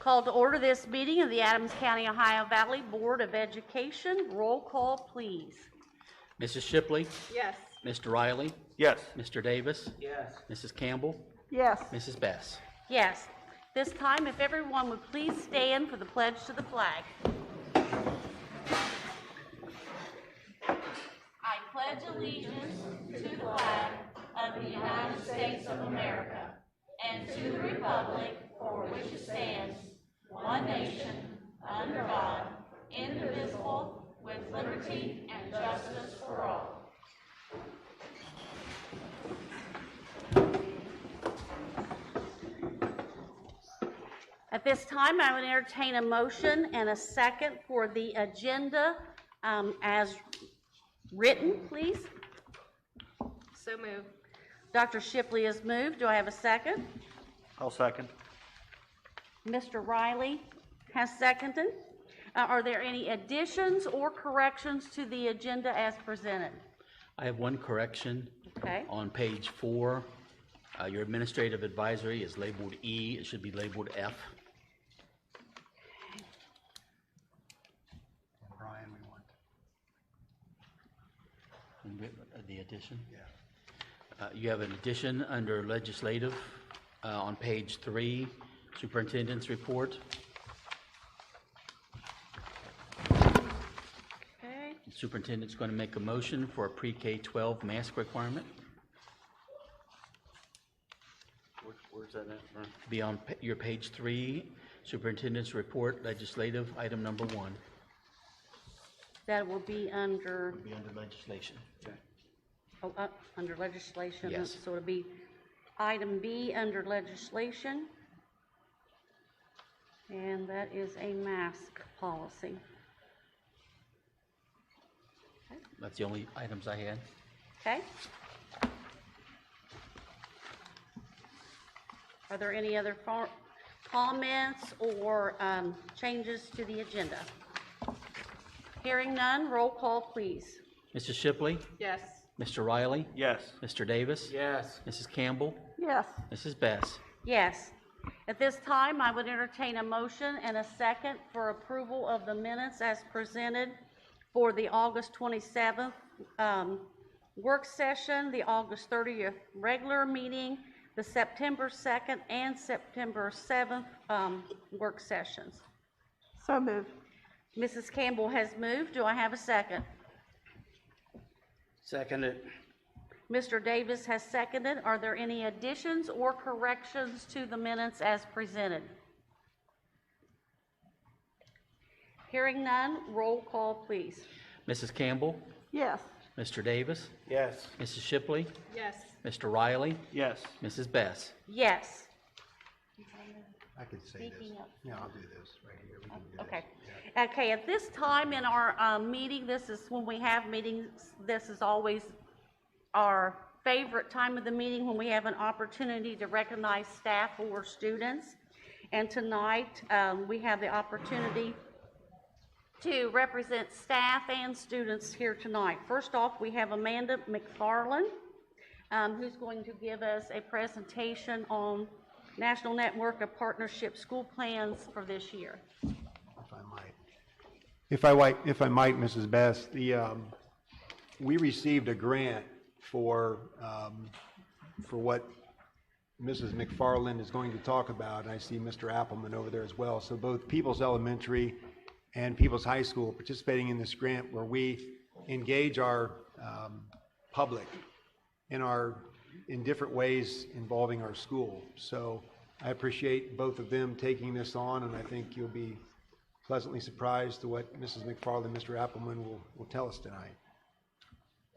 Call to order this meeting of the Adams County, Ohio Valley Board of Education. Roll call, please. Mrs. Shipley? Yes. Mr. Riley? Yes. Mr. Davis? Yes. Mrs. Campbell? Yes. Mrs. Bess? Yes. This time, if everyone would please stand for the pledge to the flag. I pledge allegiance to the flag of the United States of America and to the republic for which it stands, one nation, under God, indivisible, with liberty and justice for all. At this time, I would entertain a motion and a second for the agenda as written, please. So moved. Dr. Shipley has moved. Do I have a second? I'll second. Mr. Riley has seconded. Are there any additions or corrections to the agenda as presented? I have one correction. Okay. On page 4, your administrative advisory is labeled E. It should be labeled F. Brian, we want The addition? Yeah. You have an addition under legislative on page 3, superintendent's report. Okay. The superintendent's going to make a motion for a pre-K-12 mask requirement. Where's that at? Be on your page 3, superintendent's report, legislative, item number 1. That will be under, Be under legislation. Okay. under legislation. Yes. So it'll be item B under legislation. And that is a mask policy. That's the only items I had. Okay. Are there any other comments or changes to the agenda? Hearing none, roll call, please. Mrs. Shipley? Yes. Mr. Riley? Yes. Mr. Davis? Yes. Mrs. Campbell? Yes. Mrs. Bess? Yes. At this time, I would entertain a motion and a second for approval of the minutes as presented for the August 27th work session, the August 30th regular meeting, the September 2nd and September 7th work sessions. So moved. Mrs. Campbell has moved. Do I have a second? Seconded. Mr. Davis has seconded. Are there any additions or corrections to the minutes as presented? Hearing none, roll call, please. Mrs. Campbell? Yes. Mr. Davis? Yes. Mrs. Shipley? Yes. Mr. Riley? Yes. Mrs. Bess? Yes. I could say this. Speaking of- Yeah, I'll do this right here. We can do Okay. this. Yeah. Okay, at this time in our meeting, this is when we have meetings, this is always our favorite time of the meeting when we have an opportunity to recognize staff or students. And tonight, we have the opportunity to represent staff and students here tonight. First off, we have Amanda McFarland, who's going to give us a presentation on National Network of Partnership School Plans for this year. If I might. If I might, Mrs. Bess, we received a grant for what Mrs. McFarland is going to talk about, and I see Mr. Appleman over there as well. So both Peoples Elementary and Peoples High School participating in this grant where we engage our public in different ways involving our school. So I appreciate both of them taking this on, and I think you'll be pleasantly surprised to what Mrs. McFarland and Mr. Appleman will tell us tonight.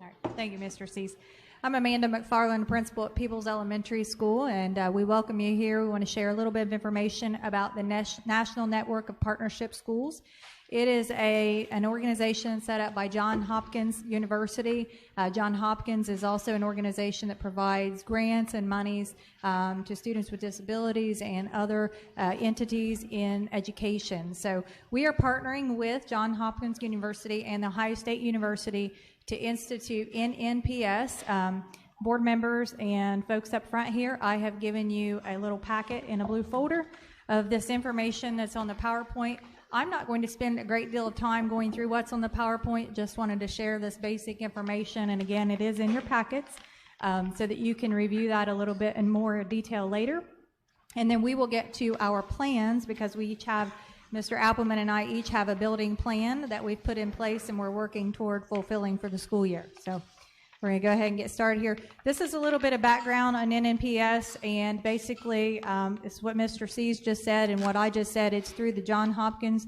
All right. Thank you, Mr. Cease. I'm Amanda McFarland, principal at Peoples Elementary School, and we welcome you here. We want to share a little bit of information about the National Network of Partnership Schools. It is an organization set up by Johns Hopkins University. Johns Hopkins is also an organization that provides grants and monies to students with disabilities and other entities in education. So we are partnering with Johns Hopkins University and The Ohio State University to institute NNPS. Board members and folks up front here, I have given you a little packet in a blue folder of this information that's on the PowerPoint. I'm not going to spend a great deal of time going through what's on the PowerPoint, just wanted to share this basic information, and again, it is in your packets, so that you can review that a little bit in more detail later. And then we will get to our plans, because we each have, Mr. Appleman and I each have a building plan that we've put in place and we're working toward fulfilling for the school year. So we're going to go ahead and get started here. This is a little bit of background on NNPS, and basically it's what Mr. C's just said and what I just said. It's through the Johns Hopkins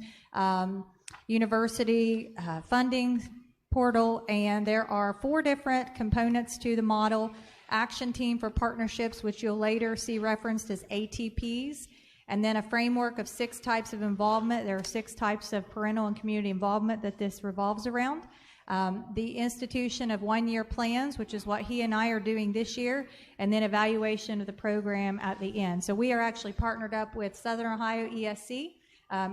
University funding portal, and there are 4 different components to the model. Action team for partnerships, which you'll later see referenced as ATPs, and then a framework of 6 types of involvement. There are 6 types of parental and community involvement that this revolves around. The institution of 1-year plans, which is what he and I are doing this year, and then evaluation of the program at the end. So we are actually partnered up with Southern Ohio ESC.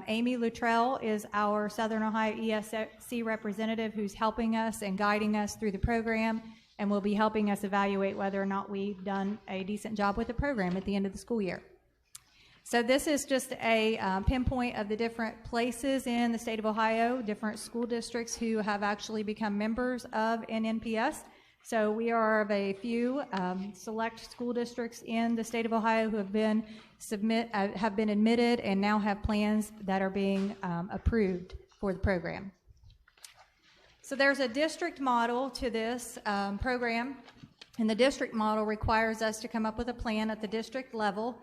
Amy Luttrell is our Southern Ohio ESC representative who's helping us and guiding us through the program, and will be helping us evaluate whether or not we've done a decent job with the program at the end of the school year. So this is just a pinpoint of the different places in the state of Ohio, different school districts who have actually become members of NNPS. So we are of a few select school districts in the state of Ohio who have been admitted and now have plans that are being approved for the program. So there's a district model to this program, and the district model requires us to come up with a plan at the district level.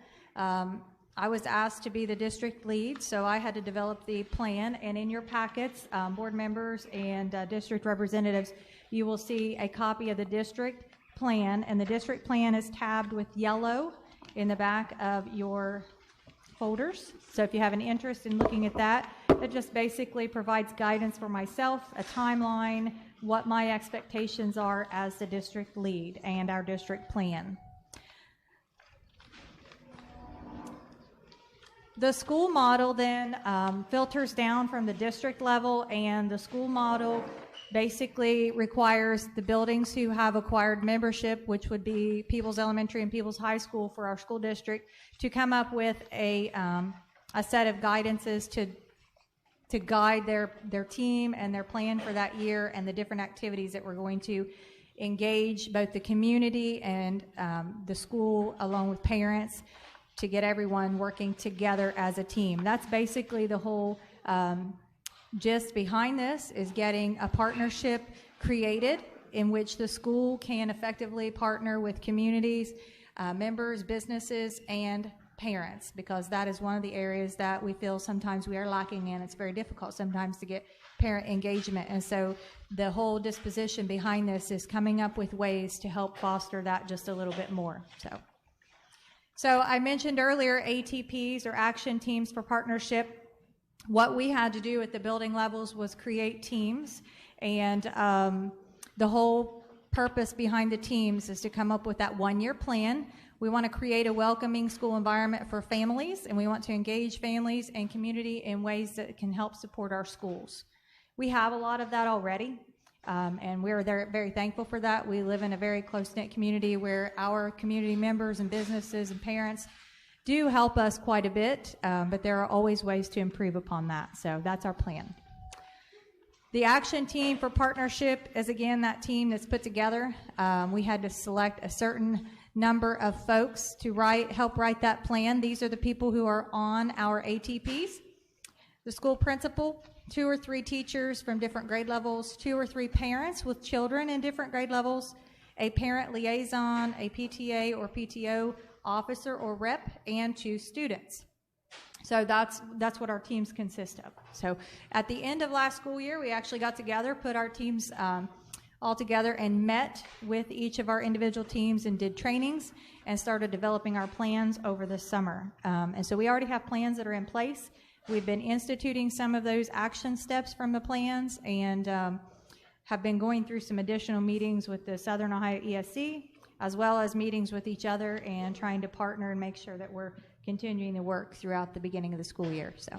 I was asked to be the district lead, so I had to develop the plan, and in your packets, board members and district representatives, you will see a copy of the district plan, and the district plan is tabbed with yellow in the back of your folders. So if you have an interest in looking at that, it just basically provides guidance for myself, a timeline, what my expectations are as the district lead, and our district plan. The school model then filters down from the district level, and the school model basically requires the buildings who have acquired membership, which would be Peoples Elementary and Peoples High School for our school district, to come up with a set of guidances to guide their team and their plan for that year, and the different activities that we're going to engage both the community and the school along with parents to get everyone working together as a team. That's basically the whole gist behind this, is getting a partnership created in which the school can effectively partner with communities, members, businesses, and parents, because that is one of the areas that we feel sometimes we are lacking in. It's very difficult sometimes to get parent engagement, and so the whole disposition behind this is coming up with ways to help foster that just a little bit more. So I mentioned earlier ATPs, or action teams for partnership. What we had to do at the building levels was create teams, and the whole purpose behind the teams is to come up with that 1-year plan. We want to create a welcoming school environment for families, and we want to engage families and community in ways that can help support our schools. We have a lot of that already, and we're very thankful for that. We live in a very close-knit community where our community members and businesses and parents do help us quite a bit, but there are always ways to improve upon that. So that's our plan. The action team for partnership is, again, that team that's put together. We had to select a certain number of folks to help write that plan. These are the people who are on our ATPs. The school principal, 2 or 3 teachers from different grade levels, 2 or 3 parents with children in different grade levels, a parent liaison, a PTA or PTO officer or rep, and 2 students. So that's what our teams consist of. So at the end of last school year, we actually got together, put our teams all together, and met with each of our individual teams and did trainings and started developing our plans over the summer. And so we already have plans that are in place. We've been instituting some of those action steps from the plans, and have been going through some additional meetings with the Southern Ohio ESC, as well as meetings with each other and trying to partner and make sure that we're continuing the work throughout the beginning of the school year. So,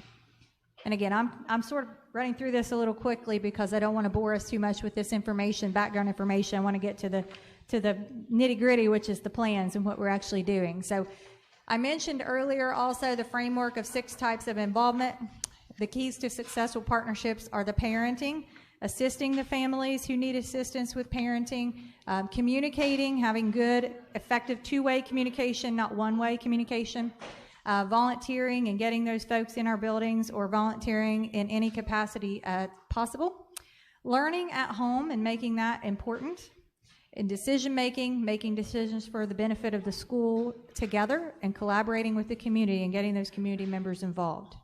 and again, I'm sort of running through this a little quickly because I don't want to bore us too much with this information, background information. I want to get to the nitty gritty, which is the plans and what we're actually doing. So I mentioned earlier also the framework of 6 types of involvement. The keys to successful partnerships are the parenting, assisting the families who need assistance with parenting, communicating, having good, effective two-way communication, not one-way communication, volunteering and getting those folks in our buildings or volunteering in any capacity possible, learning at home and making that important, in decision-making, making decisions for the benefit of the school together, and collaborating with the community and getting those community members involved.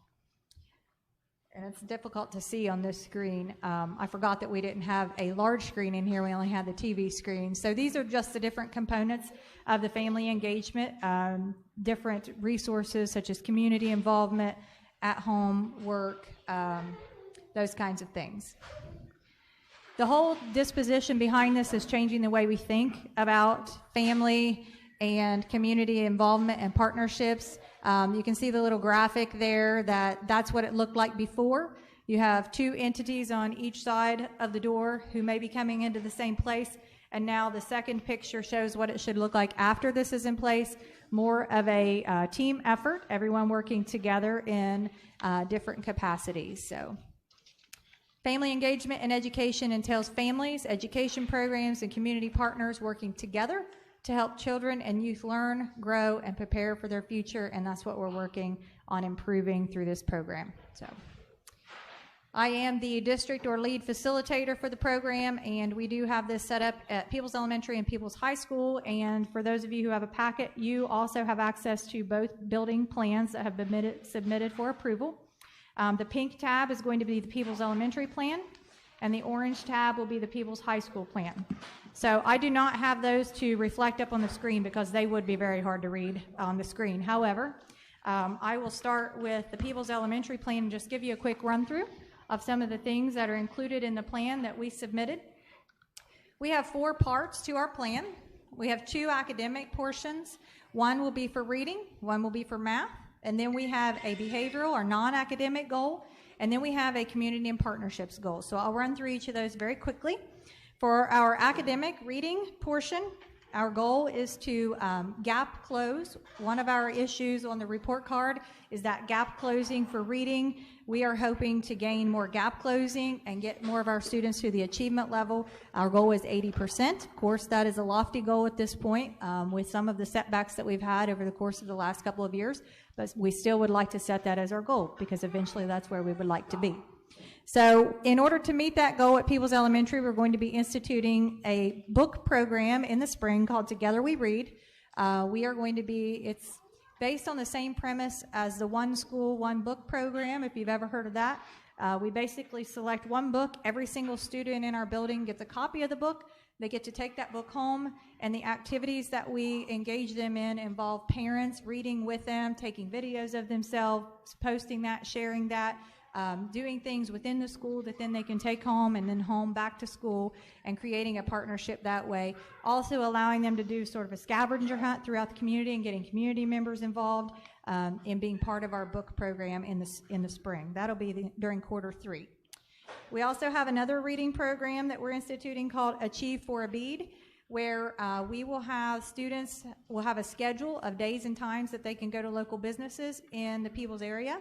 And it's difficult to see on this screen. I forgot that we didn't have a large screen in here. We only had the TV screen. So these are just the different components of the family engagement, different resources such as community involvement, at-home work, those kinds of things. The whole disposition behind this is changing the way we think about family and community involvement and partnerships. You can see the little graphic there that's what it looked like before. You have 2 entities on each side of the door who may be coming into the same place, and now the second picture shows what it should look like after this is in place, more of a team effort, everyone working together in different capacities. So, family engagement and education entails families, education programs, and community partners working together to help children and youth learn, grow, and prepare for their future, and that's what we're working on improving through this program. So, I am the district or lead facilitator for the program, and we do have this set up at Peoples Elementary and Peoples High School, and for those of you who have a packet, you also have access to both building plans that have been submitted for approval. The pink tab is going to be the Peoples Elementary plan, and the orange tab will be the Peoples High School plan. So I do not have those to reflect up on the screen because they would be very hard to read on the screen. However, I will start with the Peoples Elementary plan and just give you a quick run through of some of the things that are included in the plan that we submitted. We have 4 parts to our plan. We have 2 academic portions. One will be for reading, one will be for math, and then we have a behavioral or non-academic goal, and then we have a community and partnerships goal. So I'll run through each of those very quickly. For our academic reading portion, our goal is to gap close. One of our issues on the report card is that gap closing for reading. We are hoping to gain more gap closing and get more of our students to the achievement level. Our goal is 80%. Of course, that is a lofty goal at this point with some of the setbacks that we've had over the course of the last couple of years, but we still would like to set that as our goal because eventually that's where we would like to be. So in order to meet that goal at Peoples Elementary, we're going to be instituting a book program in the spring called Together We Read. It's based on the same premise as the One School, One Book program, if you've ever heard of that. We basically select one book. Every single student in our building gets a copy of the book. They get to take that book home, and the activities that we engage them in involve parents reading with them, taking videos of themselves, posting that, sharing that, doing things within the school that then they can take home and then home back to school, and creating a partnership that way. Also allowing them to do sort of a scavenger hunt throughout the community and getting community members involved in being part of our book program in the spring. That'll be during Q3. We also have another reading program that we're instituting called Achieve for a Bead, where we will have students will have a schedule of days and times that they can go to local businesses in the Peoples area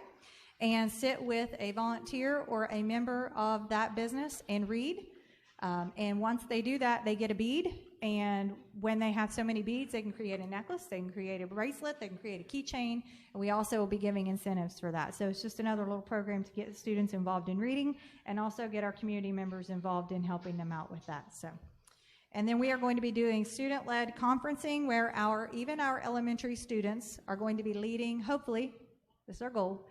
and sit with a volunteer or a member of that business and read. And once they do that, they get a bead. And when they have so many beads, they can create a necklace, they can create a bracelet, they can create a keychain, and we also will be giving incentives for that. So it's just another little program to get the students involved in reading and also get our community members involved in helping them out with that. And then we are going to be doing student-led conferencing where even our elementary students are going to be leading, hopefully, this is our goal,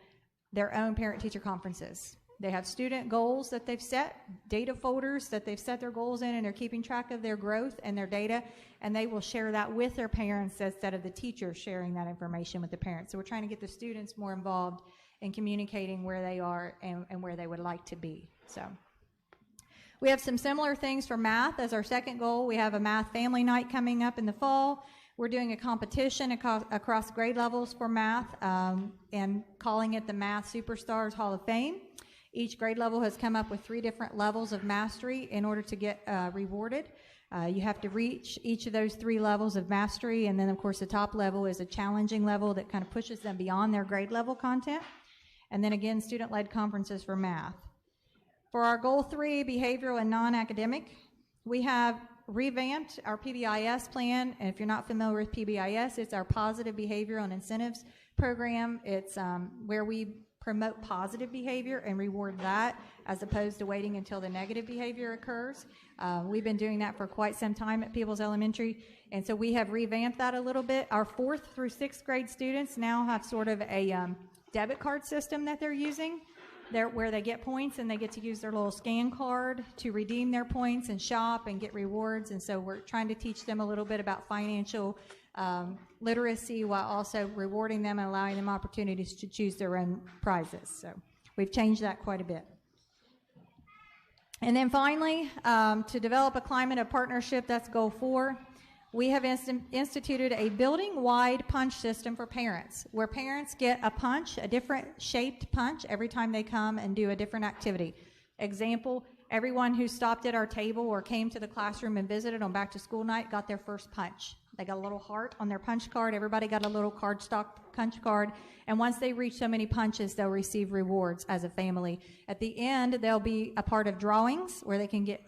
their own parent-teacher conferences. They have student goals that they've set, data folders that they've set their goals in, and they're keeping track of their growth and their data, and they will share that with their parents instead of the teachers sharing that information with the parents. So we're trying to get the students more involved in communicating where they are and where they would like to be. So we have some similar things for math as our second goal. We have a math family night coming up in the fall. We're doing a competition across grade levels for math and calling it the Math Superstars Hall of Fame. Each grade level has come up with 3 different levels of mastery in order to get rewarded. You have to reach each of those 3 levels of mastery, and then of course the top level is a challenging level that kind of pushes them beyond their grade level content. And then again, student-led conferences for math. For our goal 3, behavioral and non-academic, we have revamped our PBIS plan. And if you're not familiar with PBIS, it's our positive behavioral and incentives program. It's where we promote positive behavior and reward that as opposed to waiting until the negative behavior occurs. We've been doing that for quite some time at Peoples Elementary, and so we have revamped that a little bit. Our 4th through 6th grade students now have sort of a debit card system that they're using, where they get points and they get to use their little scan card to redeem their points and shop and get rewards. And so we're trying to teach them a little bit about financial literacy while also rewarding them and allowing them opportunities to choose their own prizes. So we've changed that quite a bit. And then finally, to develop a climate of partnership, that's goal 4, we have instituted a building-wide punch system for parents, where parents get a punch, a different shaped punch, every time they come and do a different activity. Example, everyone who stopped at our table or came to the classroom and visited on back to school night got their first punch. They got a little heart on their punch card. Everybody got a little cardstock punch card. And once they reach so many punches, they'll receive rewards as a family. At the end, they'll be a part of drawings where they can get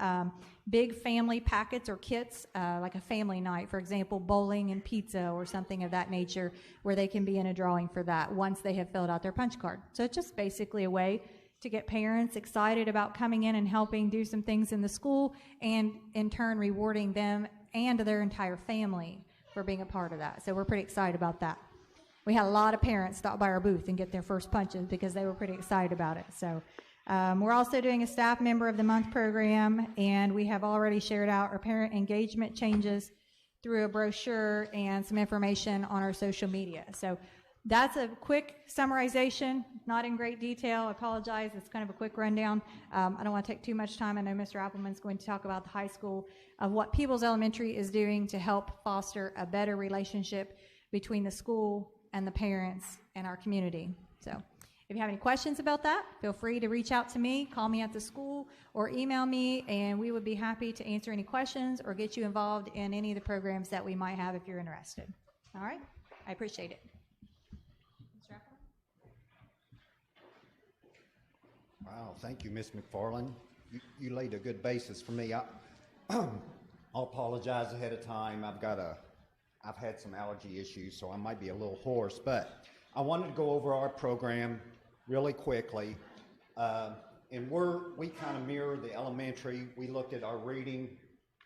big family packets or kits, like a family night, for example, bowling and pizza or something of that nature, where they can be in a drawing for that once they have filled out their punch card. So it's just basically a way to get parents excited about coming in and helping do some things in the school, and in turn rewarding them and their entire family for being a part of that. So we're pretty excited about that. We had a lot of parents stop by our booth and get their first punches because they were pretty excited about it. So we're also doing a Staff Member of the Month program, and we have already shared out our parent engagement changes through a brochure and some information on our social media. So that's a quick summarization, not in great detail. I apologize. It's kind of a quick rundown. I don't want to take too much time. I know Mr. Appleman's going to talk about the high school, of what Peoples Elementary is doing to help foster a better relationship between the school and the parents and our community. So if you have any questions about that, feel free to reach out to me, call me at the school, or email me, and we would be happy to answer any questions or get you involved in any of the programs that we might have if you're interested. All right? I appreciate it. Wow, thank you, Ms. McFarland. You laid a good basis for me. I'll apologize ahead of time. I've had some allergy issues, so I might be a little hoarse, but I wanted to go over our program really quickly. And we kind of mirror the elementary. We looked at our reading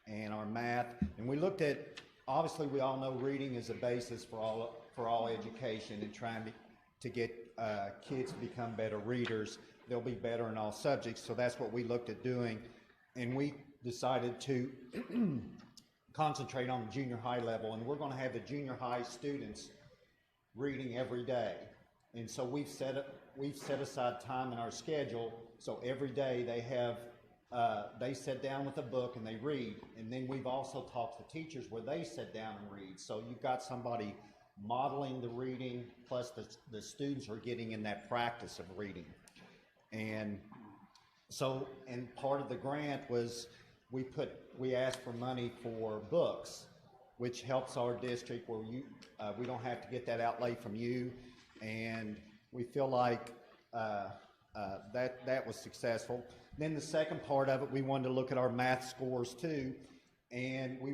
and our math, and we looked at, obviously we all know reading is a basis for all education, and trying to get kids to become better readers. They'll be better in all subjects, so that's what we looked at doing. And we decided to concentrate on the junior high level, and we're going to have the junior high students reading every day. And so we've set aside time in our schedule, so every day they sit down with a book and they read. And then we've also talked to teachers where they sit down and read. So you've got somebody modeling the reading, plus the students are getting in that practice of reading. And so, and part of the grant was we asked for money for books, which helps our district, where we don't have to get that outlay from you, and we feel like that was successful. Then the second part of it, we wanted to look at our math scores too, and we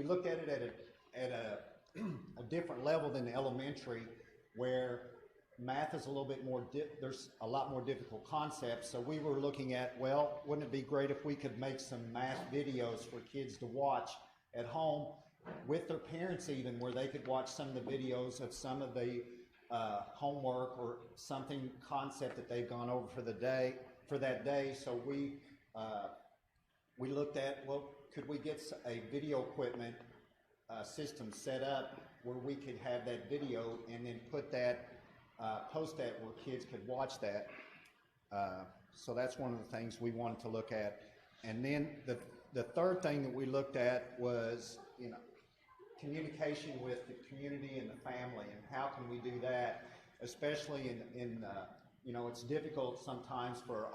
looked at it at a different level than the elementary, where math is a little bit more, there's a lot more difficult concepts. So we were looking at, well, wouldn't it be great if we could make some math videos for kids to watch at home with their parents, even, where they could watch some of the videos of some of the homework or something concept that they've gone over for that day. So we looked at, well, could we get a video equipment system set up where we could have that video and then put that, post that where kids could watch that. So that's one of the things we wanted to look at. And then the third thing that we looked at was, communication with the community and the family, and how can we do that, especially in it's difficult sometimes for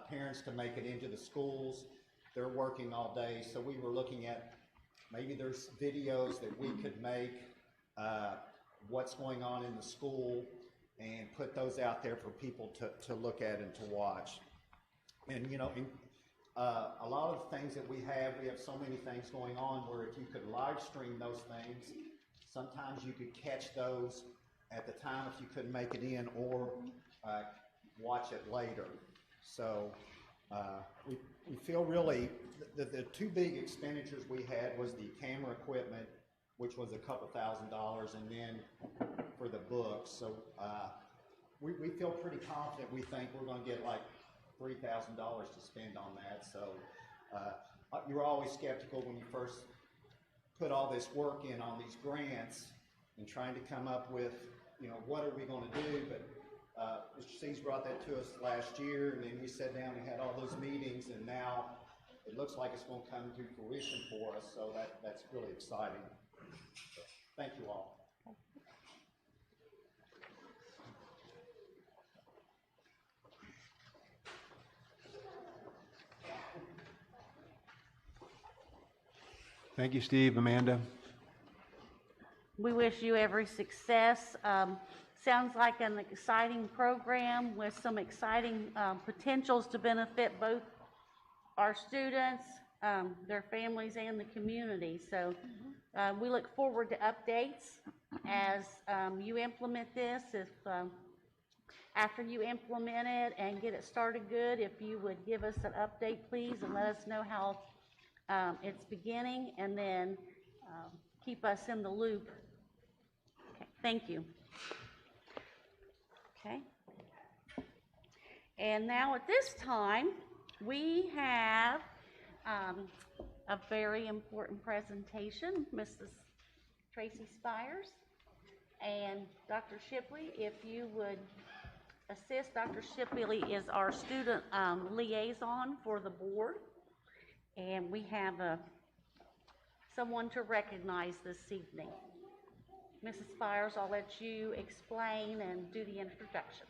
parents to make it into the schools. They're working all day, so we were looking at maybe there's videos that we could make, what's going on in the school, and put those out there for people to look at and to watch. And, you know, a lot of the things that we have so many things going on where if you could live stream those things, sometimes you could catch those at the time if you couldn't make it in, or watch it later. So we feel really, the two big expenditures we had was the camera equipment, which was a couple $1,000s, and then for the books. So we feel pretty confident. We think we're going to get like $3,000 to spend on that. So you're always skeptical when you first put all this work in on these grants and trying to come up with, you know, what are we going to do? But Mr. C's brought that to us last year, and then we sat down and had all those meetings, and now it looks like it's going to come to fruition for us. So that's really exciting. So, thank you all. Thank you, Steve. Amanda? We wish you every success. Sounds like an exciting program with some exciting potentials to benefit both our students, their families, and the community. So we look forward to updates as you implement this. If after you implement it and get it started good, if you would give us an update, please, and let us know how it's beginning, and then keep us in the loop. Okay, thank you. Okay. And now at this time, we have a very important presentation. Mrs. Tracy Spires and Dr. Shipley, if you would assist. Dr. Shipley is our student liaison for the board. And we have someone to recognize this evening. Mrs. Spires, I'll let you explain and do the introductions.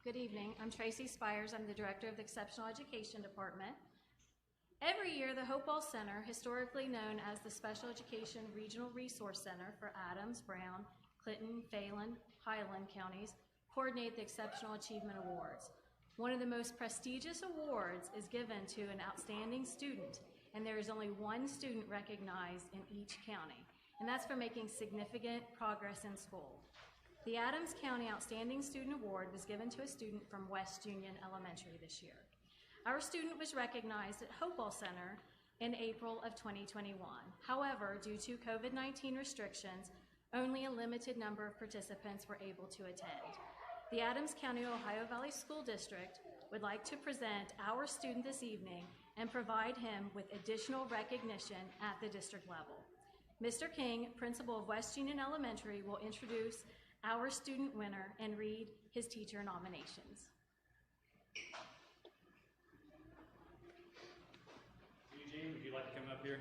Good evening. I'm Tracy Spires. I'm the Director of the Exceptional Education Department. Every year, the Hopewell Center, historically known as the Special Education Regional Resource Center for Adams, Brown, Clinton, Phelan, Highland counties, coordinate the Exceptional Achievement Awards. One of the most prestigious awards is given to an outstanding student, and there is only one student recognized in each county, and that's for making significant progress in school. The Adams County Outstanding Student Award was given to a student from West Union Elementary this year. Our student was recognized at Hopewell Center in April of 2021. However, due to COVID-19 restrictions, only a limited number of participants were able to attend. The Adams County Ohio Valley School District would like to present our student this evening and provide him with additional recognition at the district level. Mr. King, principal of West Union Elementary, will introduce our student winner and read his teacher nominations. Eugene, would you like to come up here?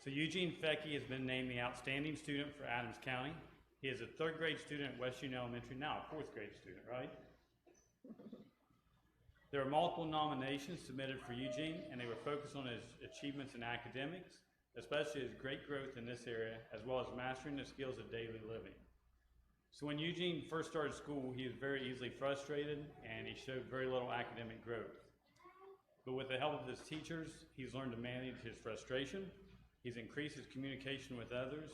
So Eugene Fecky has been named the outstanding student for Adams County. He is a third grade student at West Union Elementary, now a fourth grade student, right? There are multiple nominations submitted for Eugene, and they were focused on his achievements in academics, especially his great growth in this area, as well as mastering the skills of daily living. So when Eugene first started school, he was very easily frustrated, and he showed very little academic growth. But with the help of his teachers, he's learned to manage his frustration. He's increased his communication with others,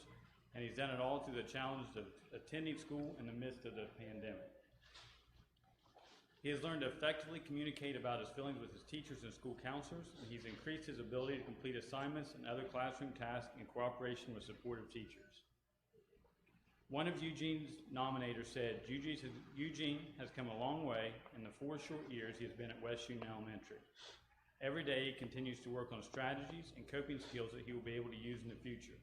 and he's done it all through the challenge of attending school in the midst of the pandemic. He has learned to effectively communicate about his feelings with his teachers and school counselors, and he's increased his ability to complete assignments and other classroom tasks in cooperation with supportive teachers. One of Eugene's nominators said, Eugene has come a long way in the 4 short years he has been at West Union Elementary. Every day he continues to work on strategies and coping skills that he will be able to use in the future.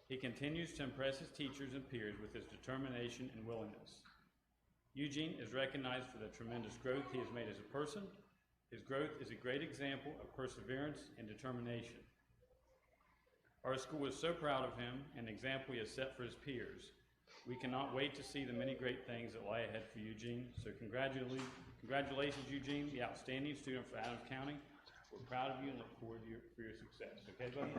He continues to impress his teachers and peers with his determination and willingness. Eugene is recognized for the tremendous growth he has made as a person. His growth is a great example of perseverance and determination. Our school is so proud of him and the example he has set for his peers. We cannot wait to see the many great things that lie ahead for Eugene. So congratulations, Eugene, the outstanding student for Adams County. We're proud of you and look forward to for your success. Okay, buddy?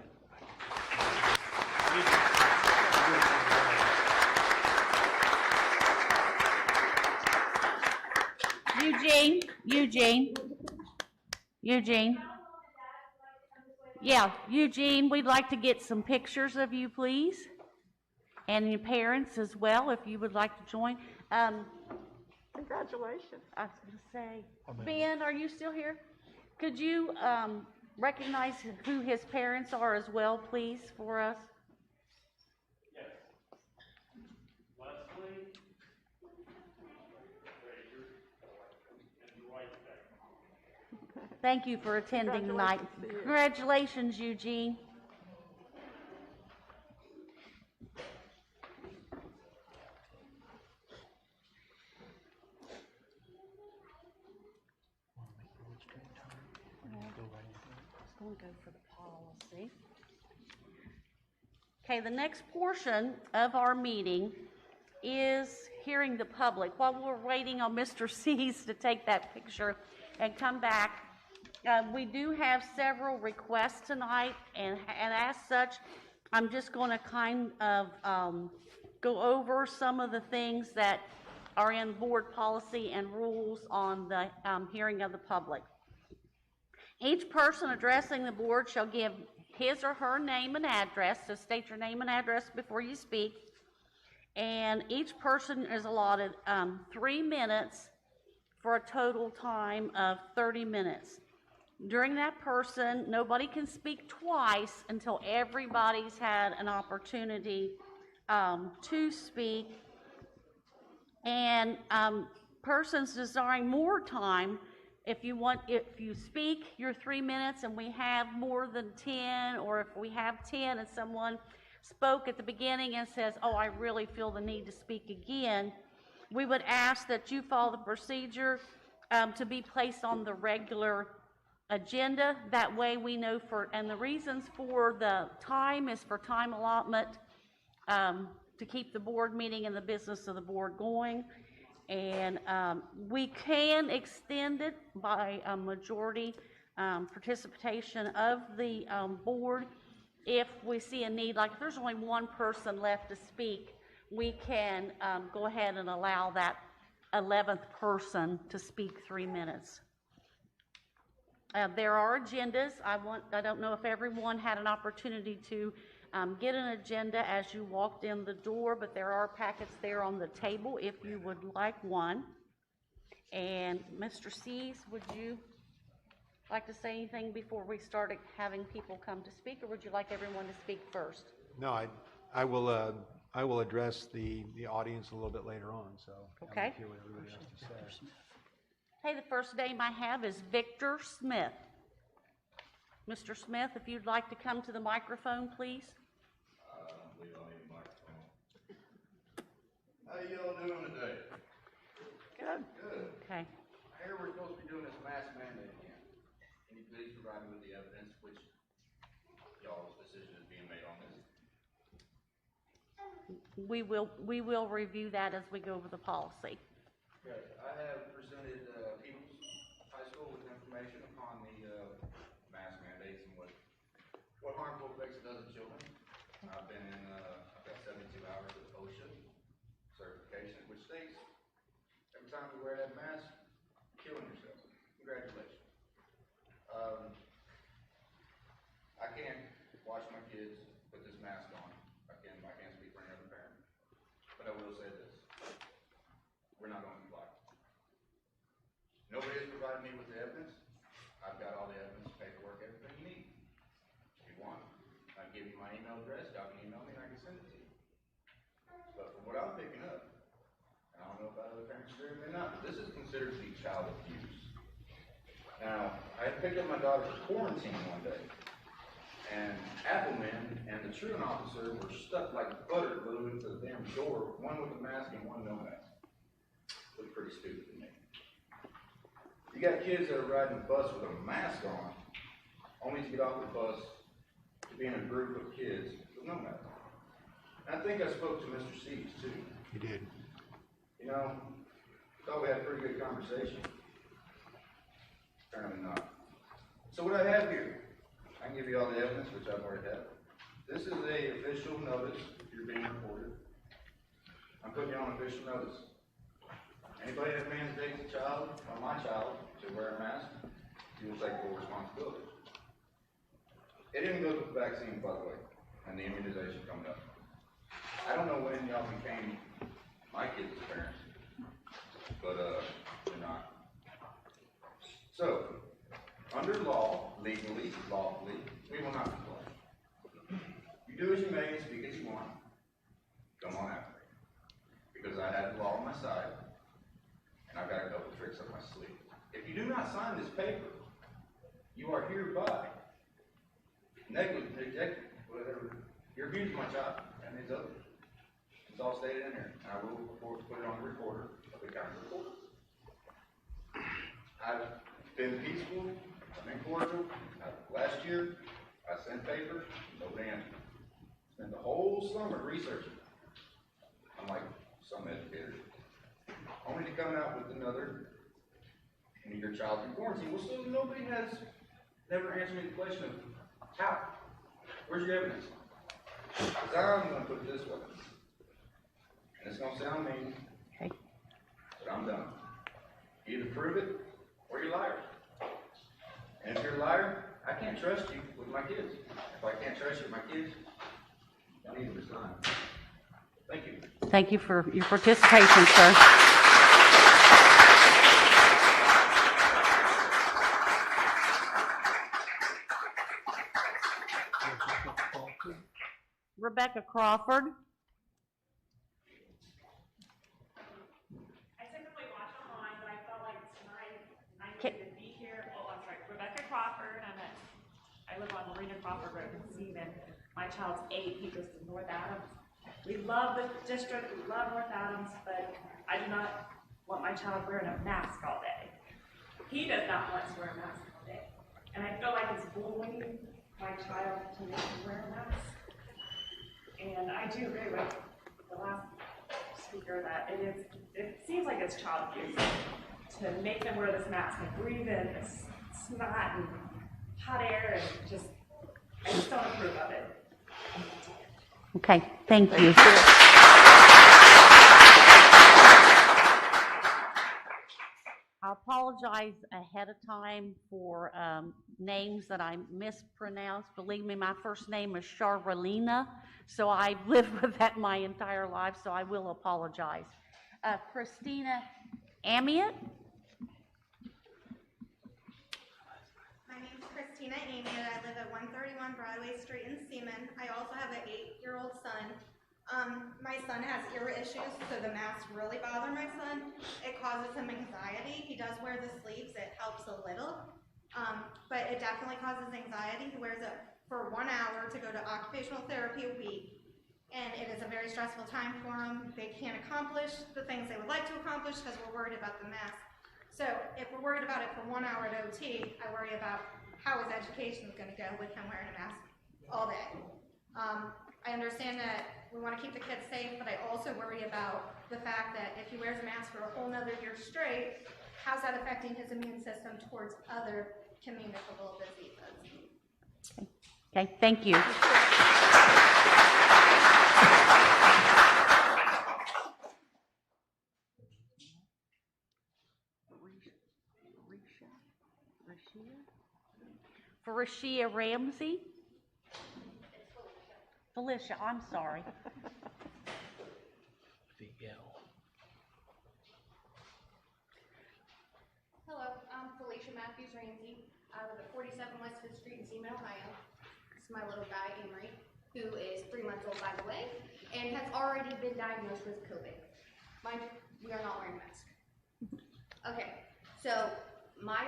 Eugene. Yeah, Eugene, we'd like to get some pictures of you, please. And your parents as well, if you would like to join. Congratulations. I was going to say, Ben, are you still here? Could you recognize who his parents are as well, please, for us? Yes. Leslie, Fraser, and Dwight. Thank you for attending tonight. Congratulations to you. Congratulations, Eugene. Going to go for the policy. Okay, the next portion of our meeting is hearing the public. While we're waiting on Mr. C's to take that picture and come back, we do have several requests tonight, and as such, I'm just going to kind of go over some of the things that are in board policy and rules on the hearing of the public. Each person addressing the board shall give his or her name and address, so state your name and address before you speak. And each person is allotted 3 minutes for a total time of 30 minutes. During that person, nobody can speak twice until everybody's had an opportunity to speak. And persons desiring more time, if you speak your 3 minutes and we have more than 10, or if we have 10 and someone spoke at the beginning and says, oh, I really feel the need to speak again, we would ask that you follow the procedure to be placed on the regular agenda. That way we know and the reasons for the time is for time allotment, to keep the board meeting and the business of the board going. And we can extend it by a majority participation of the board if we see a need. Like if there's only one person left to speak, we can go ahead and allow that 11th person to speak 3 minutes. There are agendas. I don't know if everyone had an opportunity to get an agenda as you walked in the door, but there are packets there on the table if you would like one. And Mr. C's, would you like to say anything before we started having people come to speak, or would you like everyone to speak first? No, I will address the audience a little bit later on, so Okay. I want to hear what everybody has to say. Hey, the first name I have is Victor Smith. Mr. Smith, if you'd like to come to the microphone, please. I don't believe I need a microphone. How y'all doing today? Good. Good. Okay. Here we're supposed to be doing this mask mandate again. Can you please provide me with the evidence which y'all's decision is being made on this? We will review that as we go over the policy. Okay, I have presented Peoples High School with information upon the mask mandates and what harmful effects it does to children. I've been in, I've got 72 hours of OSHA certification, which states every time you wear that mask, you're killing yourself. Congratulations. I can't watch my kids with this mask on. I can't speak for any other parent. But I will say this. We're not going to comply. Nobody has provided me with the evidence. I've got all the evidence, paperwork, everything you need. If you want, I can give you my email address, y'all can email me and I can send it to you. But from what I'm picking up, and I don't know about other parents agree with me or not, but this is considered to be child abuse. Now, I picked up my daughter for quarantine one day, and Appleman and the truant officer were stuck like butter glued to the damn door, one with a mask and one no mask. Looked pretty stupid to me. You got kids that are riding the bus with a mask on, only to get off the bus to be in a group of kids with no mask. And I think I spoke to Mr. Seeds too. You did. You know, thought we had a pretty good conversation. Apparently not. So what I have here, I can give you all the evidence, which I've already had. This is a official notice, if you're being recorded. I'm putting you on official notice. Anybody that mandates a child, or my child, to wear a mask, you will take full responsibility. It even goes with the vaccine, by the way, and the immunization coming up. I don't know when y'all became my kids' parents, but you're not. So, under law, legally, lawfully, we will not comply. You do as you may, speak as you want. Come on after me. Because I have the law on my side, and I've got a couple tricks up my sleeve. If you do not sign this paper, you are hereby negligent, rejected, whatever. You're abusing my child, and it's over. It's all stated in here. I will put it on the recorder of the county recorder. I've been peaceful. I've been cordial. Last year, I sent papers. Nobody answered. Spent the whole summer researching. Unlike some educators, only to come out with another. Your child's in quarantine. Well, so nobody has never answered me the question of how. Where's your evidence? Because I'm going to put it this way. And it's going to sound mean, Okay. but I'm done. Either prove it or you're liars. And if you're a liar, I can't trust you with my kids. If I can't trust you with my kids, I need to resign. Thank you. Thank you for your participation, sir. Rebecca Crawford. I typically watch online, but I felt like tonight I needed to be here. Oh, I'm sorry, Rebecca Crawford. I live on Marina Crawford Road in Seaman. My child's 8. He goes to North Adams. We love the district. We love North Adams, but I do not want my child wearing a mask all day. He does not want to wear a mask all day, and I feel like it's bullying my child to make him wear a mask. And I do agree with the last speaker that it seems like it's child abuse to make them wear this mask and breathe in this snot and hot air and I just don't approve of it. Okay, thank you. I apologize ahead of time for names that I mispronounced. Believe me, my first name is Charvelina, so I've lived with that my entire life, so I will apologize. Christina Amian. My name is Christina Amian. I live at 131 Broadway Street in Seaman. I also have an 8-year-old son. My son has ear issues, so the masks really bother my son. It causes him anxiety. He does wear the sleeves. It helps a little, but it definitely causes anxiety. He wears it for 1 hour to go to occupational therapy a week, and it is a very stressful time for him. They can't accomplish the things they would like to accomplish because we're worried about the mask. So if we're worried about it for 1 hour at OT, I worry about how his education is going to go with him wearing a mask all day. I understand that we want to keep the kids safe, but I also worry about the fact that if he wears a mask for a whole nother year straight, how's that affecting his immune system towards other communicable diseases? Okay, thank you. Felicia Ramsey. Felicia, I'm sorry. Hello, I'm Felicia Ramsey. I live at 47 West 5th Street in Seaman, Ohio. This is my little guy, Amory, who is 3 months old, by the way, and has already been diagnosed with COVID. Mind you, we are not wearing masks. Okay, so my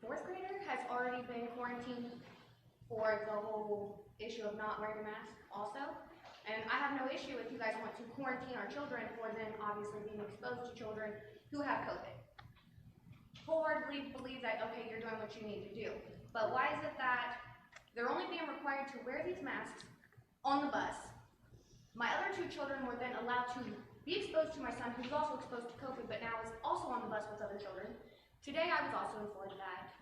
4th grader has already been quarantined for the whole issue of not wearing a mask also. And I have no issue if you guys want to quarantine our children for them obviously being exposed to children who have COVID. Wholeheartedly believe that, okay, you're doing what you need to do. But why is it that they're only being required to wear these masks on the bus? My other 2 children were then allowed to be exposed to my son, who's also exposed to COVID, but now is also on the bus with other children. Today I was also informed that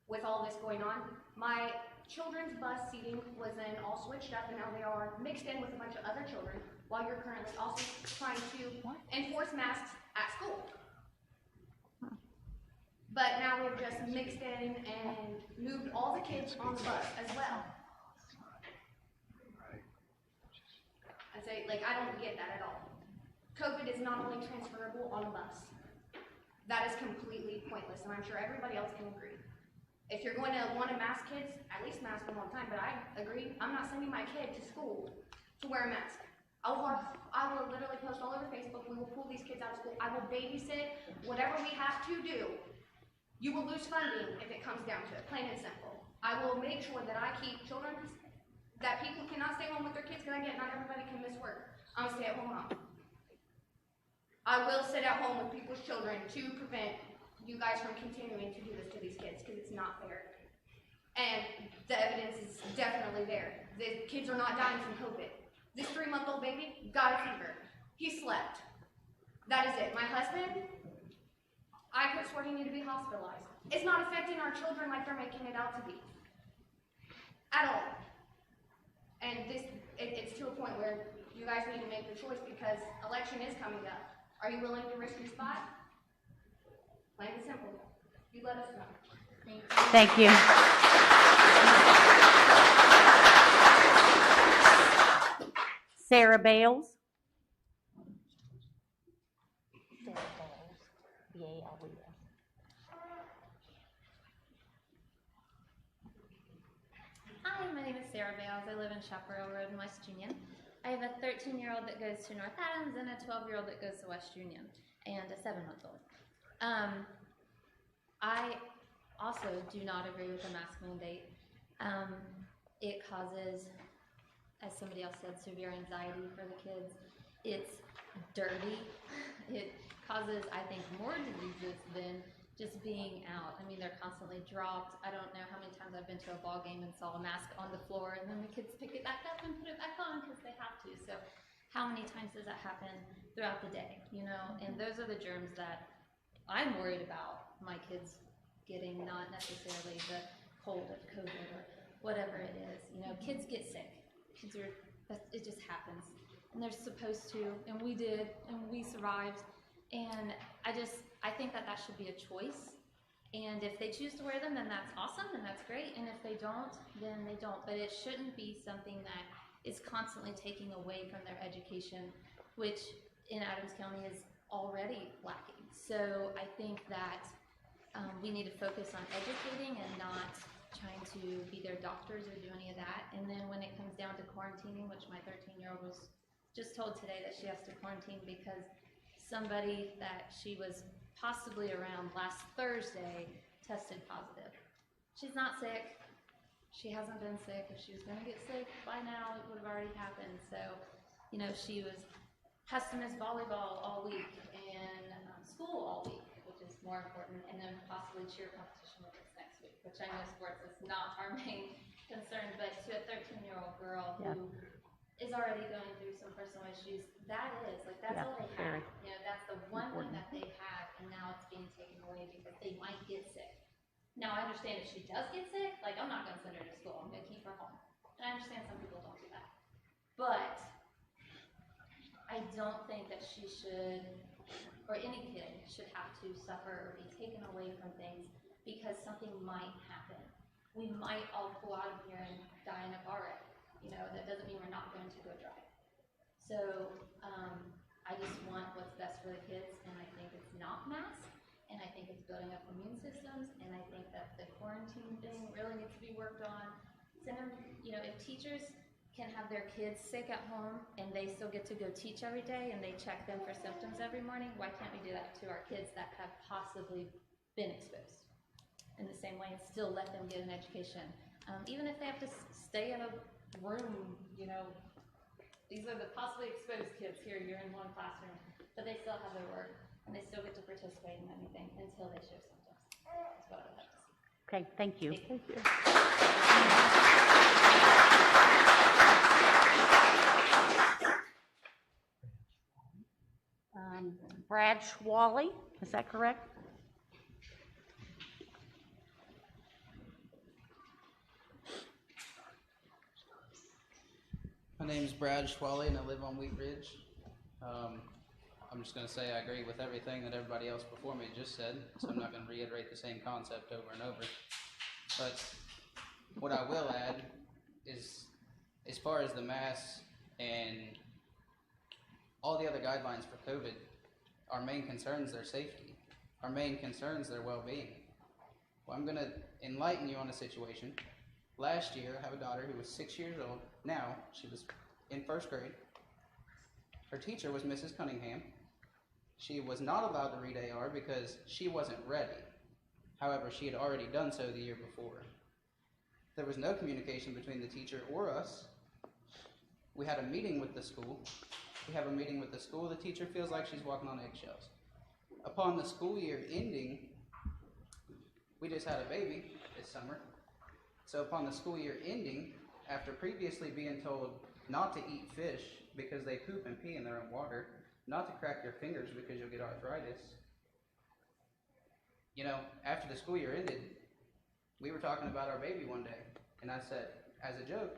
with all this going on, My children's bus seating was then all switched up, and now they are mixed in with a bunch of other children, while you're currently also trying to enforce masks at school. But now we've just mixed in and moved all the kids on the bus as well. I say, like, I don't get that at all. COVID is not only transferable on a bus. That is completely pointless, and I'm sure everybody else can agree. If you're going to want to mask kids, at least mask them all the time, but I agree, I'm not sending my kid to school to wear a mask. I will literally post all over Facebook, we will pull these kids out of school, I will babysit, whatever we have to do. You will lose funding if it comes down to it, plain and simple. I will make sure that I keep children, that people cannot stay home with their kids, because I get not everybody can miss work. I'm a stay-at-home mom. I will sit at home with people's children to prevent you guys from continuing to do this to these kids, because it's not fair. And the evidence is definitely there. The kids are not dying from COVID. This 3-month-old baby got a fever. He slept. That is it. My husband, I could swear he needed to be hospitalized. It's not affecting our children like they're making it out to be. At all. And it's to a point where you guys need to make the choice, because election is coming up. Are you willing to risk your spot? Plain and simple. You let us know. Thank you. Sarah Bales. Hi, my name is Sarah Bales. I live in Chaparral Road in West Union. I have a 13-year-old that goes to North Adams and a 12-year-old that goes to West Union, and a 7-month-old. I also do not agree with the mask mandate. It causes, as somebody else said, severe anxiety for the kids. It's dirty. It causes, I think, more diseases than just being out. I mean, they're constantly dropped. I don't know how many times I've been to a ball game and saw a mask on the floor, and then the kids pick it back up and put it back on because they have to. So how many times does that happen throughout the day, you know? And those are the germs that I'm worried about my kids getting, not necessarily the cold of COVID or whatever it is. You know, kids get sick. Kids are, it just happens. And they're supposed to, and we did, and we survived. And I think that should be a choice. And if they choose to wear them, then that's awesome and that's great. And if they don't, then they don't. But it shouldn't be something that is constantly taking away from their education, which in Adams County is already lacking. So I think that we need to focus on educating and not trying to be their doctors or do any of that. And then when it comes down to quarantining, which my 13-year-old was just told today that she has to quarantine because somebody that she was possibly around last Thursday tested positive. She's not sick. She hasn't been sick. If she was going to get sick by now, it would have already happened. So, you know, she has to miss volleyball all week and school all week, which is more important, and then possibly cheer competition with us next week, which I know sports is not our main concern, but to a 13-year-old girl who is already going through some personal issues, that's all they have. You know, that's the one thing that they have, and now it's being taken away because they might get sick. Now, I understand if she does get sick, like, I'm not going to send her to school. I'm going to keep her home. And I understand some people don't do that. But I don't think that she should, or any kid should have to suffer or be taken away from things because something might happen. We might all pull out of here and die in a car wreck. You know, that doesn't mean we're not going to go drive. So I just want what's best for the kids, and I think it's not masks, and I think it's building up immune systems, and I think that the quarantine thing really needs to be worked on. Send them, you know, if teachers can have their kids sick at home and they still get to go teach every day and they check them for symptoms every morning, why can't we do that to our kids that have possibly been exposed in the same way and still let them get an education? Even if they have to stay in a room, you know, these are the possibly exposed kids here, you're in one classroom, but they still have their work and they still get to participate in anything until they show symptoms. That's what I would like to see. Okay, thank you. Thank you. Brad Schwale, is that correct? My name is Brad Schwale, and I live on Wheat Ridge. I'm just going to say I agree with everything that everybody else before me just said, so I'm not going to reiterate the same concept over and over. But what I will add is, as far as the masks and all the other guidelines for COVID, our main concern is their safety. Our main concern is their well-being. Well, I'm going to enlighten you on a situation. Last year, I have a daughter who was 6 years old. Now, she was in first grade. Her teacher was Mrs. Cunningham. She was not allowed to read AR because she wasn't ready. However, she had already done so the year before. There was no communication between the teacher or us. We had a meeting with the school. We have a meeting with the school. The teacher feels like she's walking on eggshells. Upon the school year ending, we just had a baby this summer. So upon the school year ending, after previously being told not to eat fish because they poop and pee in their own water, not to crack your fingers because you'll get arthritis. You know, after the school year ended, we were talking about our baby one day, and I said, as a joke,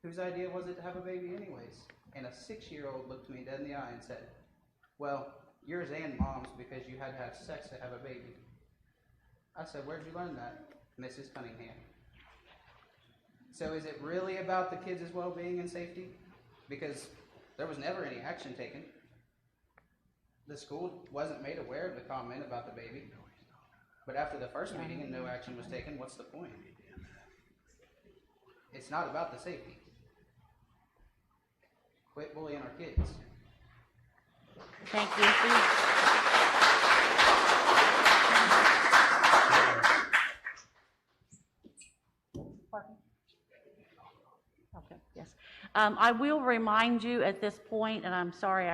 whose idea was it to have a baby anyways? And a 6-year-old looked me dead in the eye and said, well, yours and mom's because you had to have sex to have a baby. I said, where'd you learn that? Mrs. Cunningham. So is it really about the kids' well-being and safety? Because there was never any action taken. The school wasn't made aware of the comment about the baby. But after the first meeting and no action was taken, what's the point? It's not about the safety. Quit bullying our kids. Thank you. Okay, yes. I will remind you at this point, and I'm sorry,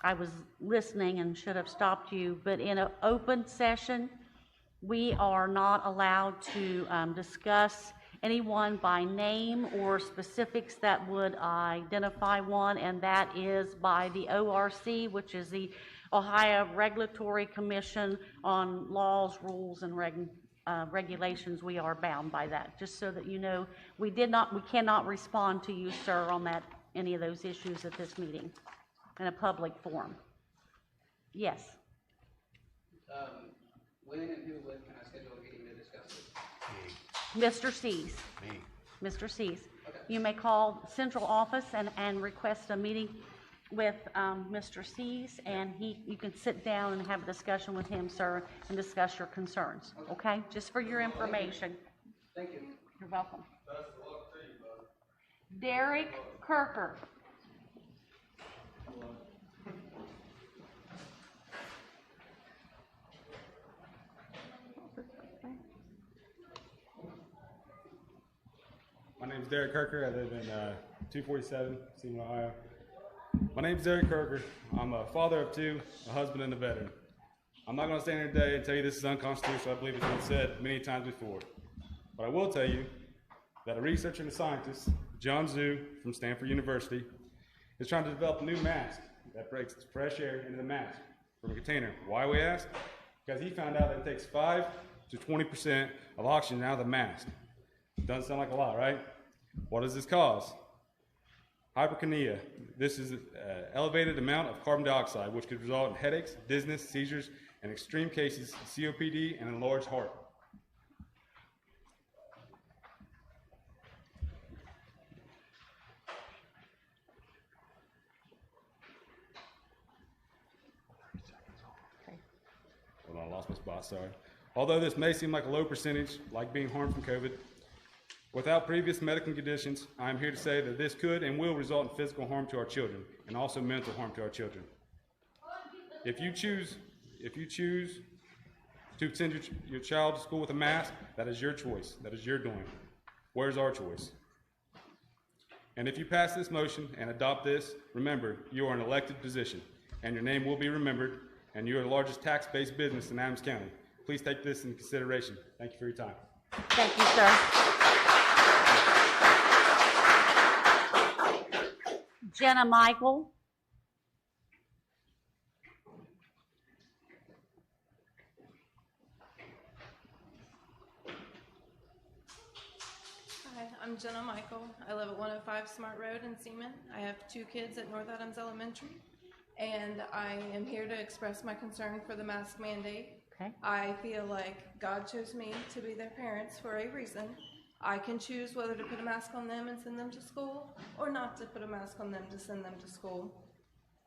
I was listening and should have stopped you, but in an open session, we are not allowed to discuss anyone by name or specifics that would identify one, and that is by the ORC, which is the Ohio Regulatory Commission on Laws, Rules, and Regulations. We are bound by that, just so that you know. We cannot respond to you, sir, on any of those issues at this meeting in a public forum. Yes. When and who can I schedule a meeting to discuss it? Mr. Cease. Me. Mr. Cease. Okay. You may call central office and request a meeting with Mr. Cease, and you can sit down and have a discussion with him, sir, and discuss your concerns. Okay? Just for your information. Thank you. You're welcome. Derek Kirker. My name is Derek Kirker. I live in 247, Seaman, Ohio. My name is Derek Kirker. I'm a father of two, a husband, and a veteran. I'm not going to stand here today and tell you this is unconstitutional. I believe it's been said many times before. But I will tell you that a researcher and a scientist, John Zhu from Stanford University, is trying to develop a new mask that breaks fresh air into the mask from a container. Why, we ask? Because he found out that it takes 5 to 20% of oxygen out of the mask. Doesn't sound like a lot, right? What does this cause? Hypercapnia. This is an elevated amount of carbon dioxide, which could result in headaches, dizziness, seizures, and extreme cases of COPD and enlarged heart. Hold on, I lost my spot, sorry. Although this may seem like a low percentage, like being harmed from COVID, without previous medical conditions, I am here to say that this could and will result in physical harm to our children and also mental harm to our children. If you choose to send your child to school with a mask, that is your choice. That is your doing. Where's our choice? And if you pass this motion and adopt this, remember, you are an elected position, and your name will be remembered, and you are the largest tax-based business in Adams County. Please take this into consideration. Thank you for your time. Thank you, sir. Jenna Michael. Hi, I'm Jenna Michael. I live at 105 Smart Road in Seaman. I have 2 kids at North Adams Elementary, and I am here to express my concern for the mask mandate. Okay. I feel like God chose me to be their parents for a reason. I can choose whether to put a mask on them and send them to school, or not to put a mask on them to send them to school.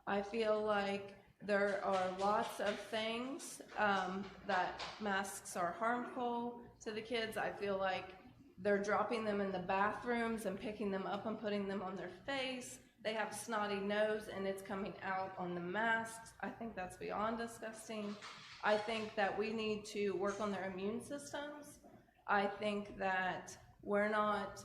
I feel like there are lots of things that masks are harmful to the kids. I feel like they're dropping them in the bathrooms and picking them up and putting them on their face. They have a snotty nose and it's coming out on the masks. I think that's beyond disgusting. I think that we need to work on their immune systems. I think that we're not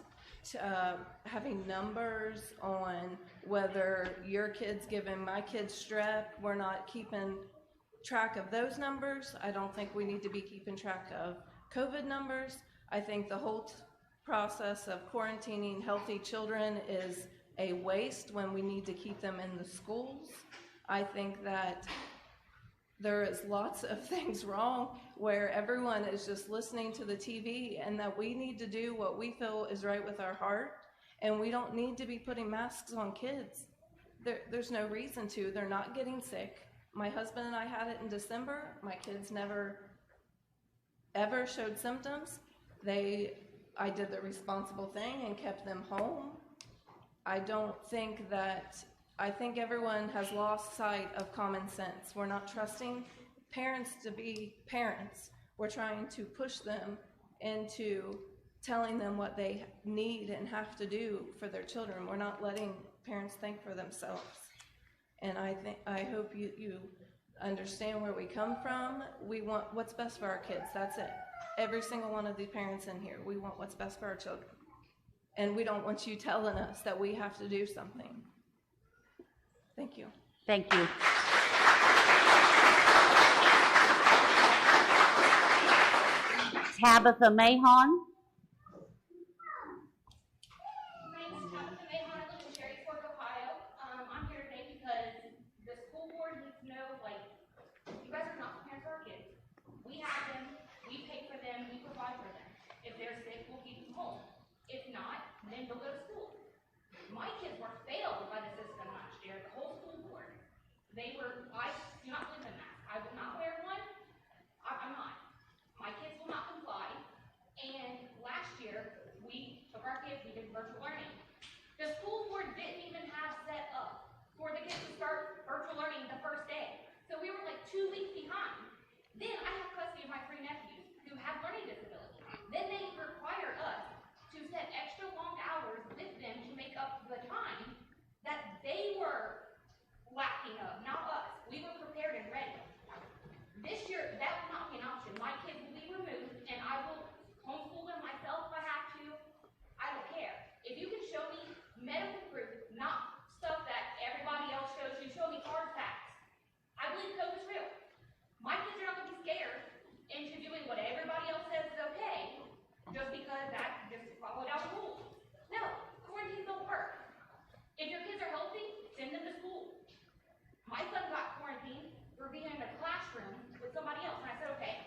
having numbers on whether your kid's giving my kid's strep. We're not keeping track of those numbers. I don't think we need to be keeping track of COVID numbers. I think the whole process of quarantining healthy children is a waste when we need to keep them in the schools. I think that there is lots of things wrong where everyone is just listening to the TV, and that we need to do what we feel is right with our heart, and we don't need to be putting masks on kids. There's no reason to. They're not getting sick. My husband and I had it in December. My kids never ever showed symptoms. I did the responsible thing and kept them home. I think everyone has lost sight of common sense. We're not trusting parents to be parents. We're trying to push them into telling them what they need and have to do for their children. We're not letting parents think for themselves. And I hope you understand where we come from. We want what's best for our kids. That's it. Every single one of the parents in here, we want what's best for our children. And we don't want you telling us that we have to do something. Thank you. Thank you. Tabitha Mayheon. My name is Tabitha Mayheon. I live in Cherryfork, Ohio. I'm here today because the school board needs to know, like, you guys are not preparing for our kids. We have them, we pay for them, we provide for them. If they're sick, we'll keep them home. If not, then they'll go to school. My kids were failed by the system last year, the whole school board. I do not believe in that. I will not wear one. I'm not. My kids will not comply. And last year, we took our kids, we did virtual learning. The school board didn't even have set up for the kids to start virtual learning the first day. So we were like 2 weeks behind. Then I have custody of my 3 nephews who have learning disabilities. Then they require us to set extra long hours with them to make up the time that they were lacking of, not us. We were prepared and ready. This year, that will not be an option. My kids will be removed, and I will homeschool them myself if I have to. I don't care. If you can show me medical proof, not stuff that everybody else shows you, show me hard facts. I believe COVID's real. My kids are not going to be scared into doing what everybody else says is okay, just because that just followed out the rules. No, quarantines don't work. If your kids are healthy, send them to school. My son got quarantined for being in a classroom with somebody else, and I said, okay.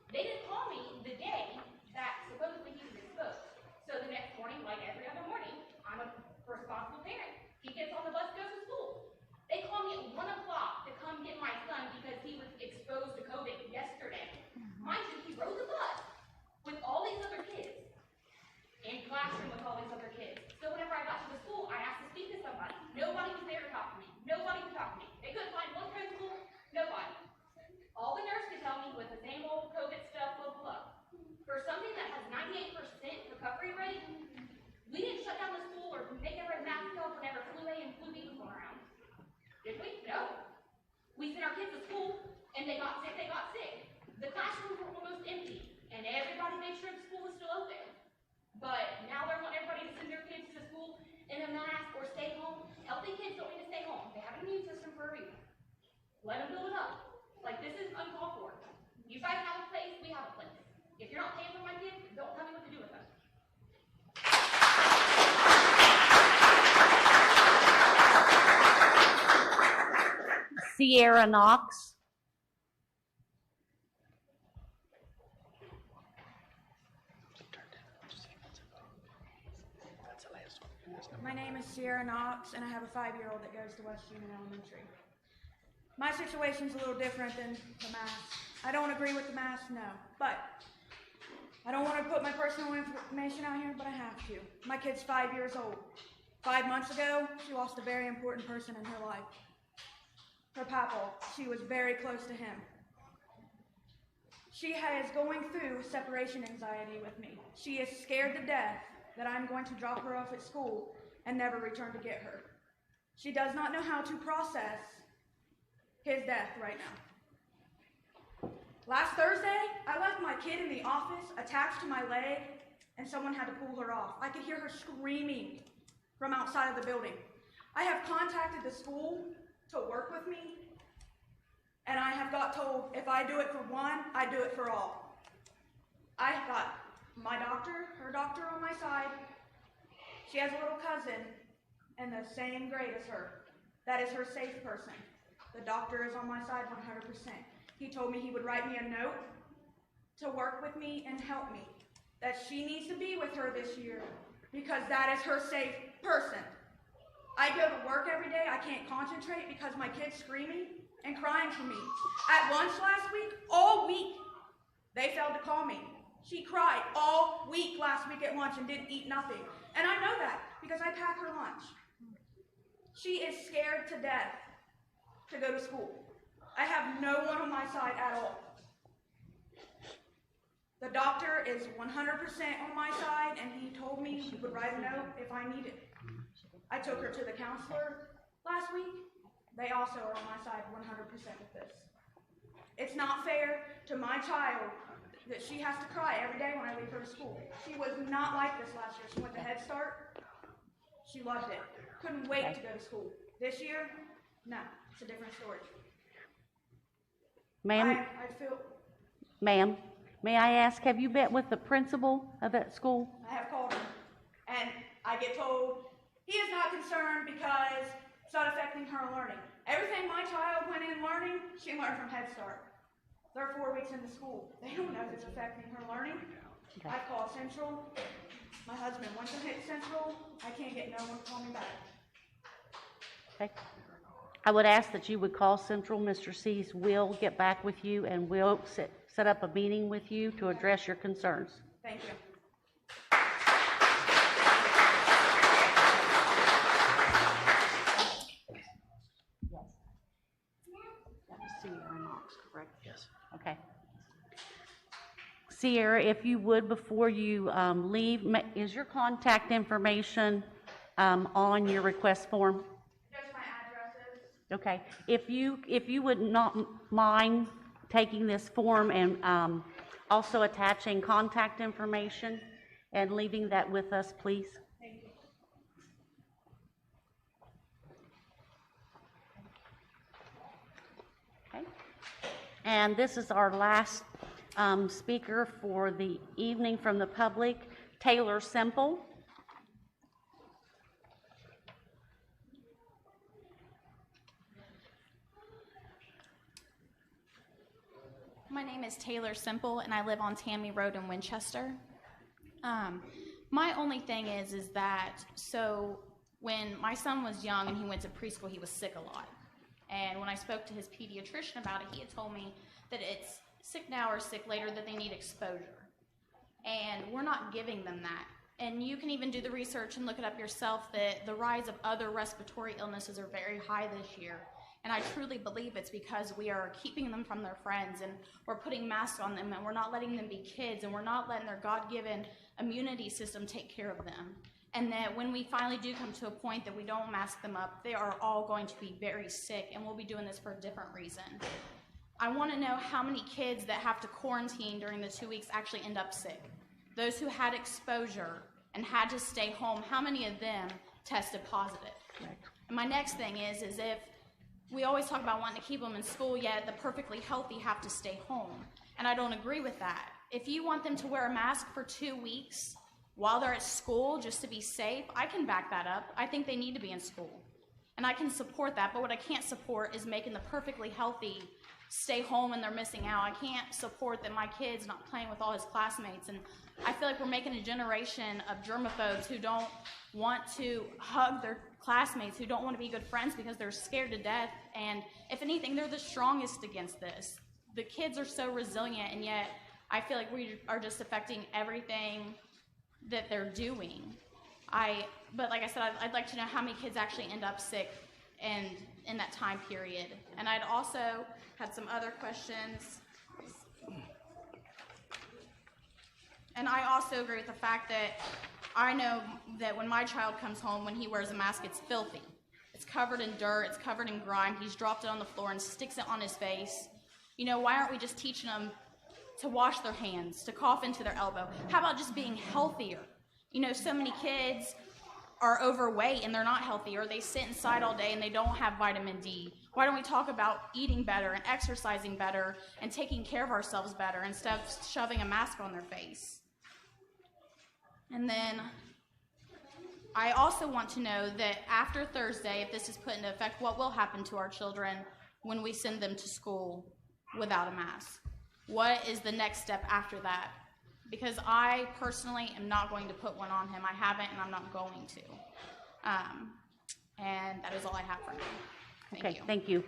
They didn't call me the day that supposedly he was exposed. So the next morning, like every other morning, I'm a responsible parent. He gets on the bus, goes to school. They call me at 1 o'clock to come get my son because he was exposed to COVID yesterday. Mind you, he rode the bus with all these other kids, in classroom with all these other kids. So whenever I got to the school, I asked to speak to somebody. Nobody was there to talk to me. Nobody could talk to me. They couldn't find one principal. Nobody. All the nurse could tell me was the same old COVID stuff, blah, blah, blah. For something that has 98% recovery rate, we didn't shut down the school or make everyone mask up whenever flu A and flu B was going around. Did we? No. We sent our kids to school, and they got sick, The classrooms were almost empty, and everybody made sure the school was still open. But now they're wanting everybody to send their kids to school in a mask or stay home. Healthy kids don't need to stay home. They have an immune system for a reason. Let them build it up. Like, this is uncalled for. You guys have a place, we have a place. If you're not paying for my kids, don't tell me what to do with them. Sierra Knox. My name is Sierra Knox, and I have a 5-year-old that goes to West Union Elementary. My situation's a little different than the mask. I don't agree with the mask, no, but I don't want to put my personal information out here, but I have to. My kid's 5 years old. 5 months ago, she lost a very important person in her life. Her papa. She was very close to him. She is going through separation anxiety with me. She is scared to death that I'm going to drop her off at school and never return to get her. She does not know how to process his death right now. Last Thursday, I left my kid in the office attached to my leg, and someone had to pull her off. I could hear her screaming from outside of the building. I have contacted the school to work with me, and I have got told if I do it for one, I do it for all. I got my doctor, her doctor on my side. She has a little cousin in the same grade as her. That is her safe person. The doctor is on my side 100%. He told me he would write me a note to work with me and help me. That she needs to be with her this year because that is her safe person. I go to work every day. I can't concentrate because my kid's screaming and crying for me. At lunch last week, all week, they failed to call me. She cried all week last week at lunch and didn't eat nothing. And I know that because I pack her lunch. She is scared to death to go to school. I have no one on my side at all. The doctor is 100% on my side, and he told me he would write a note if I needed it. I took her to the counselor last week. They also are on my side 100% with this. It's not fair to my child that she has to cry every day when I leave her to school. She was not like this last year. She went to Head Start. She loved it. Couldn't wait to go to school. This year, no, it's a different story. Ma'am, I feel, ma'am, may I ask, have you met with the principal of that school? I have called him, and I get told he is not concerned because it's not affecting her learning. Everything my child went in learning, she learned from Head Start. They're 4 weeks into school. They don't know if it's affecting her learning. Okay. I've called Central. My husband went to hit Central. I can't get no one to call me back. Okay. I would ask that you would call Central. Mr. Cease will get back with you and we'll set up a meeting with you to address your concerns. Thank you. That was Sierra Knox, correct? Yes. Okay. Sierra, if you would, before you leave, is your contact information on your request form? Just my addresses. Okay. If you would not mind taking this form and also attaching contact information and leaving that with us, please. Thank you. Okay. And this is our last speaker for the evening from the public, Taylor Semple. My name is Taylor Semple, and I live on Tammy Road in Winchester. My only thing is that, so when my son was young and he went to preschool, he was sick a lot. And when I spoke to his pediatrician about it, he had told me that it's sick now or sick later, that they need exposure. And we're not giving them that. And you can even do the research and look it up yourself that the rise of other respiratory illnesses are very high this year. And I truly believe it's because we are keeping them from their friends and we're putting masks on them and we're not letting them be kids and we're not letting their God-given immunity system take care of them. And that when we finally do come to a point that we don't mask them up, they are all going to be very sick, and we'll be doing this for a different reason. I want to know how many kids that have to quarantine during the 2 weeks actually end up sick. Those who had exposure and had to stay home, how many of them tested positive? And my next thing is if we always talk about wanting to keep them in school, yet the perfectly healthy have to stay home. And I don't agree with that. If you want them to wear a mask for 2 weeks while they're at school just to be safe, I can back that up. I think they need to be in school. And I can support that, but what I can't support is making the perfectly healthy stay home and they're missing out. I can't support that my kid's not playing with all his classmates. And I feel like we're making a generation of germaphobes who don't want to hug their classmates, who don't want to be good friends because they're scared to death. And if anything, they're the strongest against this. The kids are so resilient, and yet I feel like we are just affecting everything that they're doing. But like I said, I'd like to know how many kids actually end up sick and in that time period. And I'd also had some other questions. And I also agree with the fact that I know that when my child comes home, when he wears a mask, it's filthy. It's covered in dirt, it's covered in grime. He's dropped it on the floor and sticks it on his face. You know, why aren't we just teaching them to wash their hands, to cough into their elbow? How about just being healthier? You know, so many kids are overweight and they're not healthy, or they sit inside all day and they don't have vitamin D. Why don't we talk about eating better and exercising better and taking care of ourselves better instead of shoving a mask on their face? And then I also want to know that after Thursday, if this is put into effect, what will happen to our children when we send them to school without a mask? What is the next step after that? Because I personally am not going to put one on him. I haven't, and I'm not going to. And that is all I have for now. Thank you. Thank you.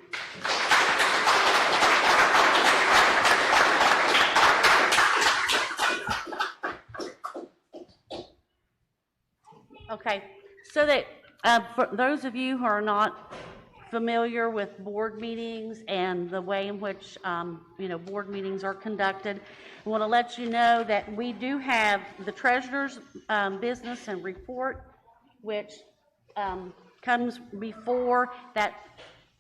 Okay, so that for those of you who are not familiar with board meetings and the way in which board meetings are conducted, I want to let you know that we do have the treasurer's business and report, which comes before that.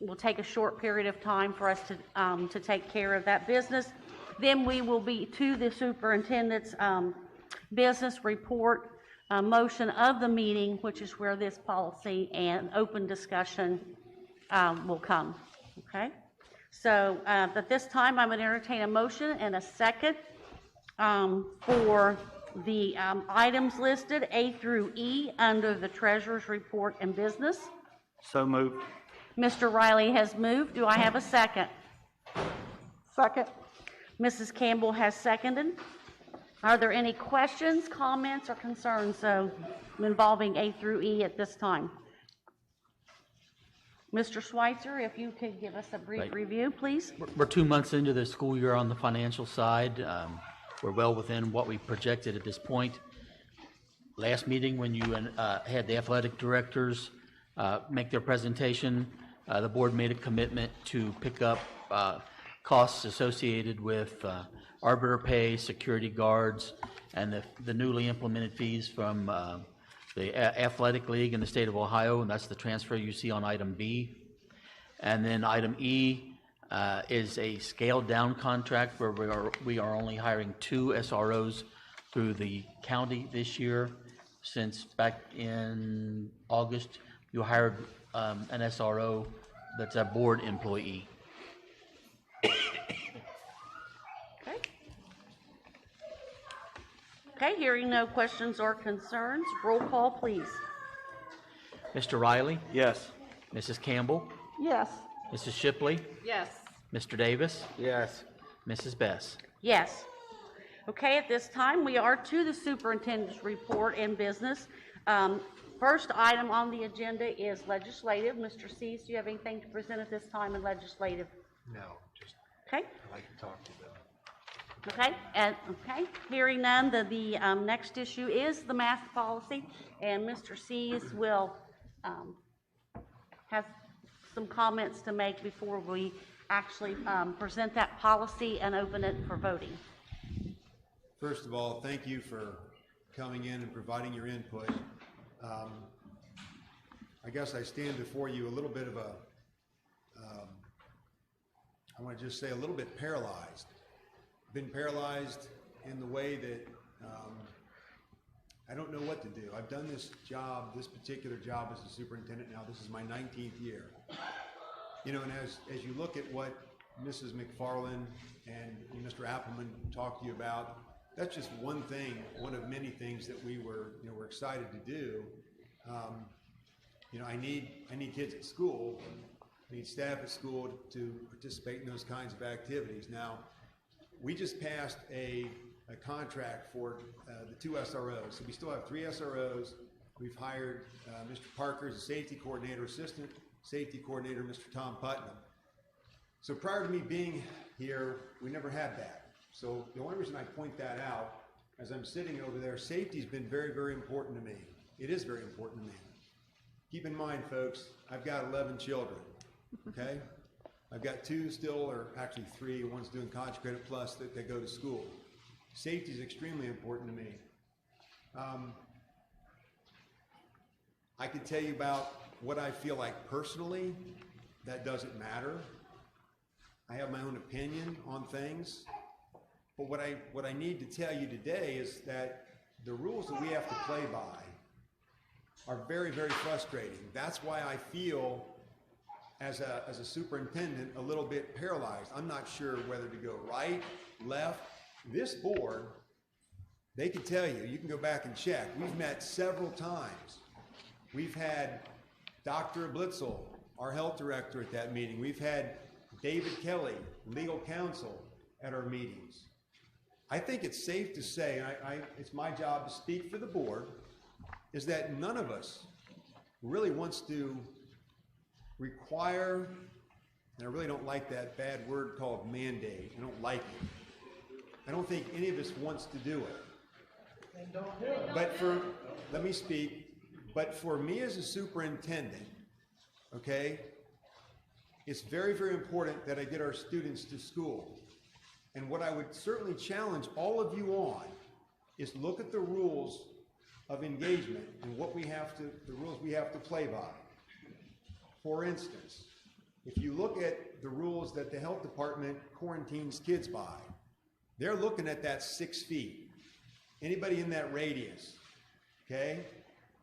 Will take a short period of time for us to take care of that business. Then we will be to the superintendent's business report motion of the meeting, which is where this policy and open discussion will come. Okay, so at this time I'm going to entertain a motion and a second for the items listed A through E under the treasurer's report and business. So moved. Mr. Riley has moved. Do I have a second? Second. Mrs. Campbell has seconded. Are there any questions, comments, or concerns involving A through E at this time? Mr. Schweitzer, if you could give us a brief review, please. We're 2 months into the school year on the financial side. We're well within what we projected at this point. Last meeting, when you had the athletic directors make their presentation, the board made a commitment to pick up costs associated with arbiter pay, security guards, and the newly implemented fees from the Athletic League in the state of Ohio, and that's the transfer you see on item B. And then item E is a scaled down contract where we are only hiring 2 SROs through the county this year. Since back in August, you hired an SRO that's a board employee. Okay, hearing no questions or concerns, roll call, please. Mr. Riley? Yes. Mrs. Campbell? Yes. Mrs. Shipley? Yes. Mr. Davis? Yes. Mrs. Bess? Yes. Okay, at this time, we are to the superintendent's report and business. First item on the agenda is legislative. Mr. Cease, do you have anything to present at this time in legislative? No, just Okay. I'd like to talk to them. Okay, hearing none, the next issue is the mask policy, and Mr. Cease will have some comments to make before we actually present that policy and open it for voting. First of all, thank you for coming in and providing your input. I guess I stand before you a little bit of I want to just say a little bit paralyzed. Been paralyzed in the way that I don't know what to do. I've done this particular job as a superintendent now. This is my 19th year. You know, and as you look at what Mrs. McFarland and Mr. Appleman talked to you about, that's just one thing, one of many things that we're excited to do. I need kids at school, I need staff at school to participate in those kinds of activities. Now, we just passed a contract for the 2 SROs. So we still have 3 SROs. We've hired Mr. Parker as a safety coordinator, assistant safety coordinator, Mr. Tom Putnam. So prior to me being here, we never had that. So the only reason I point that out, as I'm sitting over there, safety's been very, very important to me. It is very important to me. Keep in mind, folks, I've got 11 children, okay? I've got 2 still, or actually 3, one's doing College Credit Plus that go to school. Safety is extremely important to me. I could tell you about what I feel like personally. That doesn't matter. I have my own opinion on things. But what I need to tell you today is that the rules that we have to play by are very, very frustrating. That's why I feel, as a superintendent, a little bit paralyzed. I'm not sure whether to go right, left. This board, they can tell you, you can go back and check. We've met several times. We've had Dr. Blitzel, our health director, at that meeting. We've had David Kelly, legal counsel, at our meetings. I think it's safe to say, and it's my job to speak for the board, is that none of us really wants to require, and I really don't like that bad word called mandate. I don't like it. I don't think any of us wants to do it. But let me speak, but for me as a superintendent, okay, it's very, very important that I get our students to school. And what I would certainly challenge all of you on is look at the rules of engagement and the rules we have to play by. For instance, if you look at the rules that the health department quarantines kids by, they're looking at that 6 feet. Anybody in that radius, okay?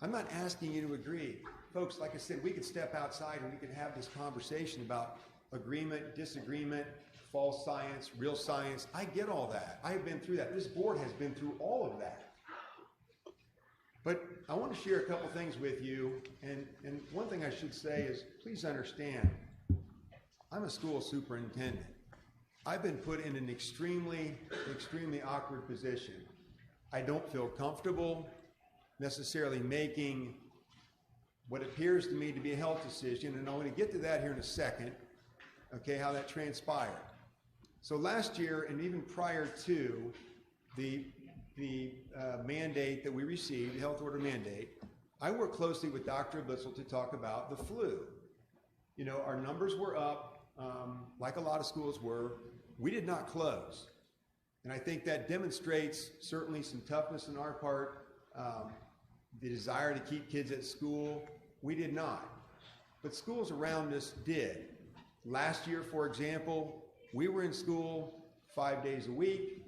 I'm not asking you to agree. Folks, like I said, we could step outside and we could have this conversation about agreement, disagreement, false science, real science. I get all that. I've been through that. This board has been through all of that. But I want to share a couple things with you. And one thing I should say is, please understand, I'm a school superintendent. I've been put in an extremely, extremely awkward position. I don't feel comfortable necessarily making what appears to me to be a health decision, and I'm going to get to that here in a second, okay, how that transpired. So last year, and even prior to the mandate that we received, the health order mandate, I worked closely with Dr. Blitzel to talk about the flu. You know, our numbers were up, like a lot of schools were. We did not close. And I think that demonstrates certainly some toughness on our part, the desire to keep kids at school. We did not. But schools around us did. Last year, for example, we were in school 5 days a week.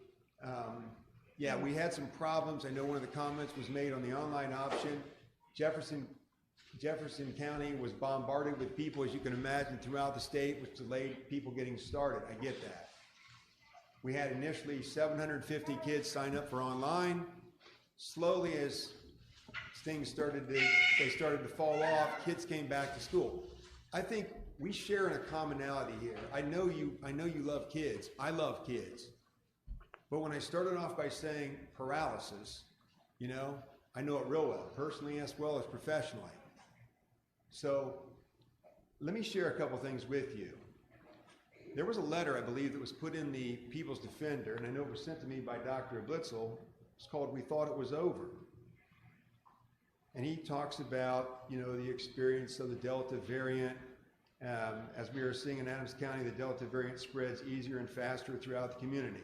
Yeah, we had some problems. I know one of the comments was made on the online option. Jefferson County was bombarded with people, as you can imagine, throughout the state, which delayed people getting started. I get that. We had initially 750 kids sign up for online. Slowly, as things started to fall off, kids came back to school. I think we share in a commonality here. I know you love kids. I love kids. But when I started off by saying paralysis, you know, I know it real well, personally as well as professionally. So let me share a couple things with you. There was a letter, I believe, that was put in the People's Defender, and I know it was sent to me by Dr. Blitzel. It's called "We Thought It Was Over." And he talks about, you know, the experience of the Delta variant. As we are seeing in Adams County, the Delta variant spreads easier and faster throughout the community.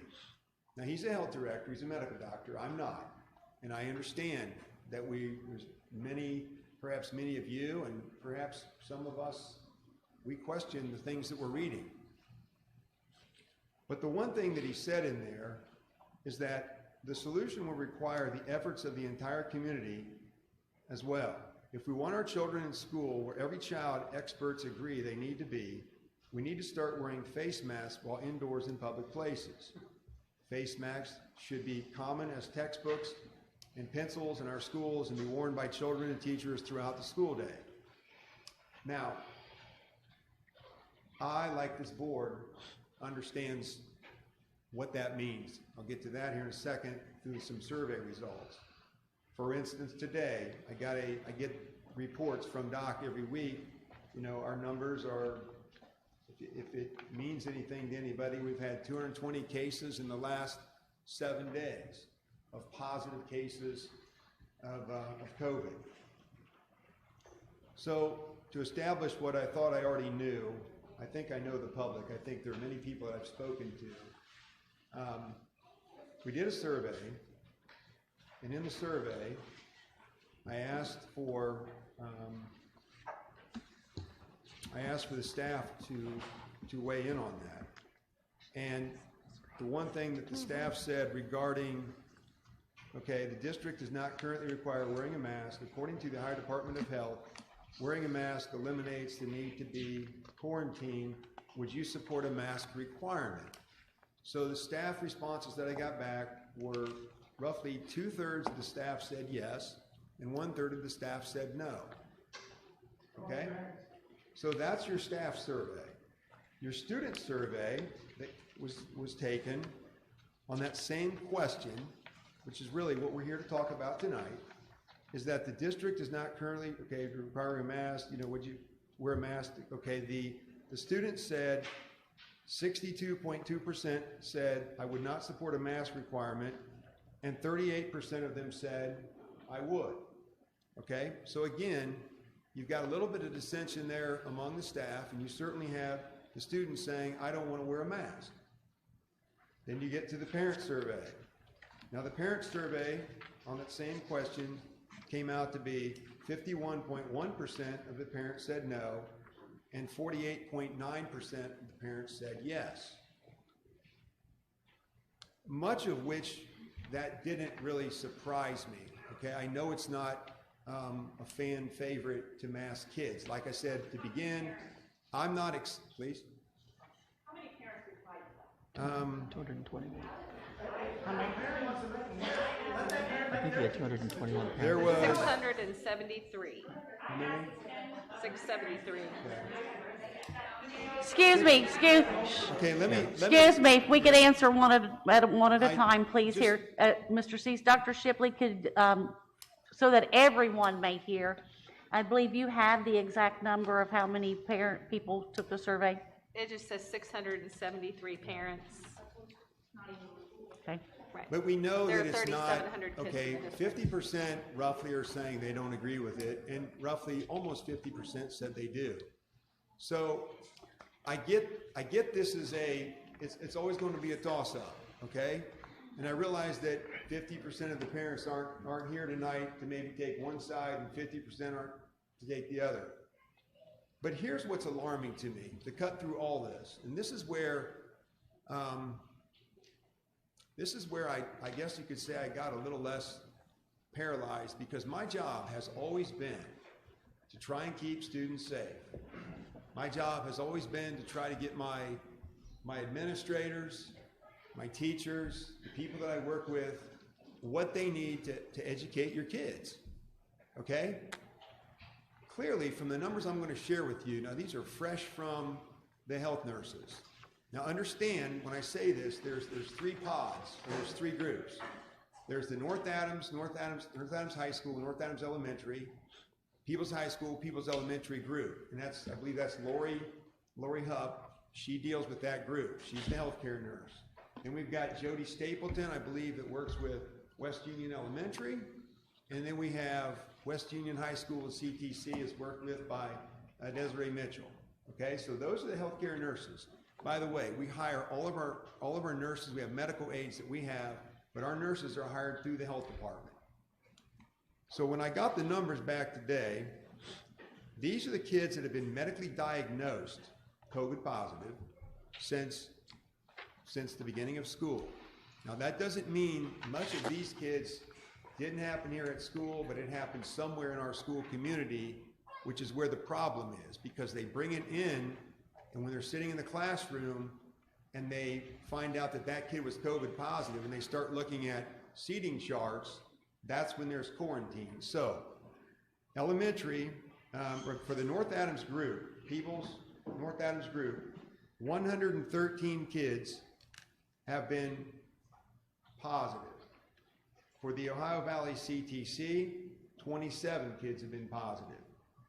Now, he's a health director, he's a medical doctor, I'm not. And I understand that there's perhaps many of you, and perhaps some of us, we question the things that we're reading. But the one thing that he said in there is that the solution will require the efforts of the entire community as well. If we want our children in school where every child experts agree they need to be, we need to start wearing face masks while indoors in public places. Face masks should be common as textbooks and pencils in our schools and be worn by children and teachers throughout the school day. Now, I, like this board, understands what that means. I'll get to that here in a second through some survey results. For instance, today, I get reports from Doc every week. You know, our numbers are, if it means anything to anybody, we've had 220 cases in the last 7 days of positive cases of COVID. So to establish what I thought I already knew, I think I know the public. I think there are many people that I've spoken to. We did a survey, and in the survey, I asked for the staff to weigh in on that. And the one thing that the staff said regarding, okay, the district does not currently require wearing a mask. According to the Ohio Department of Health, wearing a mask eliminates the need to be quarantined. Would you support a mask requirement? So the staff responses that I got back were roughly 2/3 of the staff said yes, and 1/3 of the staff said no. Okay? So that's your staff survey. Your student survey that was taken on that same question, which is really what we're here to talk about tonight, is that the district is not currently, okay, requiring a mask, you know, would you wear a mask? Okay, the students said 62.2% said I would not support a mask requirement, and 38% of them said I would. Okay, so again, you've got a little bit of dissension there among the staff, and you certainly have the students saying I don't want to wear a mask. Then you get to the parent survey. Now the parent survey on that same question came out to be 51.1% of the parents said no, and 48.9% of the parents said yes. Much of which that didn't really surprise me. Okay, I know it's not a fan favorite to mask kids. Like I said to begin, I'm not, please? How many parents replied to that? 220. I think we had 221 parents. There was 673. how many? 673. Excuse me, Okay, let me. excuse me, if we could answer one at a I time, please, just- here, Mr. Cease. Dr. Shipley could, so that everyone may hear, I believe you have the exact number of how many people took the survey? It just says 673 parents. Okay. Right. But we know There that are it's not, 3,700 kids okay, in the district. 50% roughly are saying they don't agree with it, and roughly almost 50% said they do. So I get this is it's always going to be a toss-up, okay? And I realize that 50% of the parents aren't here tonight to maybe take one side, and 50% aren't to take the other. But here's what's alarming to me, to cut through all this, and this is where I guess you could say I got a little less paralyzed, because my job has always been to try and keep students safe. My job has always been to try to get my administrators, my teachers, the people that I work with, what they need to educate your kids, okay? Clearly, from the numbers I'm going to share with you, now these are fresh from the health nurses. Now understand, when I say this, there's 3 pods, or there's 3 groups. There's the North Adams High School, North Adams Elementary, Peoples High School, Peoples Elementary group. And that's, I believe that's Lori Hupp. She deals with that group. She's the healthcare nurse. Then we've got Jody Stapleton, I believe, that works with West Union Elementary. And then we have West Union High School and CTC is worked with by Desiree Mitchell. Okay, so those are the healthcare nurses. By the way, we hire all of our nurses. We have medical aides that we have, but our nurses are hired through the health department. So when I got the numbers back today, these are the kids that have been medically diagnosed COVID positive since the beginning of school. Now that doesn't mean much of these kids didn't happen here at school, but it happened somewhere in our school community, which is where the problem is, because they bring it in, and when they're sitting in the classroom and they find out that that kid was COVID positive and they start looking at seating charts, that's when there's quarantine. So elementary, For the North Adams group, People's North Adams group, 113 kids have been positive. For the Ohio Valley CTC, 27 kids have been positive.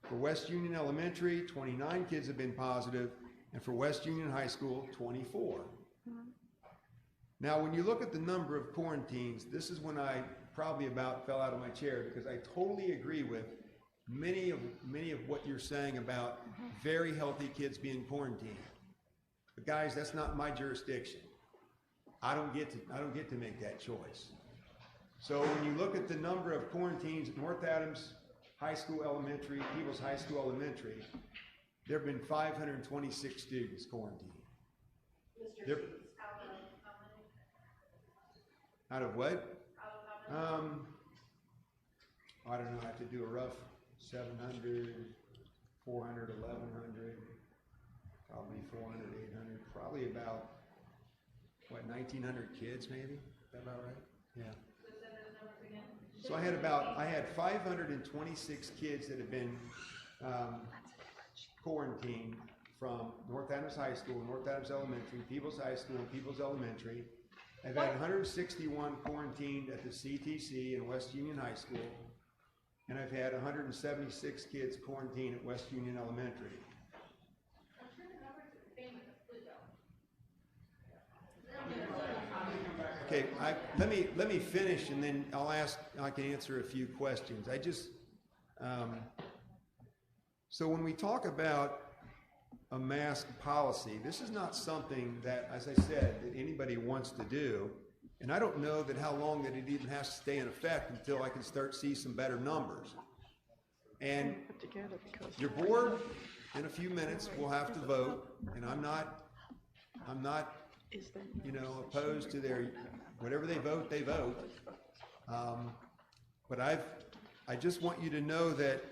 For West Union Elementary, 29 kids have been positive, and for West Union High School, 24. Now, when you look at the number of quarantines, this is when I probably about fell out of my chair, because I totally agree with many of what you're saying about very healthy kids being quarantined. But guys, that's not my jurisdiction. I don't get to make that choice. So when you look at the number of quarantines at North Adams High School Elementary, People's High School Elementary, there have been 526 students quarantined. Mr. Out of what? I don't know, I have to do a rough 700, 400, 1,100, probably 400, 800, probably about, what, 1,900 kids maybe? Is that about right? Yeah. So I had 526 kids that have been quarantined from North Adams High School, North Adams Elementary, People's High School, and People's Elementary. I've had 161 quarantined at the CTC and West Union High School, and I've had 176 kids quarantined at West Union Elementary. Okay, let me finish, and then I can answer a few questions. So when we talk about a mask policy, this is not something that, as I said, that anybody wants to do, and I don't know that how long that it even has to stay in effect until I can start to see some better numbers. And your board, in a few minutes, will have to vote, and I'm not opposed to their, whatever they vote, they vote. But I just want you to know that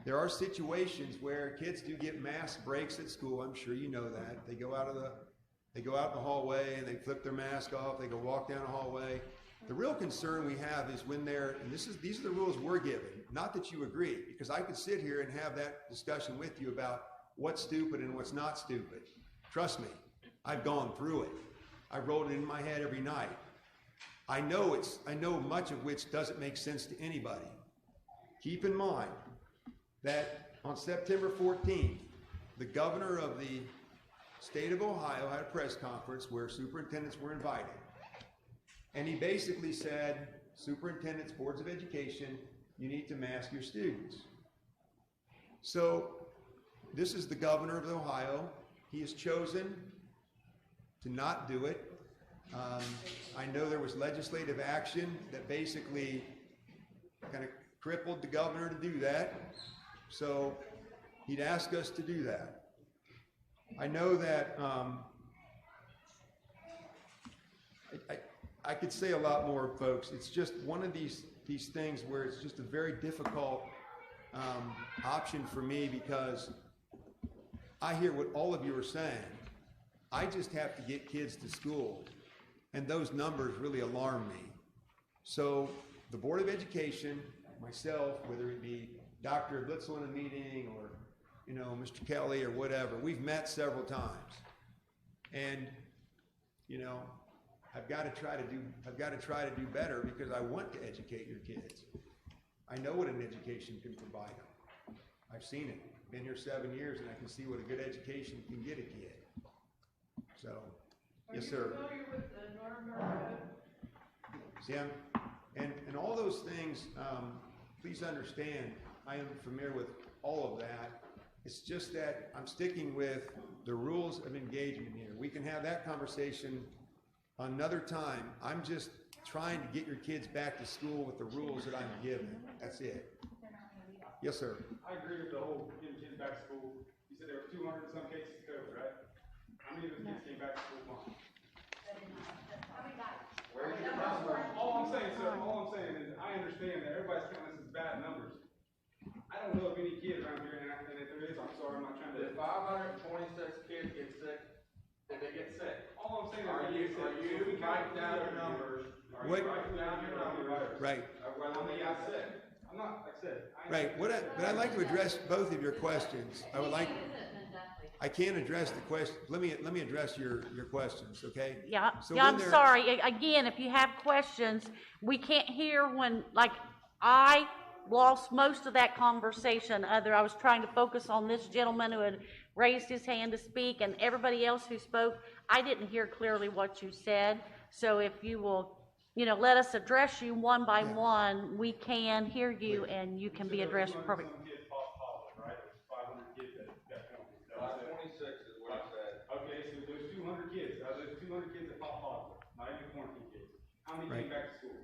there are situations where kids do get mask breaks at school. I'm sure you know that. They go out in the hallway and they flip their mask off. They go walk down the hallway. The real concern we have is when these are the rules we're given. Not that you agree, because I could sit here and have that discussion with you about what's stupid and what's not stupid. Trust me, I've gone through it. I rolled it in my head every night. I know much of which doesn't make sense to anybody. Keep in mind that on September 14th, the governor of the state of Ohio had a press conference where superintendents were invited. And he basically said, superintendents, boards of education, you need to mask your students. So this is the governor of Ohio. He has chosen to not do it. I know there was legislative action that basically kind of crippled the governor to do that. So he'd ask us to do that. I know that I could say a lot more, folks. It's just one of these things where it's just a very difficult option for me, because I hear what all of you are saying. I just have to get kids to school, and those numbers really alarm me. So the Board of Education, myself, whether it be Dr. Blitzel in a meeting or Mr. Kelly or whatever, we've met several times, and I've got to try to do better, because I want to educate your kids. I know what an education can provide them. I've seen it. Been here 7 years, and I can see what a good education can get a kid. So, yes, sir. Are you familiar with the Nuremberg Code? See, and all those things, please understand, I am familiar with all of that. It's just that I'm sticking with the rules of engagement here. We can have that conversation another time. I'm just trying to get your kids back to school with the rules that I'm given. That's it. Yes, sir. I agree with the whole getting kids back to school. You said there were 200 and some cases of COVID, right? How many of those kids came back to school tomorrow? All I'm saying, sir, is I understand that everybody's counting this as bad numbers. I don't know of any kids around here, and if there is, I'm sorry, I'm not trying to. If 526 kids get sick, then they get sick. All I'm saying Are you writing down your numbers? Are you writing down your numbers? Right. How many got sick? I'm not, like I said, I Right, but I'd like to address both of your questions. I can't address the question, let me address your questions, okay? Yeah, So yeah, when I'm they're- sorry. Again, if you have questions, we can't hear when, like, I lost most of that conversation. I was trying to focus on this gentleman who had raised his hand to speak, and everybody else who spoke, I didn't hear clearly what you said. So if you will, let us address you one by one, we can hear you and you can be addressed appropriately. Right? There's 500 kids that got penalties. 26 is what I said. Okay, so there's 200 kids. Out of those 200 kids that pop positive, not even quarantine kids. How many came back to school?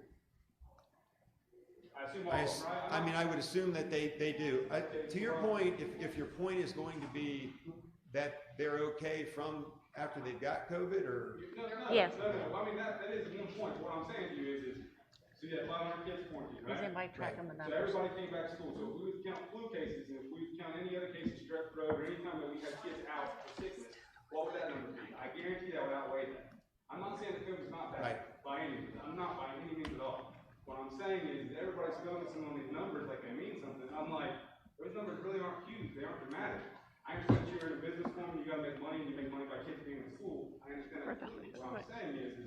I assume all of them, right? I mean, I would assume that they do. To your point, if your point is going to be that they're okay from after they've got COVID, or? No. Yes. No. I mean, that is one point. What I'm saying to you is so you had 500 kids quarantined, right? Is anybody tracking the So numbers? everybody came back to school. So if we would count flu cases, and if we would count any other cases, strep throat, or any time that we had kids out for sickness, what would that number be? I guarantee that would outweigh that. I'm not saying that COVID's not bad by any means. I'm not by any means at all. What I'm saying is that everybody's focusing on these numbers like they mean something. I'm like, those numbers really aren't huge. They aren't dramatic. I understand that you're in a business form, you gotta make money, and you make money by kids being in school. I understand that completely. What I'm saying is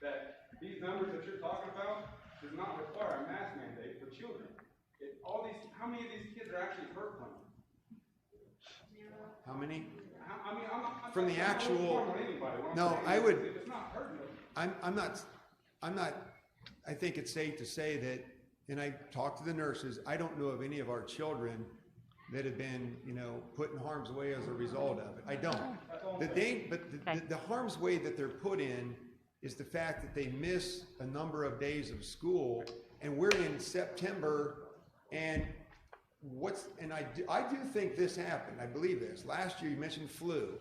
that these numbers that you're talking about does not require a mask mandate for children. How many of these kids are actually hurt from it? How many? I mean, I'm From the actual, no, I would, I'm not, I think it's safe to say that, and I talked to the nurses, I don't know of any of our children that have been, put in harm's way as a result of it. I don't. The harm's way that they're put in is the fact that they miss a number of days of school, and we're in September, and I do think this happened. I believe this. Last year you mentioned flu.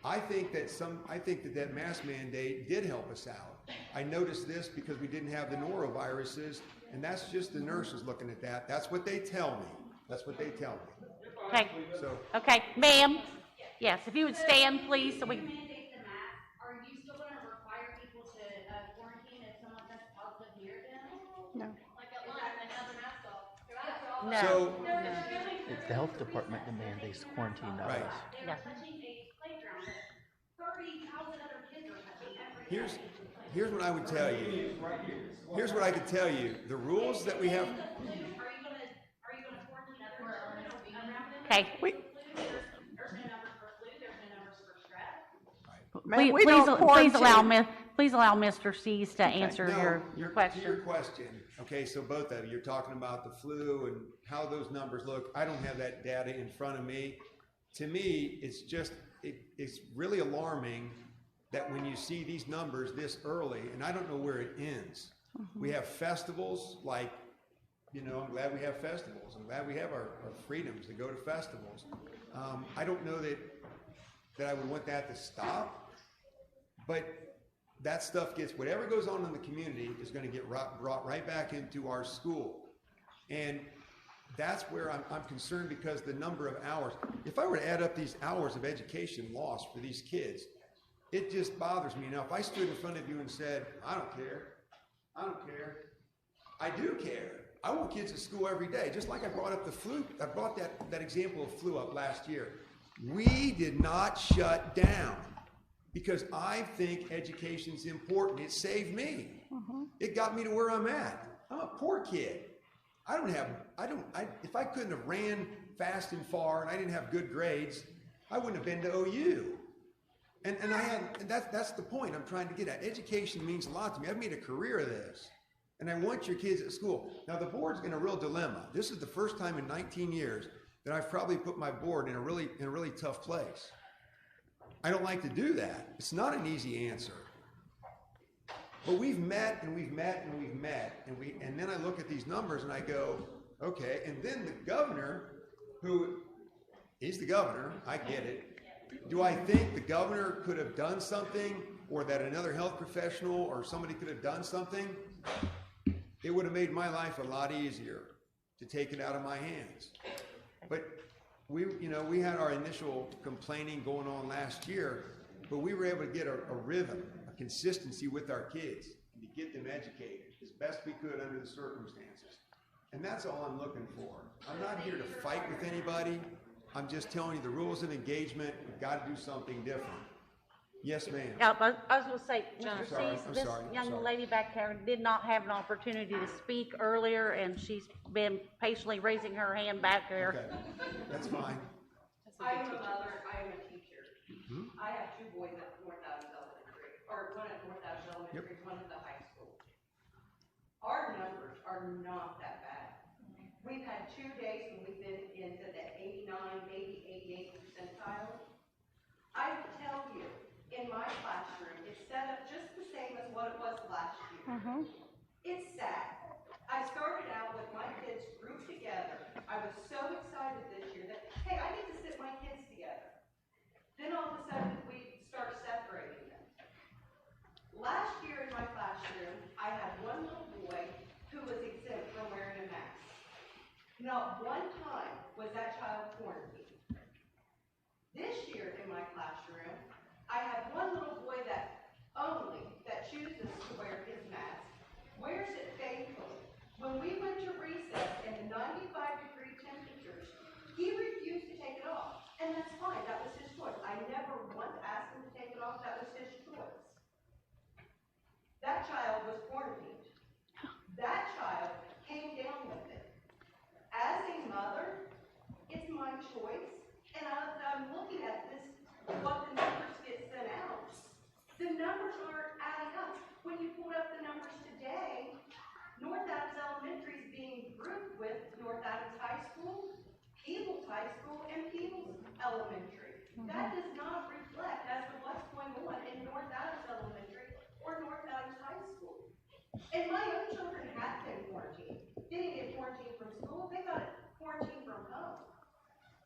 I think that mask mandate did help us out. I noticed this because we didn't have the noroviruses, and that's just the nurses looking at that. That's what they tell me. Okay. So. Okay, ma'am. Yes, if you would stand, please, so we. Are you still going to require people to quarantine if someone tests positive here then? No. Like at lunch, they have their mask off. No. It's the health department that mandates quarantine, not us. They're touching a playground that 30,000 other kids are touching every day. Here's what I would tell you. Here's what I could tell you. The rules that we have. Okay. Ma'am, Please allow Mr. Seas to answer your question. To your question. Okay, so both of you, you're talking about the flu and how those numbers look. I don't have that data in front of me. To me, it's really alarming that when you see these numbers this early, and I don't know where it ends. We have festivals like, I'm glad we have festivals. I'm glad we have our freedoms to go to festivals. I don't know that I would want that to stop, but that stuff whatever goes on in the community is going to get brought right back into our school. And that's where I'm concerned, because the number of hours, if I were to add up these hours of education lost for these kids, it just bothers me. Now, if I stood in front of you and said, I don't care, I do care. I want kids at school every day, just like I brought up the flu. I brought that example of flu up last year. We did not shut down because I think education's important. It saved me. It got me to where I'm at. I'm a poor kid. If I couldn't have ran fast and far and I didn't have good grades, I wouldn't have been to OU. And that's the point I'm trying to get at. Education means a lot to me. I've made a career of this. And I want your kids at school. Now, the board's in a real dilemma. This is the first time in 19 years that I've probably put my board in a really tough place. I don't like to do that. It's not an easy answer. But we've met and we've met and we've met, and then I look at these numbers and I go, okay. And then the governor, he's the governor, I get it. Do I think the governor could have done something, or that another health professional or somebody could have done something? It would have made my life a lot easier to take it out of my hands. But we had our initial complaining going on last year, but we were able to get a rhythm, a consistency with our kids, and to get them educated as best we could under the circumstances. And that's all I'm looking for. I'm not here to fight with anybody. I'm just telling you the rules of engagement, we've got to do something different. Yes, ma'am. Yeah, but I was gonna say, I'm Mr. sorry, Cease, I'm this sorry, I'm young sorry. lady back there did not have an opportunity to speak earlier, and she's been patiently raising her hand back there. Okay, that's fine. I am a mother, I am a teacher. Hmm? I have 2 boys at North Adams Elementary, or one at North Adams Elementary, one at the high school. Our numbers are not that bad. We've had 2 days when we've been into the 89, maybe 88 percentile. I tell you, in my classroom, it's set up just the same as what it was last year. It's sad. I started out with my kids grouped together. I was so excited this year that, hey, I get to sit my kids together. Then all of a sudden, we start separating them. Last year in my classroom, I had one little boy who was exempt from wearing a mask. Not one time was that child quarantined. This year in my classroom, I have one little boy that chooses to wear his mask, wears it faithfully. When we went to recess in the 95-degree temperatures, he refused to take it off. And that's fine, that was his choice. I never once asked him to take it off, that was his choice. That child was quarantined. That child came down with it. As a mother, it's my choice, and I'm looking at this, what the numbers get sent out. The numbers aren't adding up. When you pulled up the numbers today, North Adams Elementary is being grouped with North Adams High School, Peebles High School, and Peebles Elementary. That does not reflect as to what's going on in North Adams Elementary or North Adams High School. And my own children have been quarantined. They didn't get quarantined from school, they got quarantined from home.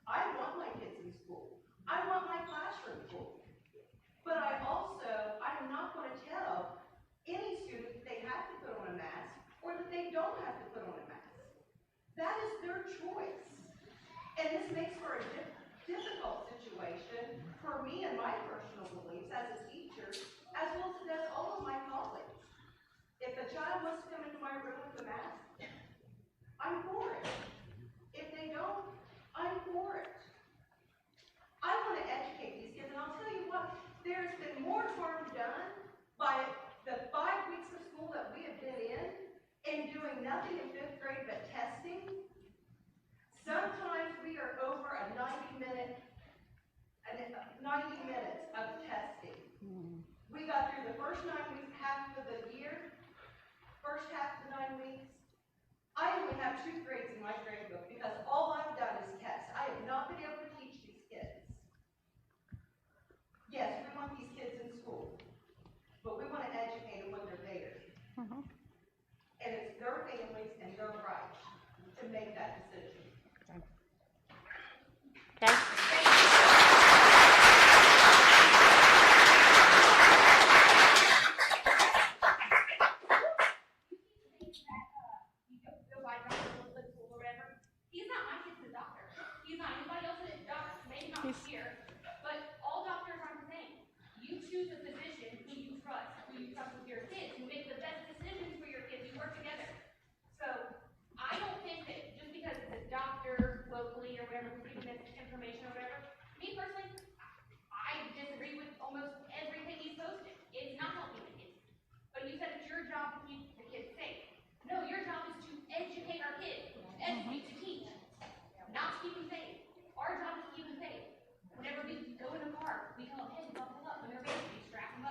I want my kids in school. I want my classroom full. But I'm not going to tell any student that they have to put on a mask or that they don't have to put on a mask. That is their choice. And this makes for a difficult situation for me and my personal beliefs as a teacher, as well as it does all of my colleagues. If a child wants to come into my room with a mask, I'm for it. If they don't, I'm for it. I want to educate these kids, and I'll tell you what, there's been more harm done by the 5 weeks of school that we have been in and doing nothing in 5th grade but testing. Sometimes we are over a 90 minutes of testing. We got through the first 9 weeks, half of the year, first half of the 9 weeks. I only have 2 grades in my grade book because all I've done is test. I have not been able to teach these kids. Yes, we want these kids in school, but we want to educate them when they're there. And it's their families and their right to make that decision. Okay. He's not my kid's doctor. He's not anybody else's doctor, maybe not here, but all doctors aren't the same. You choose a physician who you trust with your kids, who makes the best decisions for your kids. You work together. So I don't think that just because it's a doctor locally or whatever who's giving this information or whatever, me personally, I disagree with almost everything he's posted. It's not helping the kids. But you said it's your job to keep the kids safe. No, your job is to educate our kids, educate, to teach, not to keep them safe. Our job is to keep them safe. Whenever we go in the car, we tell them, hey, buckle up. When they're babies, we strap them up.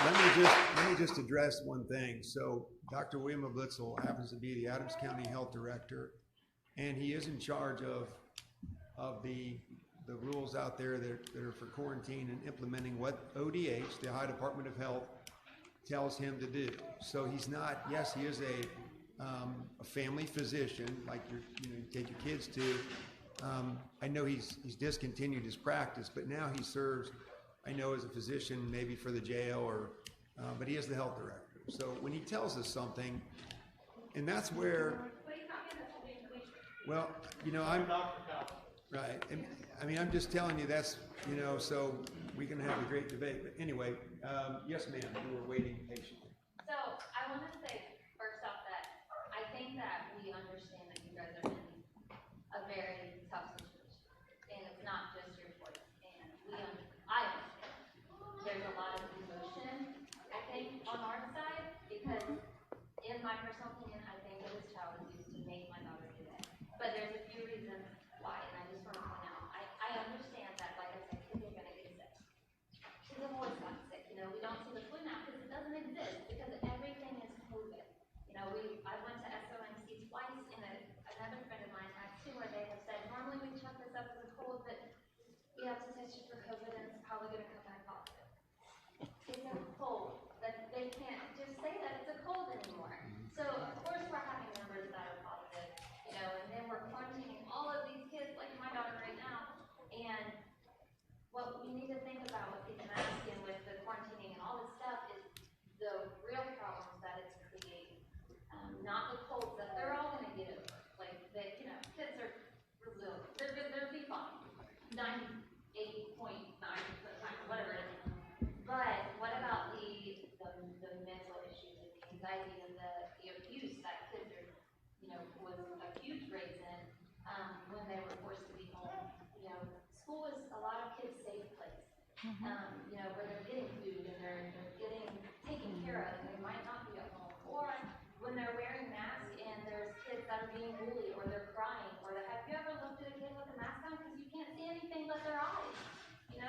let me just address one thing. So Dr. William Blitzel happens to be the Adams County Health Director, and he is in charge of the rules out there that are for quarantine and implementing what ODH, the Ohio Department of Health, tells him to do. So he's not, yes, he is a family physician, like you take your kids to. I know he's discontinued his practice, but now he serves, I know, as a physician, maybe for the jail, or but he is the health director. So when he tells us something, and that's where, well, I'm right. And, I mean, I'm just telling you that's, so we can have a great debate. But anyway, yes, ma'am, you were waiting patiently. So I want to say first off that I think that we understand that you guys are in a very tough situation, and it's not just your choice. And I understand. There's a lot of emotion, I think, on our side, because in my personal opinion, I think that this child is used to make my daughter do that. But there's a few reasons why, and I just want to point out, I understand that, like I said, kids are going to get sick. Kids have always gotten sick. We don't see the flu now because it doesn't exist, because everything is COVID. I went to SOMC twice, and another friend of mine has too, where they have said, normally we chalk this up as a cold, but we have to test you for COVID, and it's probably going to come back positive. It's a cold. That they can't just say that it's a cold anymore. So of course we're having numbers that are positive, and then we're quarantining all of these kids, like my daughter right now. And what we need to think about with these masks and with the quarantining and all this stuff is the real problems that it's creating, not the colds that they're all going to get over. Like kids are resilient. They'll be fine. 98.9% of the time, whatever it is. But what about the mental issues and the anxiety and the abuse that kids are, was a huge raise in when they were forced to be home. School is a lot of kids' safe place. Where they're getting food and they're getting taken care of, and they might not be at home. Or when they're wearing masks and there's kids that are being bullied or they're crying, or have you ever looked at a kid with a mask on because you can't see anything but their eyes? And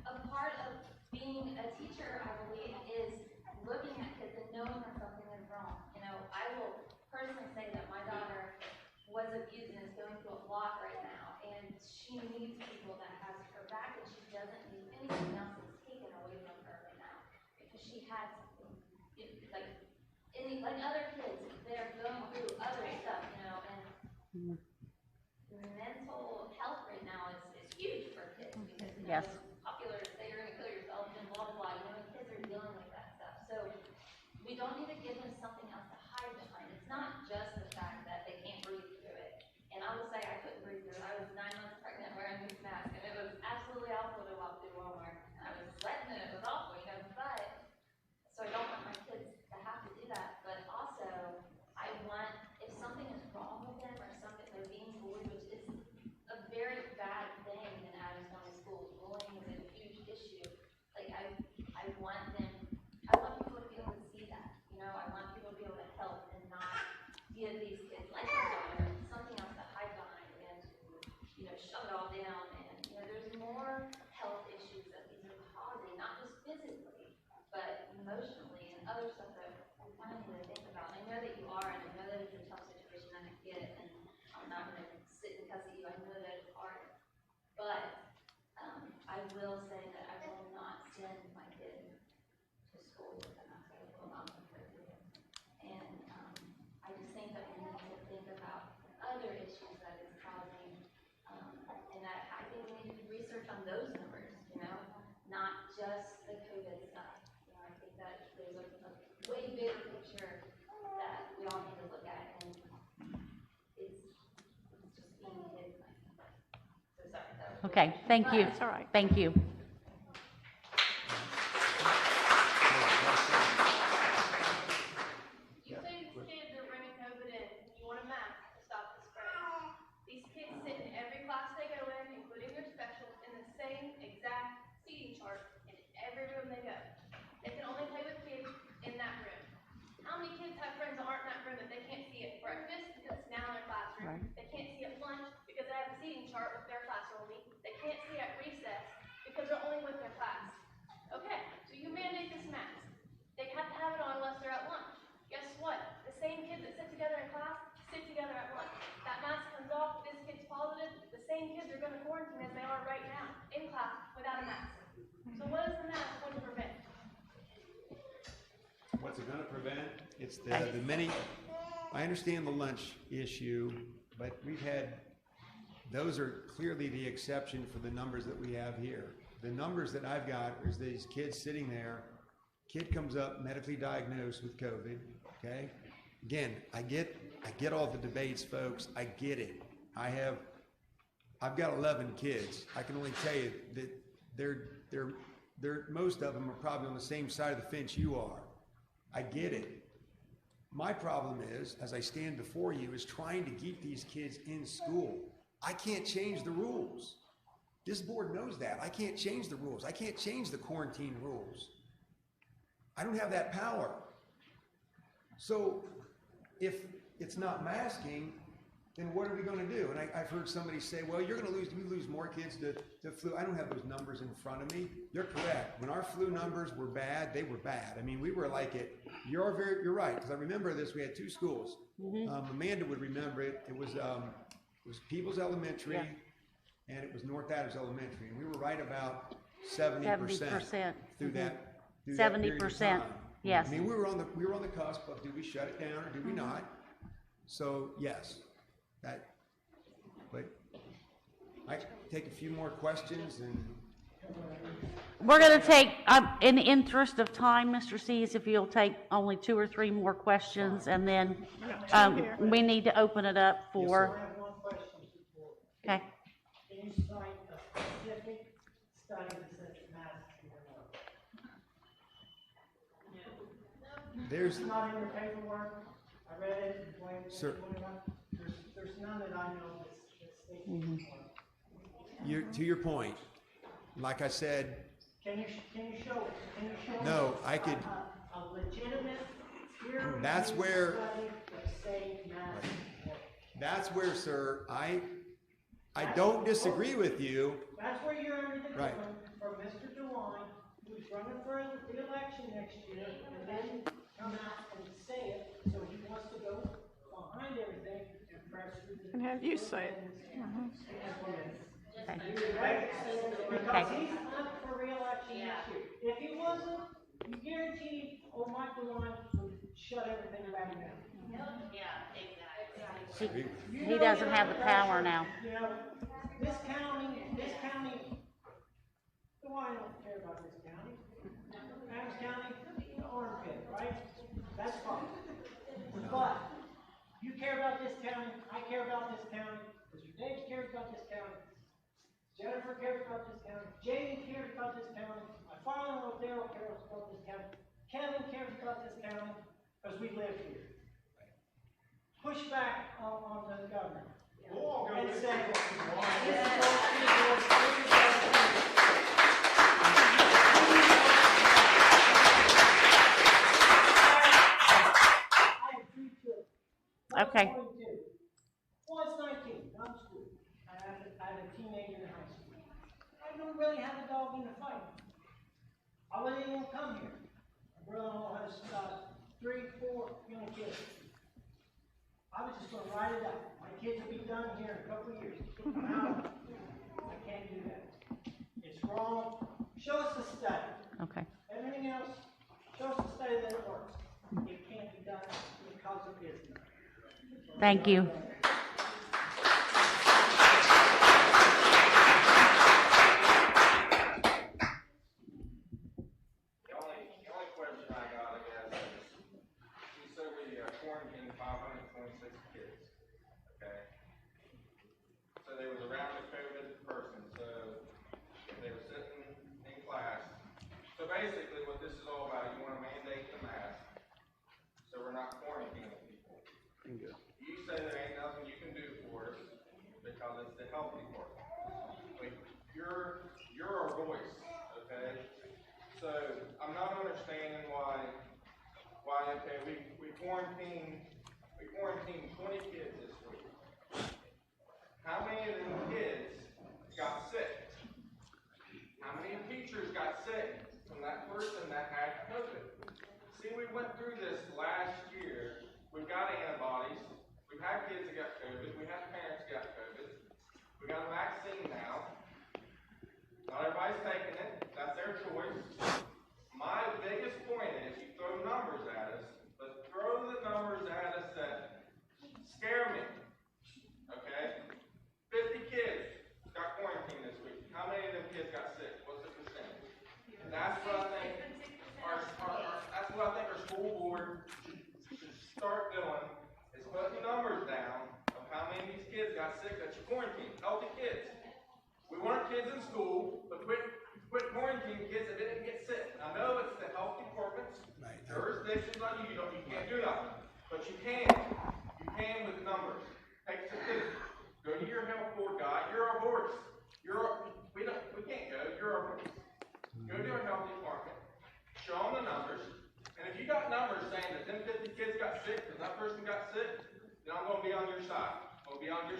a part of being a teacher, I believe, is looking at kids and knowing that something is wrong. I will personally say that my daughter was abused and is going through a lot right now, and she needs people that has her back, and she doesn't need anything else that's taken away from her right now, because she has something. Like other kids, they're going through other stuff, and mental health right now is huge for kids, because Yes. it's popular to say you're going to kill yourself and blah blah blah. And kids are dealing with that stuff, so we don't need to give them something else to hide behind. It's not just the fact that they can't breathe through it. And I will say I couldn't breathe through it. I was 9 months pregnant wearing this mask, and it was absolutely awful to walk through Walmart. I was sweating, and it was awful, but so I don't want my kids to have to do that. But also, I want, if something is wrong with them or something, they're being bullied, which is a very bad thing in Adams County schools. Bullying is a huge issue. I want people to be able to see that. I want people to be able to help and not give these kids, like my daughter, something else to hide behind and shove it all down. And there's more health issues that these are causing, not just physically, but emotionally and other stuff that we kind of need to think about. I know that you are, and I know that it's a tough situation, and I get it, and I'm not going to sit and cuss at you. I know that it's hard, but I will say that I will not send my kid to school with a mask. I will not prefer to. And I just think that we need to think about other issues that it's causing, and that I think we need to do research on those numbers, not just the COVID stuff. I think that there's a way bigger picture that we all need to look at, and it's just being kids. So sorry. Okay, thank you. That's all right. Thank you. You say these kids are bringing COVID in, and you want a mask to stop the spread. These kids sit in every class they go in, including their special, in the same exact seating chart in every room they go. They can only play with kids in that room. How many kids have friends that aren't in that room that they can't see at breakfast because it's now in their classroom? They can't see at lunch because they have a seating chart with their class only. They can't see at recess because quarantine as they are right now, in class, without a mask. So what is the mask going to prevent? What's it gonna prevent? It's the many, I understand the lunch issue, but those are clearly the exception for the numbers that we have here. The numbers that I've got is these kids sitting there, kid comes up medically diagnosed with COVID, okay? Again, I get all the debates, folks, I get it. I've got 11 kids. I can only tell you that most of them are probably on the same side of the fence you are. I get it. My problem is, as I stand before you, is trying to keep these kids in school. I can't change the rules. This board knows that. I can't change the rules. I can't change the quarantine rules. I don't have that power. So if it's not masking, then what are we going to do? And I've heard somebody say, well, we lose more kids to flu. I don't have those numbers in front of me. You're correct. When our flu numbers were bad, they were bad. I mean, we were like it. You're right, because I remember this. We had two schools. Amanda would remember it. It was Peoples Elementary, and it was North Adams Elementary, and we were right about 70% through that. 70%. Yes. I mean, we were on the cusp of, do we shut it down or do we not? So yes. But I can take a few more questions and. We're going to take, in the interest of time, Mr. Seas, if you'll take only 2 or 3 more questions, and then we need to open it up for. I have one question before. Okay. Can you cite a specific study that says masks are There's. It's not in your paperwork. I read it. Sir. There's none that I know that's stated. To your point, like I said. Can you show it? Can you show No, I could. A legitimate peer-reviewed That's where. study that say masks work? That's where, sir, I don't disagree with you. That's where you're under the Right. gun from Mr. DeWine, who's running for the election next year, and then come out and say it, so he wants to go behind everything and press through the. And have you say it. Because he's up for re-election next year. If he wasn't, you guarantee old Mike DeWine would shut everything back down. He doesn't have the power now. You know, this county, DeWine don't care about this county. Adams County, the armpit, right? That's fine. But you care about this county, I care about this county, Mr. Dave cares about this county, Jennifer cares about this county, Jamie cares about this county, my father-in-law Daryl cares about this county, Kevin cares about this county, because we live here. Push back on the governor. And say, this is Okay. One's 19, not in school. I have a teenager in high school. I don't really have a dog in the fight. I wouldn't even come here. My brother-in-law has 3, 4 young kids. I was just gonna ride it out. My kids will be done here in a couple of years. I can't do that. It's wrong. Show us the study. Okay. Everything else, show us the study that it works. It can't be done because of business. Thank you. The only question I got, I guess, is, you said we quarantined 526 kids, okay? So they was around the COVID person, so they were sitting in class. So basically what this is all about, you want to mandate the mask, so we're not quarantining people. Bingo. You say there ain't nothing you can do for us because it's the health department. But you're our voice, okay? So I'm not understanding why okay, we quarantined 20 kids this week. How many of them kids got sick? How many teachers got sick from that person that had COVID? See, we went through this last year. We've got antibodies. We've had kids that got COVID. We had parents that got COVID. We got a vaccine now.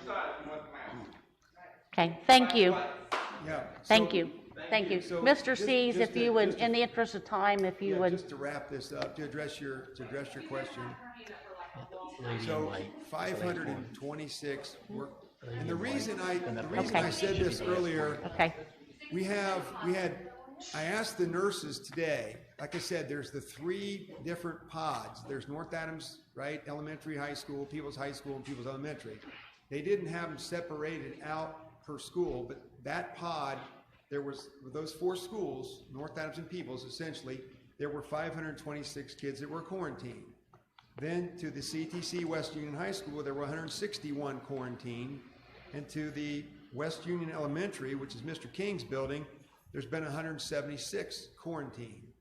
decide if you want the mask. Okay, thank you. Yeah. Thank so- you. Thank you. So Mr. just- Sees, just if to- you would, just to- in the interest of time, if you Yeah, would. just to wrap this up, to address your question. Lady in So white. 526 were, Lady and the in white. reason I Okay. said this earlier, Okay. I asked the nurses today, like I said, there's the 3 different pods. There's North Adams, right, elementary, high school, People's High School, and People's Elementary. They didn't have them separated out per school, but that pod, there was, with those 4 schools, North Adams and People's, essentially, there were 526 kids that were quarantined. Then to the CTC West Union High School, there were 161 quarantined. And to the West Union Elementary, which is Mr. King's building, there's been 176 quarantined.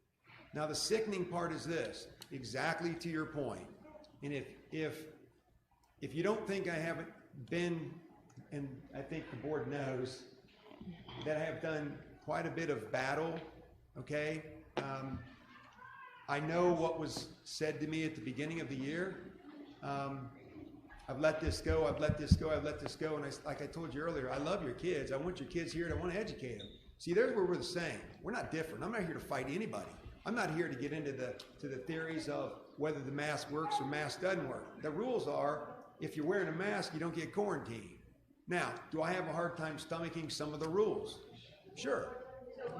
Now, the sickening part is this, exactly to your point. And if you don't think I haven't been, and I think the board knows, that I have done quite a bit of battle, okay? I know what was said to me at the beginning of the year. I've let this go, I've let this go, I've let this go, and like I told you earlier, I love your kids. I want your kids here, and I want to educate them. See, there's where we're the same. We're not different. I'm not here to fight anybody. I'm not here to get into the theories of whether the mask works or mask doesn't work. The rules are, if you're wearing a mask, you don't get quarantined. Now, do I have a hard time stomaching some of the rules? Sure.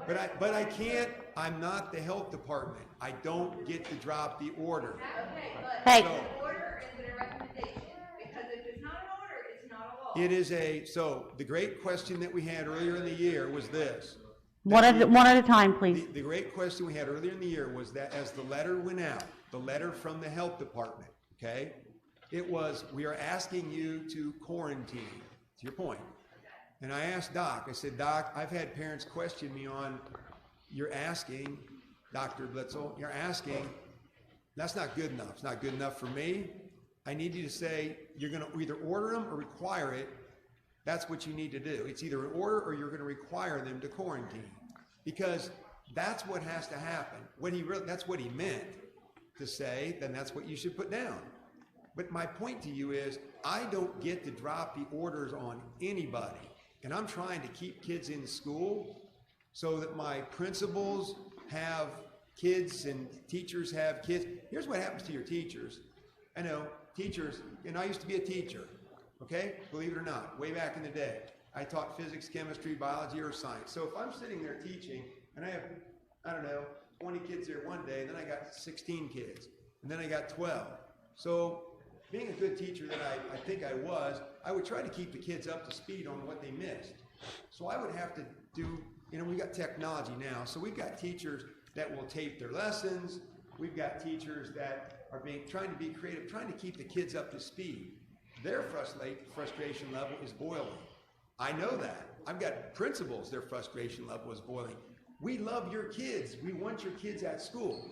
But I can't, I'm not the health department. I don't get to drop the order. Okay, but Hey. an order is a recommendation, because if it's not an order, it's not a law. It is so the great question that we had earlier in the year was this. One at a time, please. The great question we had earlier in the year was that as the letter went out, the letter from the health department, okay? It was, we are asking you to quarantine, to your point. And I asked Doc, I said, Doc, I've had parents question me on, you're asking, Dr. Blitzel, you're asking, that's not good enough. It's not good enough for me. I need you to say, you're gonna either order them or require it. That's what you need to do. It's either an order or you're gonna require them to quarantine. Because that's what has to happen. That's what he meant to say, then that's what you should put down. But my point to you is, I don't get to drop the orders on anybody. And I'm trying to keep kids in school so that my principals have kids and teachers have kids. Here's what happens to your teachers. I know, teachers, and I used to be a teacher, okay? Believe it or not, way back in the day. I taught physics, chemistry, biology, or science. So if I'm sitting there teaching, and I have, I don't know, 20 kids there one day, then I got 16 kids, and then I got 12. So being a good teacher that I think I was, I would try to keep the kids up to speed on what they missed. So I would have to do, we got technology now, so we've got teachers that will tape their lessons. We've got teachers that are trying to be creative, trying to keep the kids up to speed. Their frustration level is boiling. I know that. I've got principals, their frustration level is boiling. We love your kids. We want your kids at school.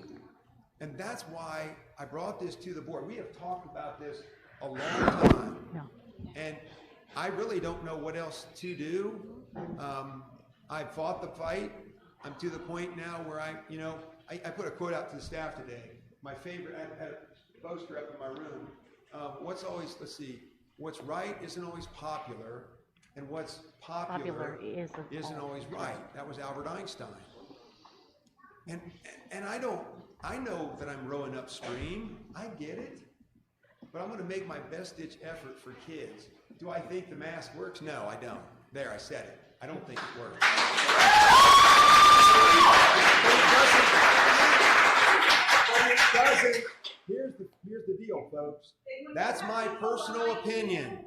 And that's why I brought this to the board. We have talked about this a long time. And I really don't know what else to do. I've fought the fight. I'm to the point now where I put a quote out to the staff today. My favorite, I had a poster up in my room. What's right isn't always popular, and what's popular isn't always right. That was Albert Einstein. And I know that I'm rowing upstream. I get it. But I'm going to make my best ditch effort for kids. Do I think the mask works? No, I don't. There, I said it. I don't think it works. But it doesn't. Here's the deal, folks. That's my personal opinion.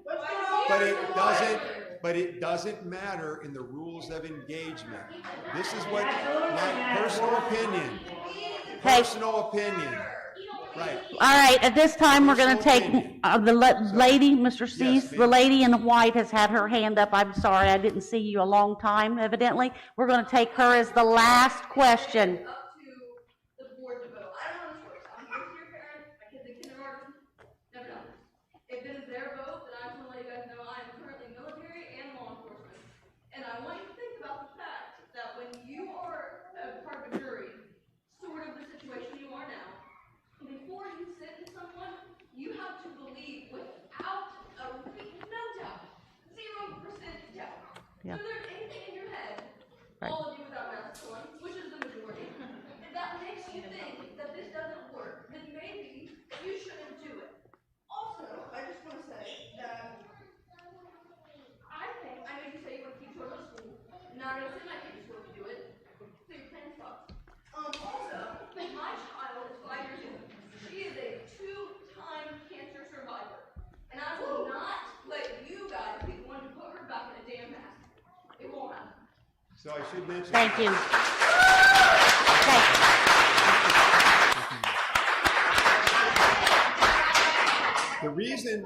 But it doesn't matter in the rules of engagement. This is what my personal opinion. Personal opinion. Right. All right, at this time, we're going to take the lady, Mr. Cease, the lady in white has had her hand up. I'm sorry, I didn't see you a long time, evidently. We're going to take her as the last question. Up to the board to vote. I don't know how this works. I'm a first-year parent. My kid's in kindergarten. Never done this. If it is their vote, then I just want to let you guys know I am currently military and law enforcement. And I want you to think about the fact that when you are a part of a jury, sort of the situation you are now, before you sentence someone, you have to believe without no doubt you think that this doesn't work, then maybe you shouldn't do it. Also, I just want to say that I know you say you want to keep children at school. Not gonna send my kids to school to do it. So your plan sucks. Also, my child is 5 years old. She is a 2-time cancer survivor. And I will not let you guys be the one to put her back in a damn mask. It won't happen. So I should mention. Thank you. The reason,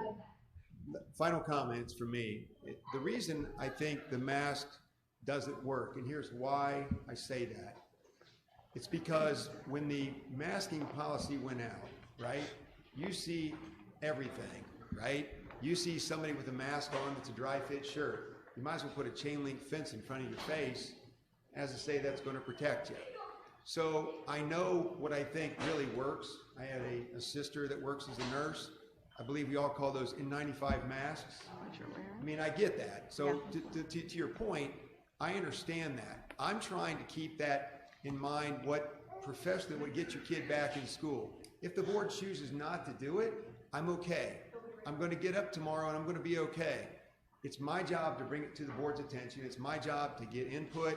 final comments from me, the reason I think the mask doesn't work, and here's why I say that. It's because when the masking policy went out, right, you see everything, right? You see somebody with a mask on that's a dry fit shirt. You might as well put a chain link fence in front of your face as to say that's going to protect you. So I know what I think really works. I had a sister that works as a nurse. I believe we all call those N95 masks. I mean, I get that. So to your point, I understand that. I'm trying to keep that in mind, what professionally would get your kid back in school. If the board chooses not to do it, I'm okay. I'm going to get up tomorrow and I'm going to be okay. It's my job to bring it to the board's attention. It's my job to get input.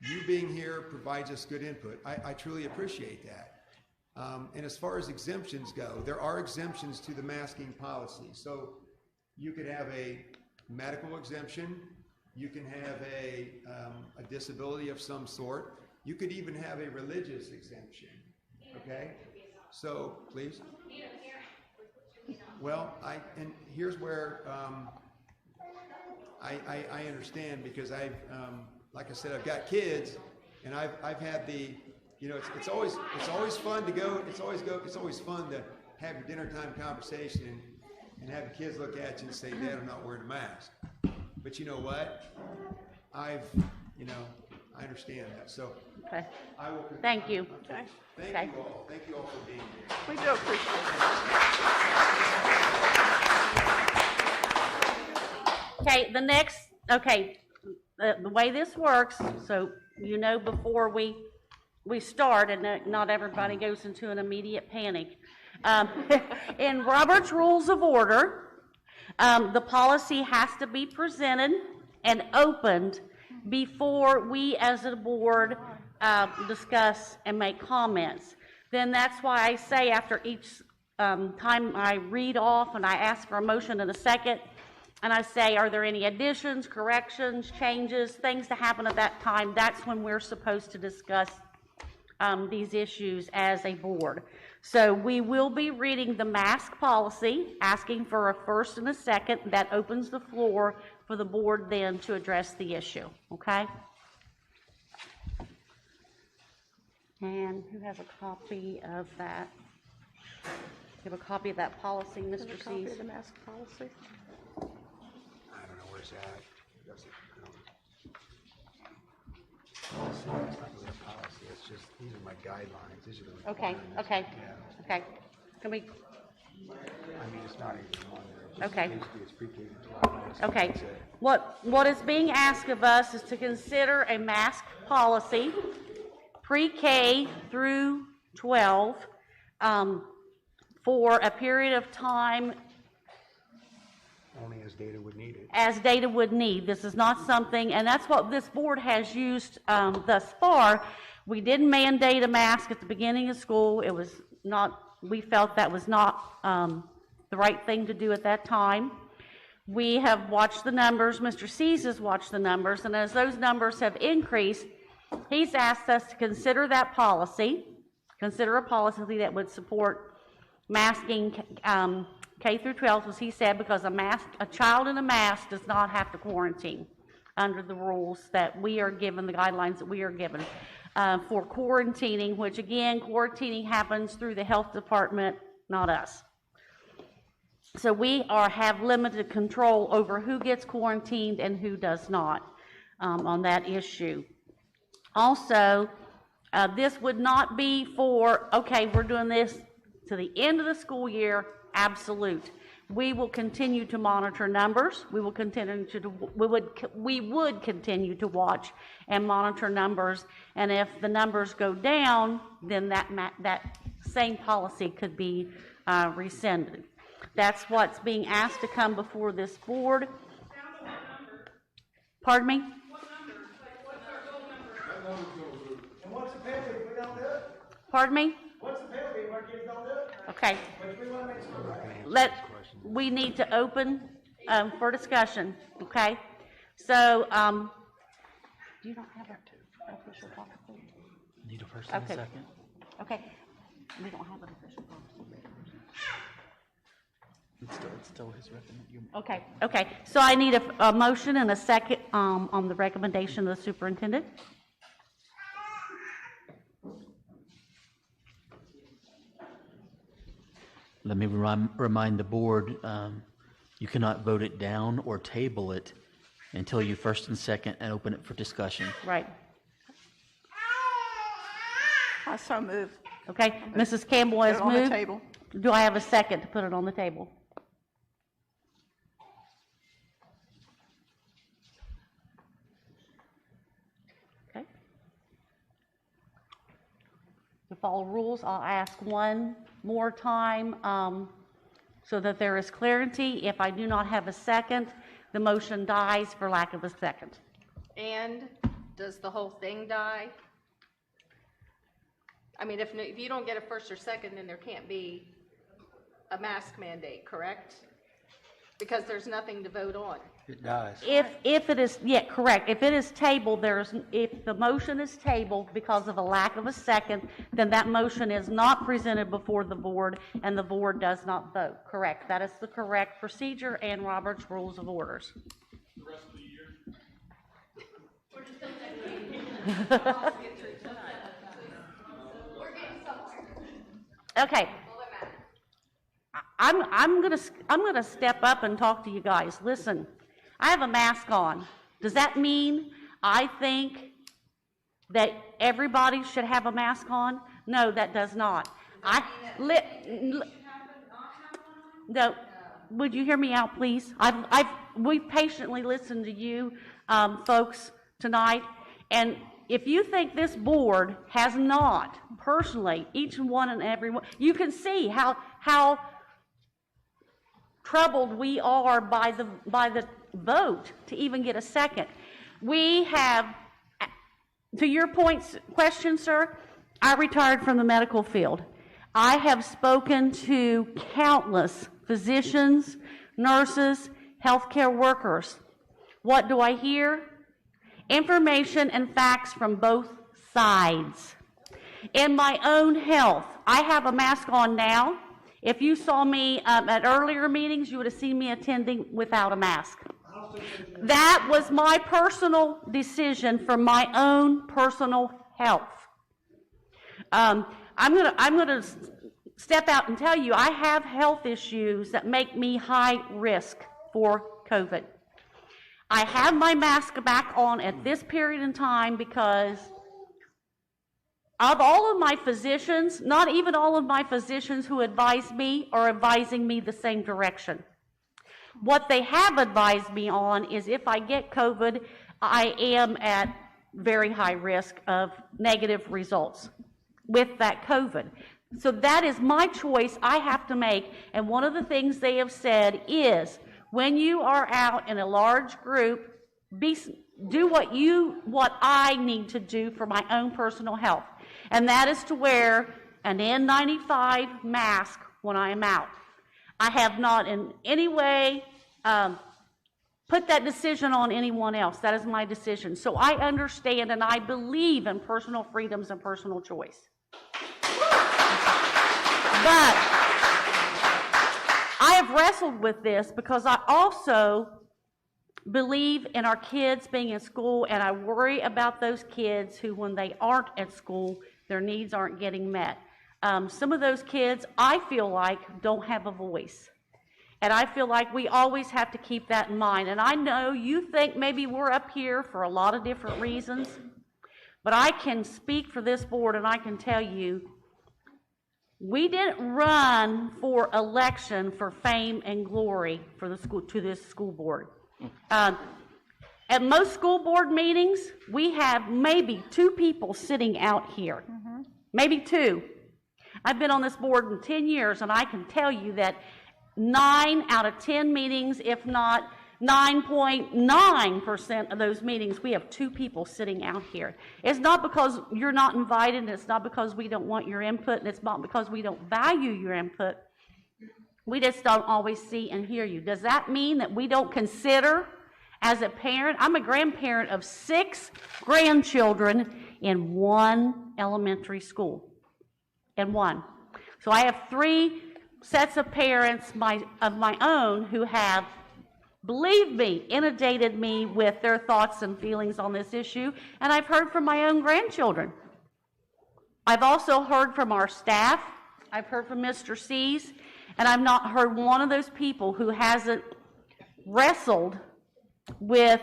You being here provides us good input. I truly appreciate that. And as far as exemptions go, there are exemptions to the masking policy. So you could have a medical exemption. You can have a disability of some sort. You could even have a religious exemption. Okay? So, please. Well, and here's where I understand, because I've, like I said, I've got kids, and I've had the, you know, it's always fun to go. It's always fun to have your dinner time conversation and have the kids look at you and say, "Dad, I'm not wearing a mask." But you know what? I understand that. So Okay. I will. Thank you. Okay. Okay. Thank you all. Thank you all for being here. We do appreciate it. Okay, the way this works, so you know before we start, and not everybody goes into an immediate panic. In Robert's Rules of Order, the policy has to be presented and opened before we as a board discuss and make comments. Then that's why I say after each time I read off and I ask for a motion in a second, and I say, are there any additions, corrections, changes, things to happen at that time? That's when we're supposed to discuss these issues as a board. So we will be reading the mask policy, asking for a first and a second. That opens the floor for the board then to address the issue, okay? And who has a copy of that? You have a copy of that policy, Mr. Cease? Copy of the mask policy. I don't know where it's at. It's just, these are my guidelines. These are the requirements. Okay. Yeah. Okay. Can we, I mean, it's not even on there. Okay. Basically, it's pre-K to 12. okay. That's it. What is being asked of us is to consider a mask policy, pre-K through 12, for a period of time Only as data would need it. as data would need. This is not something, and that's what this board has used thus far. We didn't mandate a mask at the beginning of school. It was not, we felt that was not the right thing to do at that time. We have watched the numbers. Mr. Cease has watched the numbers, and as those numbers have increased, he's asked us to consider that policy, consider a policy that would support masking K through 12, as he said, because a child in a mask does not have to quarantine under the rules that we are given, the guidelines that we are given for quarantining, which again, quarantining happens through the health department, not us. So we have limited control over who gets quarantined and who does not on that issue. Also, this would not be for, okay, we're doing this to the end of the school year, absolute. We will continue to monitor numbers. We would continue to watch and monitor numbers. And if the numbers go down, then that same policy could be rescinded. That's what's being asked to come before this board. Pardon me? And what's the penalty if we don't do it? Pardon me? What's the penalty if our kids don't do it? Okay. Which we want to make sure. We need to open for discussion, okay? So, do you not have an official policy? Need a first and a Okay. second? Okay. We don't have an official policy. It's still his recommendation. Okay. So I need a motion and a second on the recommendation of the superintendent. Let me remind the board, you cannot vote it down or table it until you first and second and open it for discussion. Right. I so move. Okay, Mrs. Campbell has Put it on the moved. table. Do I have a second to put it on the table? Okay. To follow rules, I'll ask one more time so that there is clarity. If I do not have a second, the motion dies for lack of a second. And does the whole thing die? I mean, if you don't get a first or second, then there can't be a mask mandate, correct? Because there's nothing to vote on. It dies. If it is, yeah, correct. If it is tabled, if the motion is tabled because of a lack of a second, then that motion is not presented before the board and the board does not vote. Correct. That is the correct procedure and Robert's Rules of Orders. The rest of the year? Okay. I'm gonna step up and talk to you guys. Listen, I have a mask on. Does that mean I think that everybody should have a mask on? No, that does not. No, would you hear me out, please? We've patiently listened to you folks tonight, and if you think this board has not, personally, each one and every one, you can see how troubled we are by the vote to even get a second. We have, to your question, sir, I retired from the medical field. I have spoken to countless physicians, nurses, healthcare workers. What do I hear? Information and facts from both sides. In my own health, I have a mask on now. If you saw me at earlier meetings, you would have seen me attending without a mask. That was my personal decision for my own personal health. I'm gonna step out and tell you I have health issues that make me high risk for COVID. I have my mask back on at this period in time because of all of my physicians, not even all of my physicians who advise me are advising me the same direction. What they have advised me on is if I get COVID, I am at very high risk of negative results with that COVID. So that is my choice I have to make, and one of the things they have said is when you are out in a large group, do what I need to do for my own personal health, and that is to wear an N95 mask when I am out. I have not in any way put that decision on anyone else. That is my decision. So I understand and I believe in personal freedoms and personal choice. But I have wrestled with this because I also believe in our kids being in school, and I worry about those kids who, when they aren't at school, their needs aren't getting met. Some of those kids, I feel like, don't have a voice. And I feel like we always have to keep that in mind. And I know you think maybe we're up here for a lot of different reasons, but I can speak for this board and I can tell you We didn't run for election for fame and glory for the school, to this school board. At most school board meetings, we have maybe 2 people sitting out here. Maybe 2. I've been on this board in 10 years, and I can tell you that 9 out of 10 meetings, if not 9.9% of those meetings, we have 2 people sitting out here. It's not because you're not invited, and it's not because we don't want your input, and it's not because we don't value your input. We just don't always see and hear you. Does that mean that we don't consider, as a parent? I'm a grandparent of 6 grandchildren in 1 elementary school. In 1. So I have 3 sets of parents of my own who have, believe me, inundated me with their thoughts and feelings on this issue, and I've heard from my own grandchildren. I've also heard from our staff. I've heard from Mr. C's, and I've not heard one of those people who hasn't wrestled with,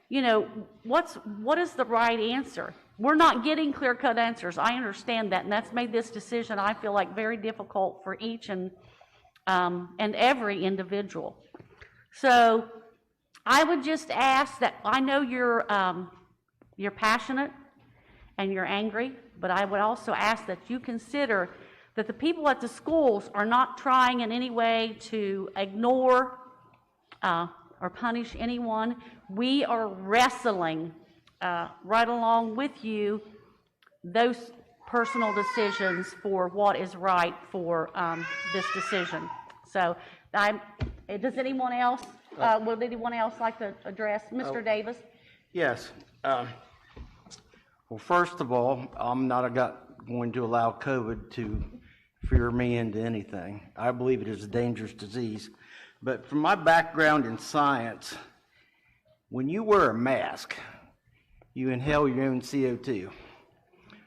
you know, what is the right answer? We're not getting clear-cut answers. I understand that, and that's made this decision, I feel like, very difficult for each and every individual. So I would just ask that, I know you're passionate and you're angry, but I would also ask that you consider that the people at the schools are not trying in any way to ignore or punish anyone. We are wrestling right along with you those personal decisions for what is right for this decision. So does anyone else, would anyone else like to address? Mr. Davis? Yes. Well, first of all, I'm not going to allow COVID to fear me into anything. I believe it is a dangerous disease. But from my background in science, when you wear a mask, you inhale your own CO2.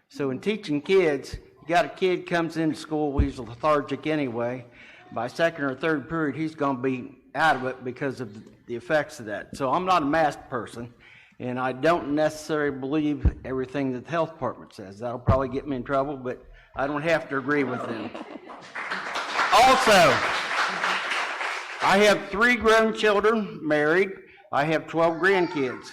So in teaching kids, you got a kid comes into school, he's lethargic anyway. By second or third period, he's going to be out of it because of the effects of that. So I'm not a mask person, and I don't necessarily believe everything that the health department says. That'll probably get me in trouble, but I don't have to agree with them. Also, I have 3 grown children, married. I have 12 grandkids.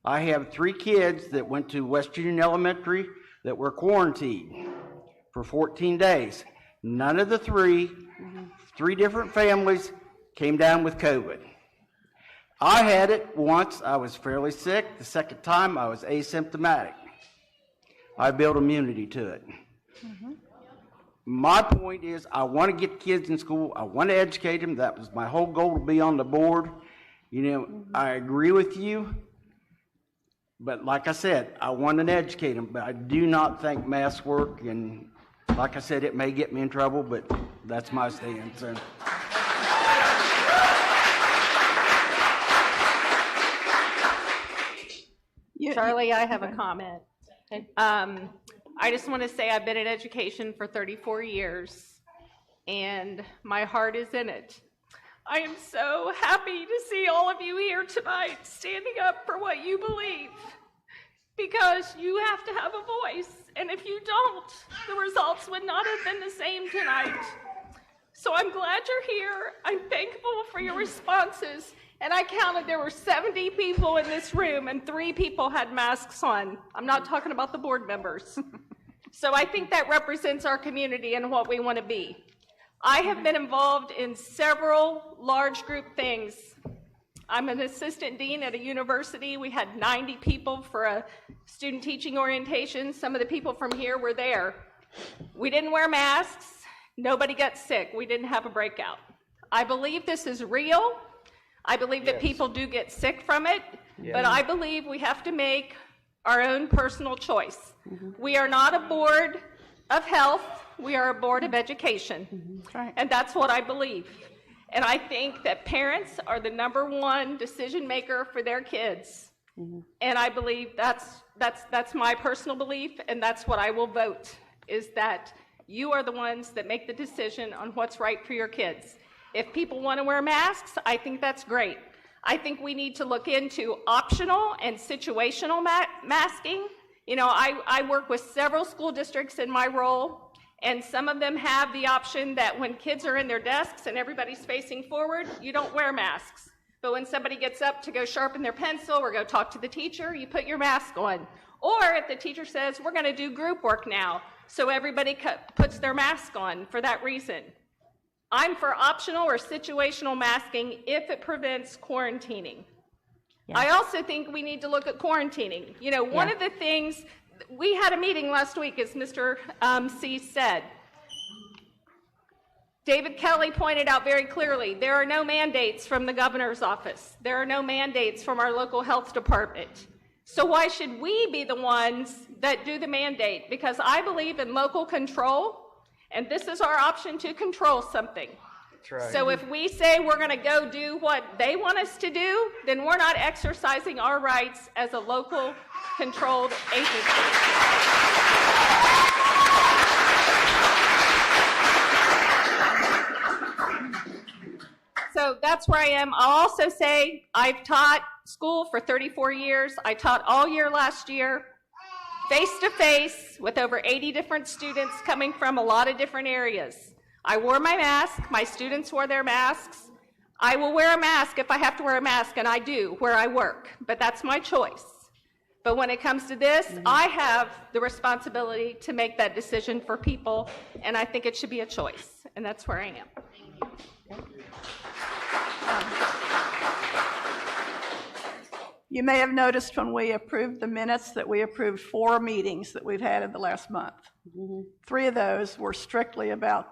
I have 3 kids that went to West Union Elementary that were quarantined for 14 days. None of the 3 different families came down with COVID. I had it once. I was fairly sick. The second time, I was asymptomatic. I built immunity to it. My point is, I want to get kids in school. I want to educate them. That was my whole goal, to be on the board. You know, I agree with you. But like I said, I want to educate them. But I do not think masks work. And like I said, it may get me in trouble, but that's my stance. So. Charlie, I have a comment. I just want to say I've been in education for 34 years, and my heart is in it. I am so happy to see all of you here tonight standing up for what you believe, because you have to have a voice, and if you don't, the results would not have been the same tonight. So I'm glad you're here. I'm thankful for your responses, and I counted there were 70 people in this room, and 3 people had masks on. I'm not talking about the board members. So I think that represents our community and what we want to be. I have been involved in several large group things. I'm an assistant dean at a university. We had 90 people for a student teaching orientation. Some of the people from here were there. We didn't wear masks. Nobody got sick. We didn't have a breakout. I believe this is real. I believe that people do get sick from it, but I believe we have to make our own personal choice. We are not a board of health. We are a board of education, and that's what I believe. And I think that parents are the #1 decision maker for their kids, and I believe that's my personal belief, and that's what I will vote, is that you are the ones that make the decision on what's right for your kids. If people want to wear masks, I think that's great. I think we need to look into optional and situational masking. You know, I work with several school districts in my role, And some of them have the option that when kids are in their desks and everybody's facing forward, you don't wear masks. But when somebody gets up to go sharpen their pencil or go talk to the teacher, you put your mask on. Or if the teacher says, we're going to do group work now, so everybody puts their mask on for that reason. I'm for optional or situational masking if it prevents quarantining. Yeah. I also think we need to look at quarantining. You know, one of the things, we had a meeting last week, as Mr. C said. David Kelly pointed out very clearly, there are no mandates from the governor's office. There are no mandates from our local health department. So why should we be the ones that do the mandate? Because I believe in local control, and this is our option to control something. That's right. So if we say we're going to go do what they want us to do, then we're not exercising our rights as a local controlled agency. So that's where I am. I'll also say I've taught school for 34 years. I taught all year last year, face-to-face, with over 80 different students coming from a lot of different areas. I wore my mask. My students wore their masks. I will wear a mask if I have to wear a mask, and I do where I work, but that's my choice. But when it comes to this, I have the responsibility to make that decision for people, and I think it should be a choice, and that's where I am. You may have noticed when we approved the minutes that we approved 4 meetings that we've had in the last month. 3 of those were strictly about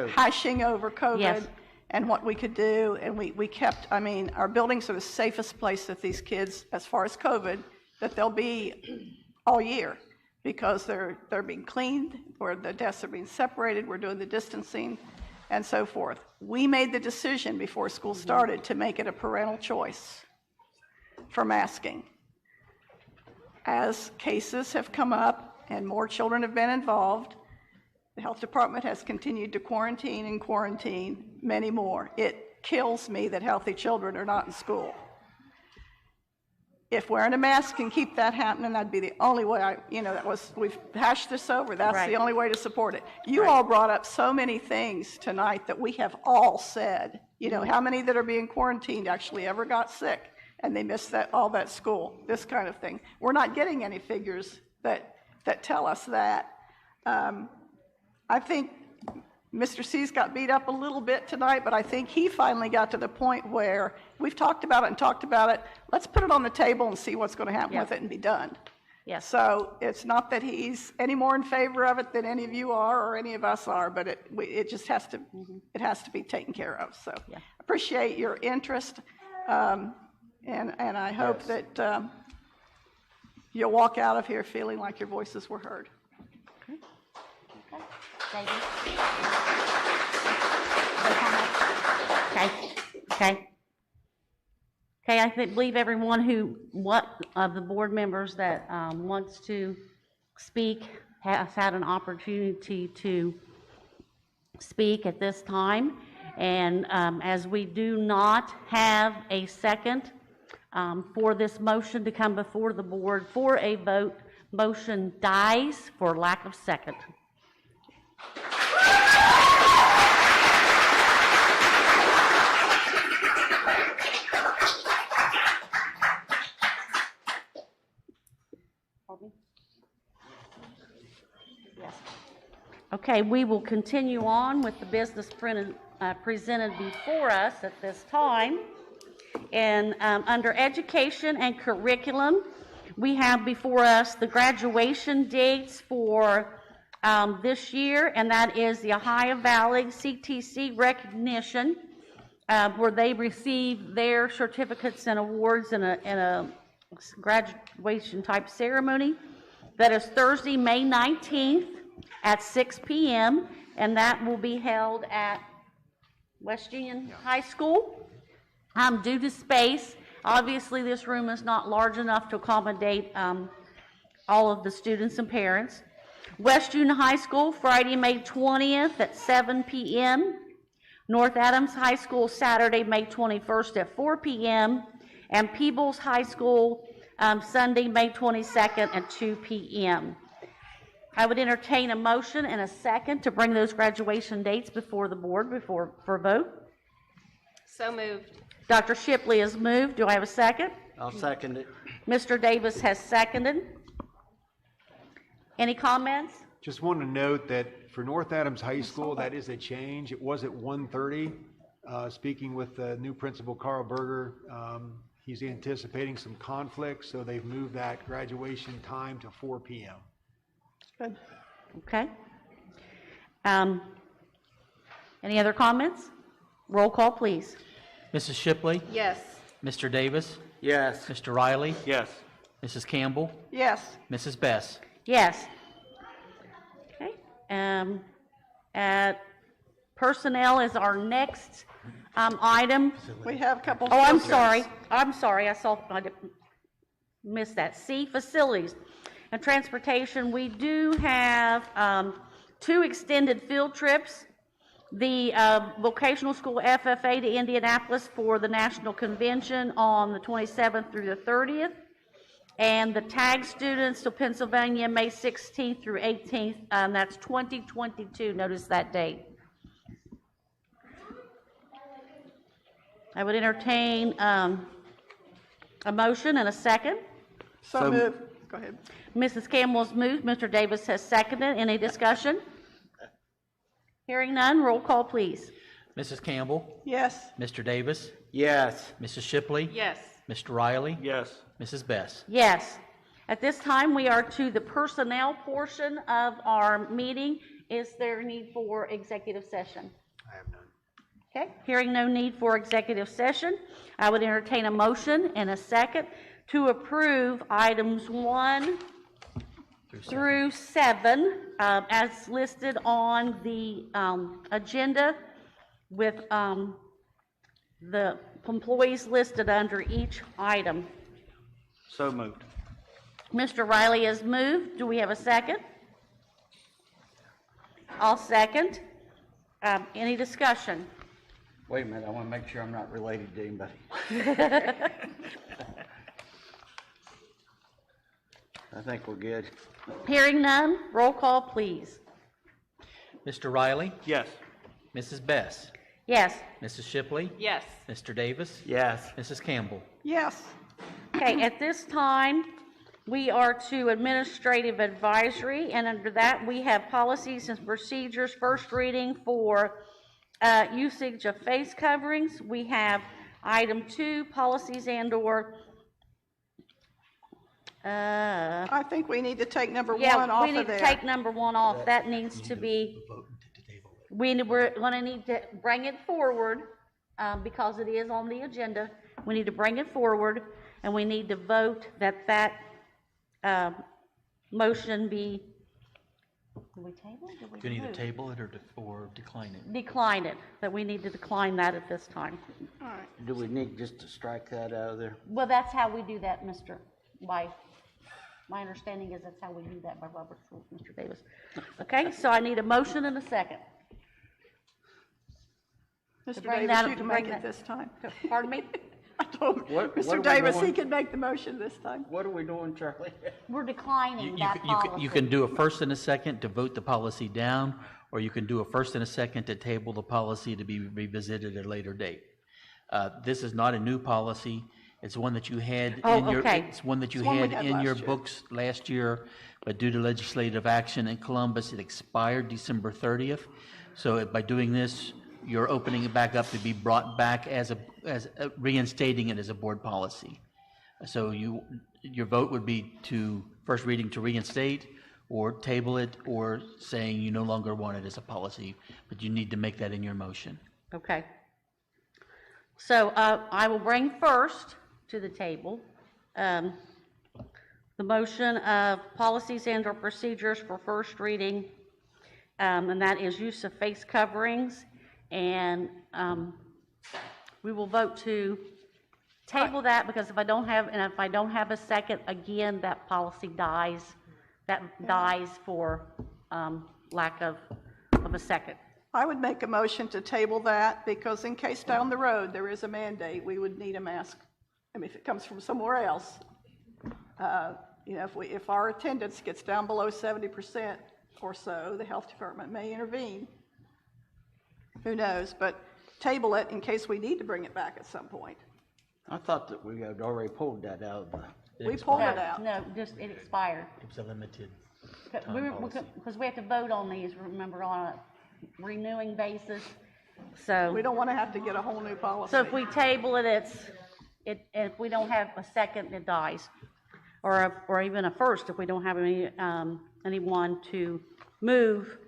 hashing over COVID and what we could do, and we kept, I mean, our buildings are the safest place that these kids, as far as COVID, that they'll be all year, because they're being cleaned, or the desks are being separated, we're doing the distancing, and so forth. We made the decision before school started to make it a parental choice for masking. As cases have come up and more children have been involved, the health department has continued to quarantine and quarantine many more. It kills me that healthy children are not in school. If wearing a mask can keep that happening, that'd be the only way we've hashed this over. That's the only way to support it. You all brought up so many things tonight that we have all said. You know, how many that are being quarantined actually ever got sick and they missed all that school, this kind of thing. We're not getting any figures that tell us that. I think Mr. C's got beat up a little bit tonight, but I think he finally got to the point where we've talked about it. Let's put it on the table and see what's going to happen with it and be done. Yes. So it's not that he's any more in favor of it than any of you are or any of us are, but it just has to it has to be taken care of. So appreciate your interest, and I hope that you'll walk out of here feeling like your voices were heard. Okay, I believe everyone of the board members that wants to speak has had an opportunity to speak at this time. And as we do not have a second for this motion to come before the board for a vote, motion dies for lack of second. Okay, we will continue on with the business presented before us at this time. And under education and curriculum, we have before us the graduation dates for this year, and that is the Ohio Valley CTC recognition, where they receive their certificates and awards in a graduation type ceremony. That is Thursday, May 19th at 6 p.m., and that will be held at West Union High School. Due to space, obviously this room is not large enough to accommodate all of the students and parents. West Union High School, Friday, May 20th at 7 p.m. North Adams High School, Saturday, May 21st at 4 p.m. And Peebles High School, Sunday, May 22nd at 2 p.m. I would entertain a motion and a second to bring those graduation dates before the board for a vote. So moved. Dr. Shipley has moved. Do I have a second? I'll second it. Mr. Davis has seconded. Any comments? Just want to note that for North Adams High School, that is a change. It was at 1:30. Speaking with the new principal, Carl Berger, he's anticipating some conflicts, so they've moved that graduation time to 4 p.m. Good. Okay. Any other comments? Roll call, please. Mrs. Shipley? Yes. Mr. Davis? Yes. Mr. Riley? Yes. Mrs. Campbell? Yes. Mrs. Best? Yes. Okay. Personnel is our next item. We have a couple. Oh, I'm sorry. I missed that. C, facilities and transportation. We do have 2 extended field trips. The vocational school FFA to Indianapolis for the National Convention on the 27th through the 30th. And the TAG students to Pennsylvania, May 16th through 18th. That's 2022. Notice that date. I would entertain a motion and a second. So moved. Go ahead. Mrs. Campbell's moved. Mr. Davis has seconded. Any discussion? Hearing none, roll call, please. Mrs. Campbell? Yes. Mr. Davis? Yes. Mrs. Shipley? Yes. Mr. Riley? Yes. Mrs. Best? Yes. At this time, we are to the personnel portion of our meeting. Is there a need for executive session? I have none. Okay, hearing no need for executive session, I would entertain a motion and a second to approve items 1 through 7 as listed on the agenda with the employees listed under each item. So moved. Mr. Riley has moved. Do we have a second? I'll second. Any discussion? Wait a minute, I want to make sure I'm not related to anybody. I think we're good. Hearing none, roll call, please. Mr. Riley? Yes. Mrs. Best? Yes. Mrs. Shipley? Yes. Mr. Davis? Yes. Mrs. Campbell? Yes. Okay, at this time, we are to administrative advisory, and under that, we have policies and procedures, first reading for usage of face coverings. We have item 2, policies and/or I think we need to take number 1 yeah, off we need of there. to take number 1 off. That needs to be, we're going to need to bring it forward because it is on the agenda. We need to bring it forward, and we need to vote that motion be, do we table it? Do you need to table it or decline it? Decline it, that we need to decline that at this time. All right. Do we need just to strike that out of there? Well, that's how we do that, my understanding is that's how we do that by Robert's rules, Mr. Davis. Okay, so I need a motion and a second. Mr. bring Davis, that- you to can bring make it that- this time. Pardon me? I told What are Mr. we Davis he doing? can make the motion this time. What are we doing, Charlie? We're declining that policy. You can do a first and a second to vote the policy down, or you can do a first and a second to table the policy to be revisited at a later date. This is not a new policy. It's one that you had in your, okay. it's one that you It's one we had had in last your year. books last year, but due to legislative action in Columbus, it expired December 30th. So by doing this, you're opening it back up to be brought back as reinstating it as a board policy. So your vote would be to first reading to reinstate, or table it, or saying you no longer want it as a policy, but you need to make that in your motion. Okay. So I will bring first to the table the motion of policies and/or procedures for first reading, and that is use of face coverings, and we will vote to table that because if I don't have a second, again, that policy dies. That dies for lack of a second. I would make a motion to table that because in case down the road there is a mandate, we would need a mask. I mean, if it comes from somewhere else, You know, if our attendance gets down below 70% or so, the health department may intervene. Who knows, but table it in case we need to bring it back at some point. I thought that we had already pulled that out of the. We pulled it out. No, just, it expired. It's a limited Because we have to vote on these, remember, on a renewing basis, so. We don't want to have to get a whole new policy. So if we table it, if we don't have a second, it dies. Or even a first, if we don't have anyone to move,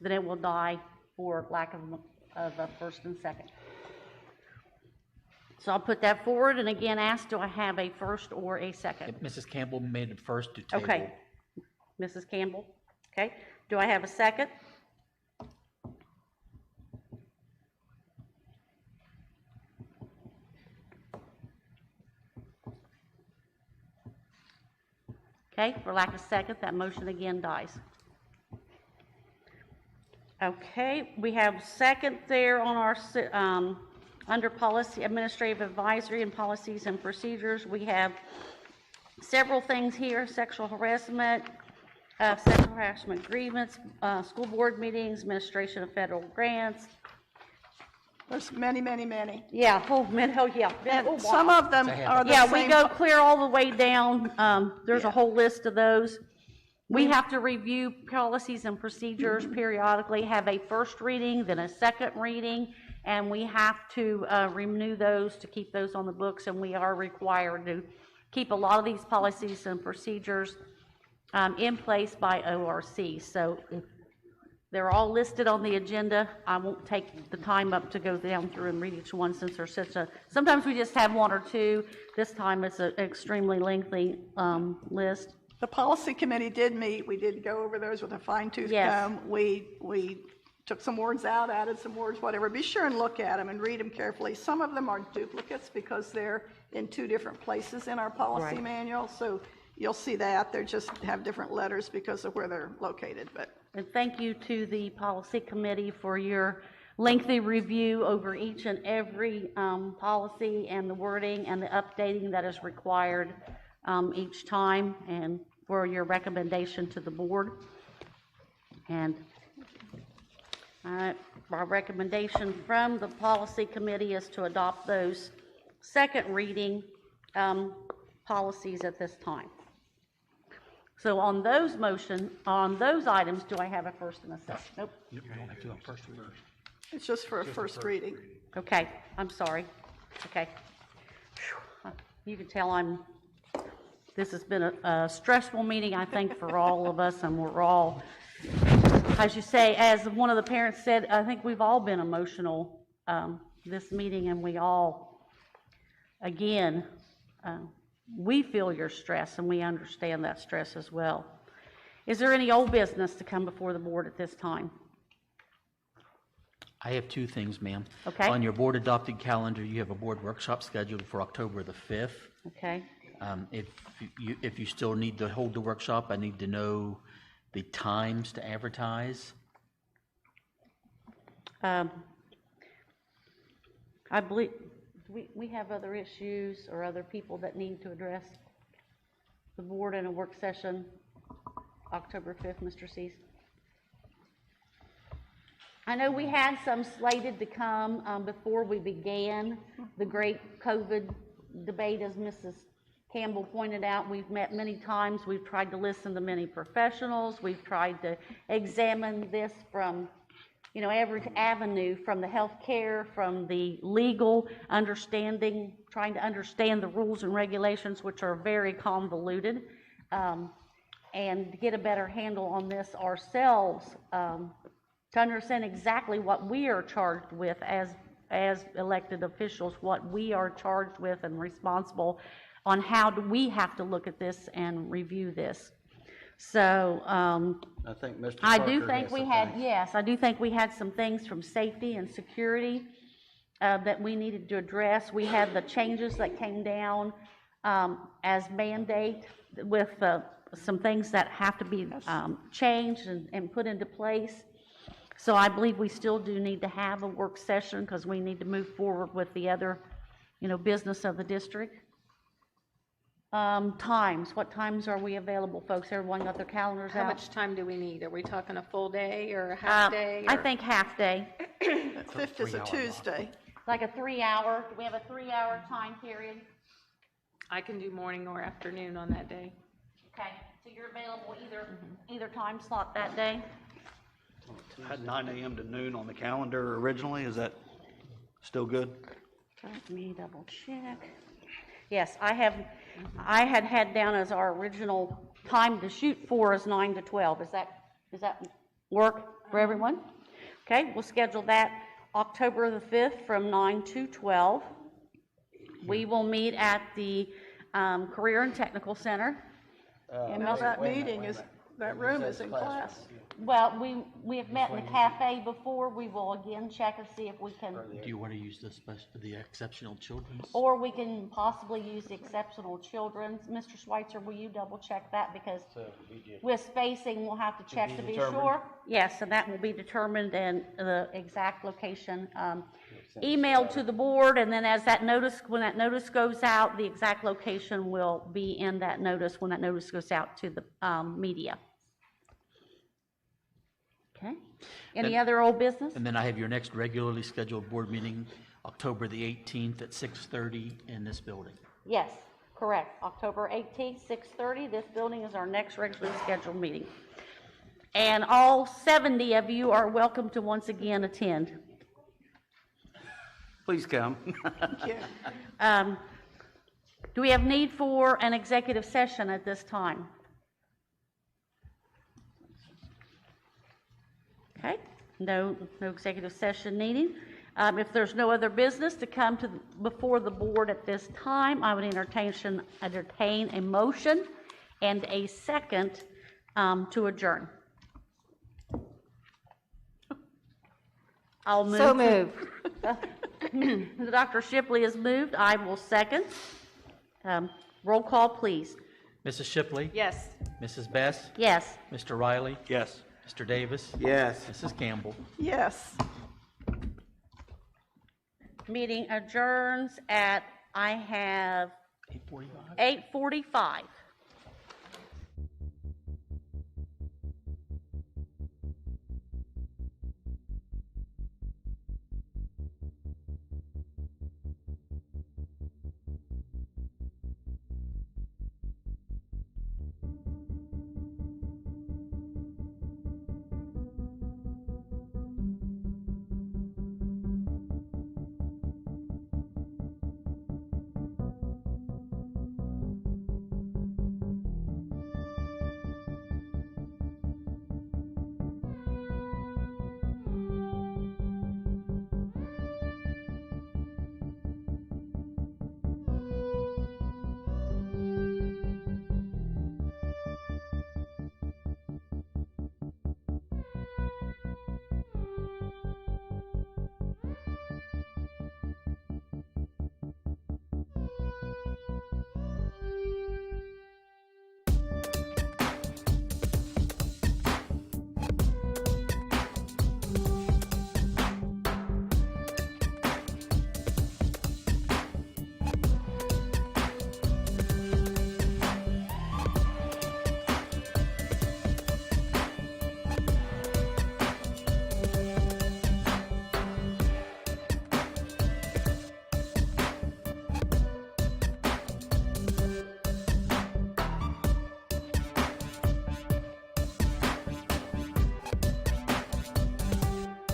then it will die for lack of a first and second. So I'll put that forward, and again, ask, do I have a first or a second? Mrs. Campbell made it first to table. Okay, Mrs. Campbell, okay. Do I have a second? Okay, for lack of second, that motion again dies. Okay, we have second there on our, under policy, administrative advisory and policies and procedures. We have several things here: sexual harassment grievance, school board meetings, administration of federal grants. There's many, many, many. Yeah, yeah. And Oh, wow. some of them are the Yeah, same. we go clear all the way down. There's a whole list of those. We have to review policies and procedures periodically, have a first reading, then a second reading, and we have to renew those to keep those on the books, and we are required to keep a lot of these policies and procedures in place by ORC. So if they're all listed on the agenda. I won't take the time up to go down through and read each one since there's such a, sometimes we just have one or two. This time it's an extremely lengthy list. The policy committee did meet. We did go over those with a fine-tooth comb. We took some words out, added some words, whatever. Be sure and look at them and read them carefully. Some of them are duplicates because they're in two different places in our policy manual. So you'll see that. They just have different letters because of where they're located. And thank you to the policy committee for your lengthy review over each and every policy and the wording and the updating that is required each time, and for your recommendation to the board. And our recommendation from the policy committee is to adopt those second reading policies at this time. So on those items, do I have a first and a second? Nope. You don't have to do a first reading. It's just for a first reading. Okay, I'm sorry. Okay. You can tell this has been a stressful meeting, I think, for all of us, and we're all, as you say, as one of the parents said, I think we've all been emotional this meeting, and we all, again, we feel your stress, and we understand that stress as well. Is there any old business to come before the board at this time? I have two things, ma'am. Okay. On your board adopted calendar, you have a board workshop scheduled for October the 5th. Okay. If you still need to hold the workshop, I need to know the times to advertise. I believe we have other issues or other people that need to address the board in a work session October 5th, Mr. Cease. I know we had some slated to come before we began the great COVID debate, as Mrs. Campbell pointed out. We've met many times. We've tried to listen to many professionals. We've tried to examine this from, every avenue, from the healthcare, from the legal understanding, trying to understand the rules and regulations, which are very convoluted, and get a better handle on this ourselves, to understand exactly what we are charged with as elected officials, what we are charged with and responsible on how do we have to look at this and review this. So I think Mr. I Parker do think has we some had, things. yes, I do think we had some things from safety and security that we needed to address. We had the changes that came down as mandate with some things that have to be changed and put into place. So I believe we still do need to have a work session because we need to move forward with the other, business of the district. Times, what times are we available, folks? Everyone got their calendars How out? much time do we need? Are we talking a full day or a half day? I or- think half day, Fifth is a Tuesday. like a 3-hour. Do we have a 3-hour time period? I can do morning or afternoon on that day. Okay, so you're available either time slot that day? Had 9 a.m. to noon on the calendar originally, is that still good? Let me double check. Yes, I had down as our original time to shoot for is 9 to 12. Does that work for everyone? Okay, we'll schedule that October the 5th from 9 to 12. We will meet at the Career and Technical Center. And now that meeting is, that room is in class. Well, we have met in the cafe before. We will again check and see if we can, Do you want to use the exceptional children's? or we can possibly use the exceptional children's. Mr. Schweitzer, will you double check that? Because with spacing, we'll have to check to be sure. Yes, and that will be determined and the exact location emailed to the board. And then as that notice, when that notice goes out, the exact location will be in that notice when that notice goes out to the media. Okay. Any other old business? And then I have your next regularly scheduled board meeting, October the 18th at 6:30 in this building. Yes, correct. October 18th, 6:30. This building is our next regularly scheduled meeting. And all 70 of you are welcome to once again attend. Please come. Do we have need for an executive session at this time? Okay, no executive session needed. If there's no other business to come before the board at this time, I would entertain a motion and a second to adjourn. I'll move. So moved. Dr. Shipley has moved. I will second. Roll call, please. Mrs. Shipley? Yes. Mrs. Best? Yes. Mr. Riley? Yes. Mr. Davis? Yes. Mrs. Campbell? Yes. Meeting adjourns at, I have 8:45.